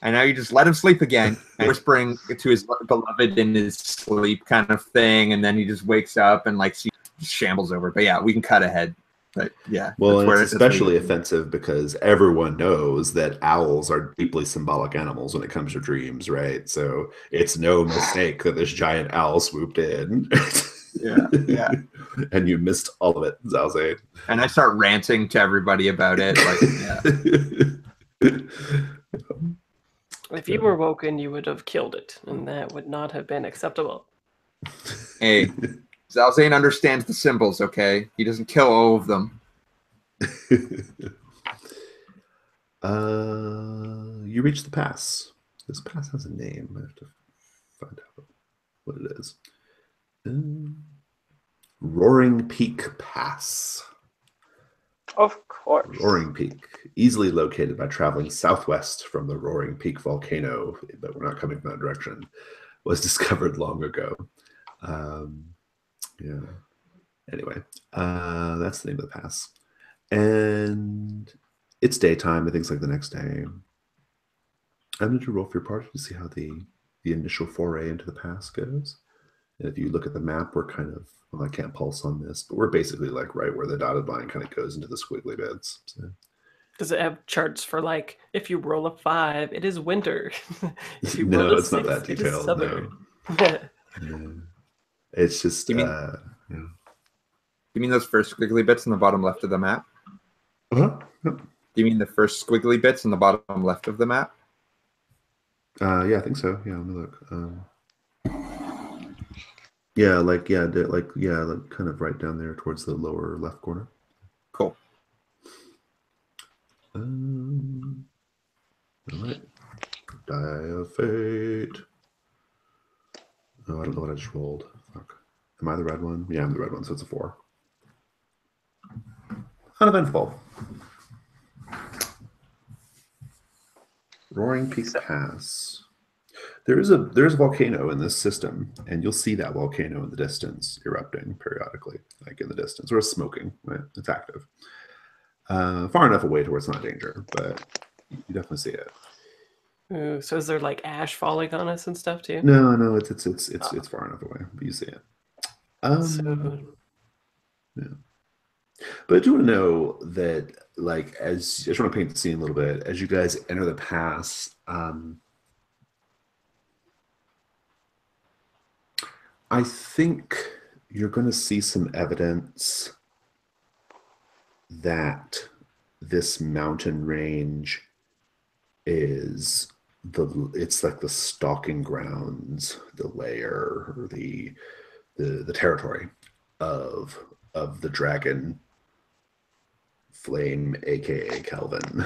And now you just let him sleep again, and whispering to his beloved in his sleep kind of thing, and then he just wakes up and like shambles over. But yeah, we can cut ahead. But yeah. Well, and it's especially offensive because everyone knows that owls are deeply symbolic animals when it comes to dreams, right? So it's no mistake that this giant owl swooped in. Yeah. And you missed all of it, Zalzane. And I start ranting to everybody about it. Like, If you were woken, you would have killed it, and that would not have been acceptable. Hey, Zalzane understands the symbols, okay? He doesn't kill all of them. You reach the pass. This pass has a name. I have to find out what it is. Roaring Peak Pass. Of course. Roaring Peak, easily located by traveling southwest from the Roaring Peak volcano, but we're not coming from that direction, was discovered long ago. Yeah. Anyway, that's the name of the pass. And it's daytime, and things like the next day. I'm going to roll for your party to see how the initial foray into the pass goes. And if you look at the map, we're kind of, well, I can't pulse on this, but we're basically like right where the dotted line kind of goes into the squiggly bits. So. Does it have charts for like, if you roll a 5, it is winter. If you No, roll a it's 6, not that it is detailed. summer. No. It's just, You mean those first squiggly bits in the bottom left of the map? Uh-huh. You mean the first squiggly bits in the bottom left of the map? Yeah, I think so. Yeah, let me look. Like kind of right down there towards the lower left corner. Cool. All right. Die of Fate. Oh, I don't know what I just rolled. Fuck. Am I the red one? Yeah, I'm the red one, so it's a 4. Uneventful. Roaring Peak Pass. There's a volcano in this system, and you'll see that volcano in the distance erupting periodically, like in the distance, or smoking. Right? It's active. Far enough away to where it's not danger, but you definitely see it. Ooh, so is there like ash falling on us and stuff too? No, it's far enough away, but you see it. Yeah. But I do want to know that, like, I just want to paint the scene a little bit. As you guys enter the pass, I think you're going to see some evidence that this mountain range is it's like the stalking grounds, the lair, or the territory of the dragon flame, aka Kelvin.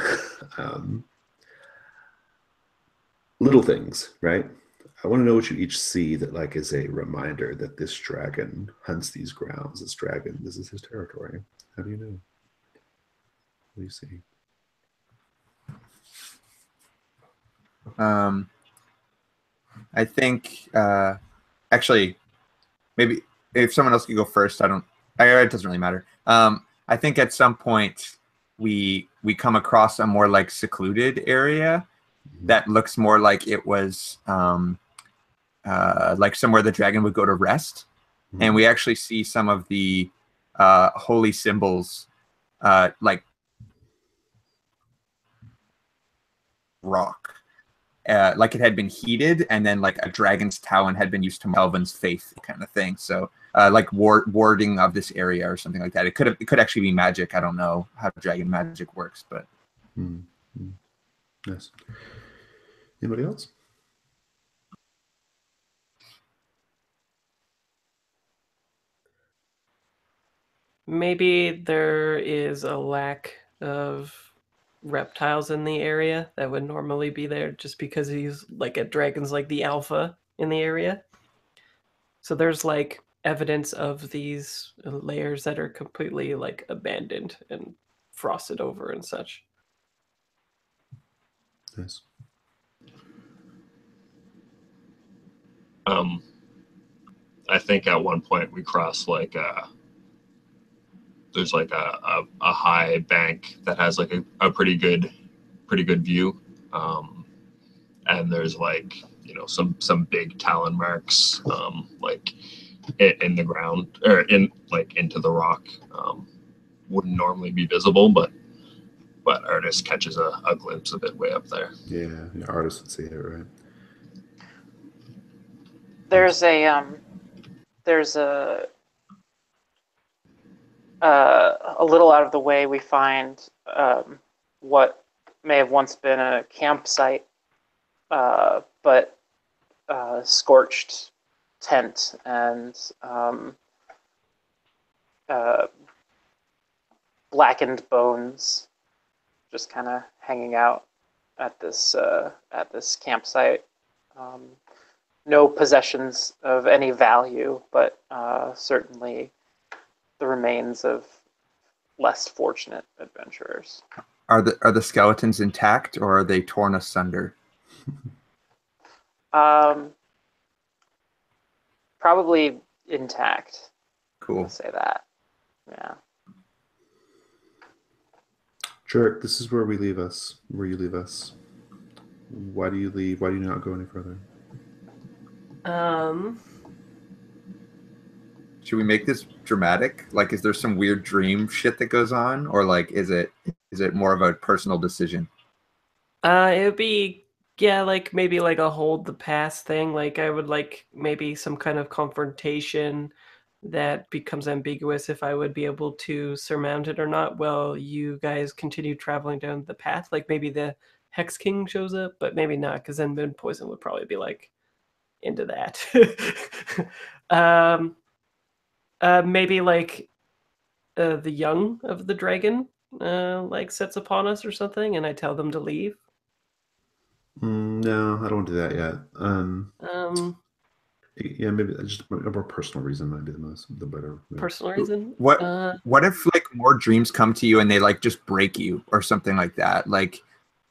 um, little things, right? I want to know what you each see that like is a reminder that this dragon hunts these grounds. This dragon, this is his territory. How do you know? What do you see? I think actually maybe if someone else could go first, it doesn't really matter. I think at some point we come across a more like secluded area that looks more like it was like somewhere the dragon would go to rest. And we actually see some of the holy symbols like rock. Like it had been heated, and then like a dragon's talon had been used to Melvin's faith, kind of thing. So like warding of this area or something like that. It could actually be magic. I don't know how dragon magic works, but Yes. Anybody else? Maybe there is a lack of reptiles in the area that would normally be there just because he's like a dragon's like the alpha in the area. So there's like evidence of these layers that are completely like abandoned and frosted over and such. Yes. I think at one point we cross like there's like a high bank that has like a pretty good view, and there's like some big talon marks like in the ground or in like into the rock. Wouldn't normally be visible, but artist catches a glimpse of it way up there. Yeah, artist would see it, right? There's a little out of the way we find what may have once been a campsite, but scorched tent and blackened bones just kind of hanging out at this campsite. No possessions of any value, but certainly the remains of less fortunate adventurers. are the skeletons intact, or are they torn asunder? Probably intact. Cool. I'll say that. Yeah. Jurek, this is where we leave us. Where you leave us. Why do you leave? Why do you not go any further? Should we make this dramatic? Like, is there some weird dream shit that goes on, or like, is it more of a personal decision? It would be like maybe like a hold the past thing. Like I would like maybe some kind of confrontation that becomes ambiguous if I would be able to surmount it or not. Well, you guys continue traveling down the path. Like maybe the Hex King shows up, but maybe not, because then Moon Poison would probably be like into that. Maybe like the young of the dragon like sets upon us or something, and I tell them to leave. No, I don't want to do that yet. Yeah, maybe just a more personal reason might be the better. Personal reason. What if like more dreams come to you and they like just break you or something like that? Like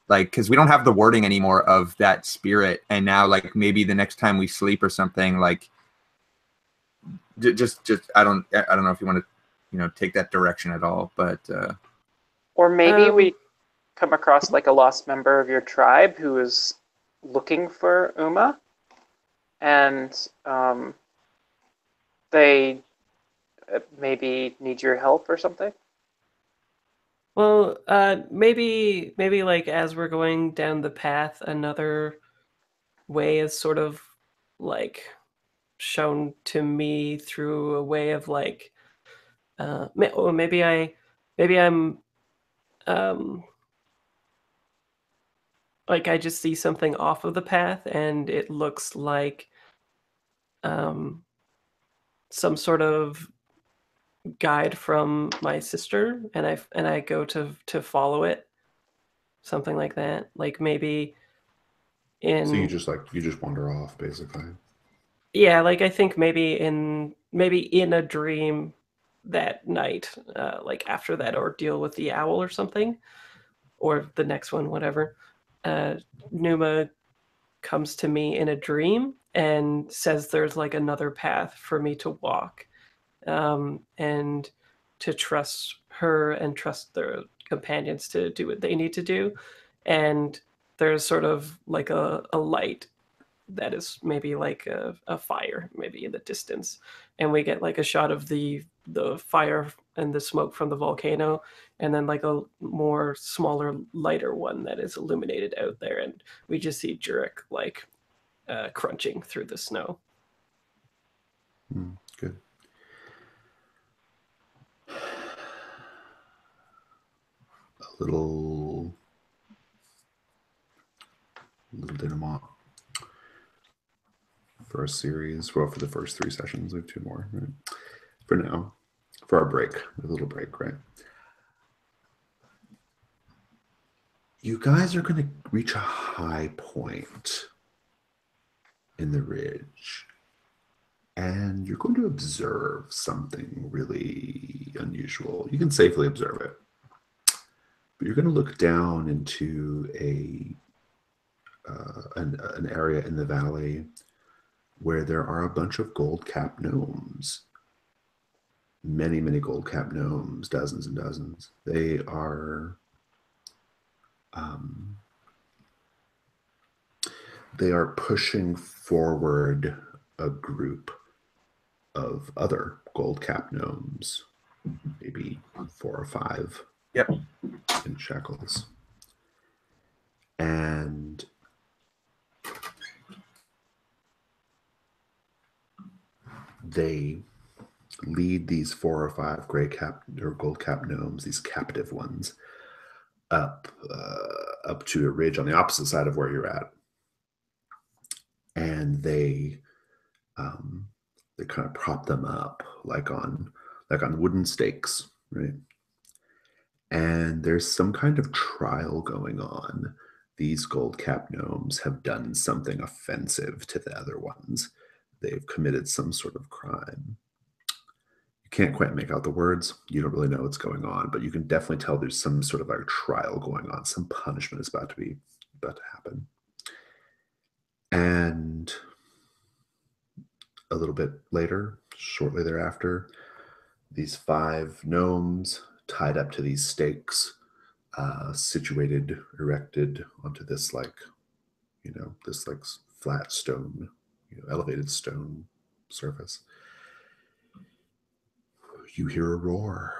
because we don't have the wording anymore of that spirit, and now like maybe the next time we sleep or something, like just I don't know if you want to take that direction at all, but or maybe we come across like a lost member of your tribe who is looking for Uma, and they maybe need your help or something. Well, maybe like as we're going down the path, another way is sort of like shown to me through a way of like, maybe I'm like I just see something off of the path, and it looks like some sort of guide from my sister, and I go to follow it, something like that. Like maybe in So you just wander off, basically. yeah, like I think maybe in a dream that night, like after that ordeal with the owl or something, or the next one, whatever. Numa comes to me in a dream and says there's like another path for me to walk, and to trust her and trust their companions to do what they need to do. And there's sort of like a light that is maybe like a fire maybe in the distance, and we get like a shot of the fire and the smoke from the volcano, and then like a more smaller lighter one that is illuminated out there, and we just see Jurek like crunching through the snow. Good. A little denouement for a series. Well, for the first 3 sessions, we have 2 more, right? For now, for our break, a little break, right? You guys are going to reach a high point in the ridge, and you're going to observe something really unusual. You can safely observe it, but you're going to look down into an area in the valley where there are a bunch of gold-capped gnomes. Many, many gold-capped gnomes, dozens and dozens. They are pushing forward a group of other gold-capped gnomes, maybe 4 or 5. Yep. In shackles. And they lead these 4 or 5 gray-capped or gold-capped gnomes, these captive ones, up to a ridge on the opposite side of where you're at, and they kind of prop them up like on wooden stakes, right? And there's some kind of trial going on. These gold-capped gnomes have done something offensive to the other ones. They've committed some sort of crime. You can't quite make out the words. You don't really know what's going on, but you can definitely tell there's some sort of like trial going on. Some punishment is about to happen. And a little bit later, shortly thereafter, these 5 gnomes tied up to these stakes, erected onto this this flat stone, elevated stone surface. You hear a roar,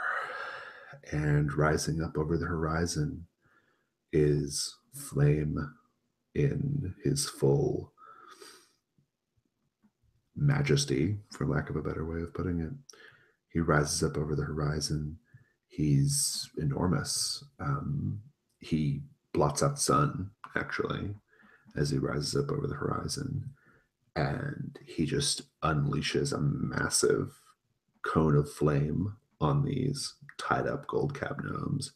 and rising up over the horizon is Flame in his full majesty, for lack of a better way of putting it. He rises up over the horizon. He's enormous. He blots out the sun, actually, as he rises up over the horizon. And he just unleashes a massive cone of flame on these tied up gold-capped gnomes.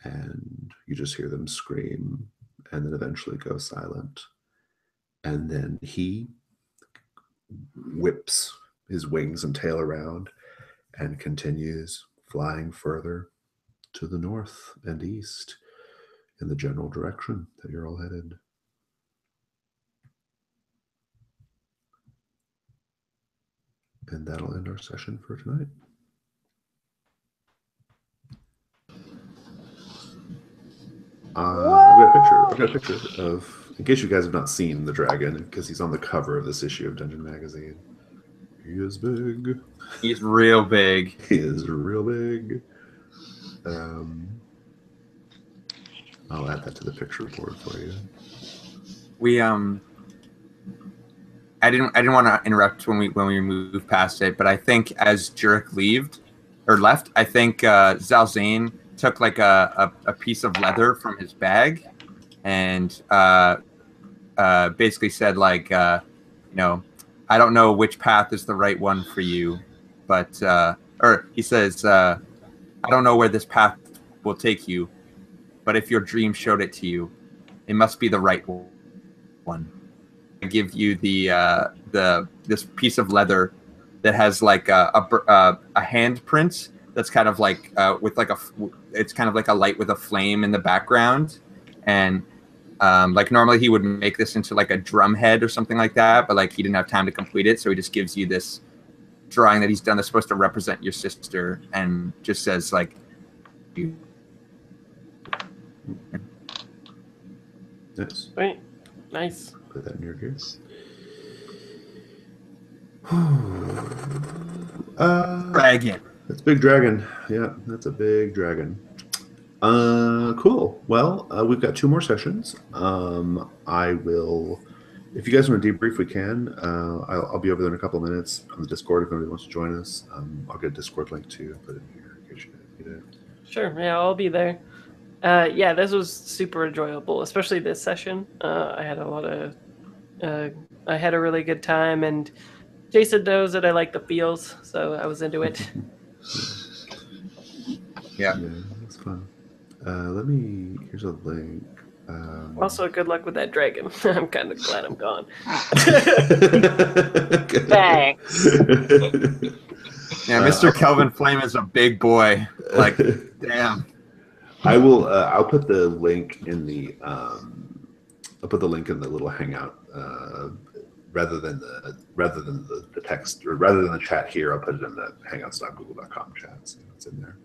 And you just hear them scream and then eventually go silent. And then he whips his wings and tail around and continues flying further to the north and east in the general direction that you're all headed. And that'll end our session for tonight. I've got a picture of, in case you guys have not seen the dragon, because he's on the cover of this issue of Dungeon Magazine. He is big. He's real big. He is real big. I'll add that to the picture board for you. We I didn't want to interrupt when we moved past it, but I think as Jurek left, I think Zalzane took like a piece of leather from his bag and basically said like, you know, I don't know which path is the right one for you, but or he says, I don't know where this path will take you, but if your dream showed it to you, it must be the right one. I give you this piece of leather that has like a handprint that's kind of like with like it's kind of like a light with a flame in the background, and like normally he would make this into like a drum head or something like that, but like he didn't have time to complete it, so he just gives you this drawing that he's done that's supposed to represent your sister, and just says like, Nice. Right. Nice. Put that in your gears. dragon. That's a big dragon. Yeah, that's a big dragon. Cool. Well, we've got 2 more sessions. I will, if you guys want to debrief, we can. I'll be over there in a couple of minutes on the Discord if anybody wants to join us. I'll get a Discord link too. Put it in here in case you need it. Sure. Yeah, I'll be there. Yeah, this was super enjoyable, especially this session. I had a really good time, and Jason knows that I like the feels, so I was into it. Yeah, that's fun. Here's a link. Also, good luck with that dragon. I'm kind of glad I'm gone. Thanks. Yeah, Mr. Kelvin Flame is a big boy. Like, damn. I will. I'll put the link in the. I'll put the link in the little hangout rather than the text, or rather than the chat here. I'll put it in the hangouts.google.com chat. So it's in there.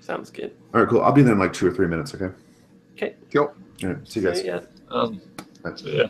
Sounds good. All right, cool. I'll be there in like 2 or 3 minutes. Okay. Okay. Cool. All right. See you guys. Yeah. Thanks. Yeah.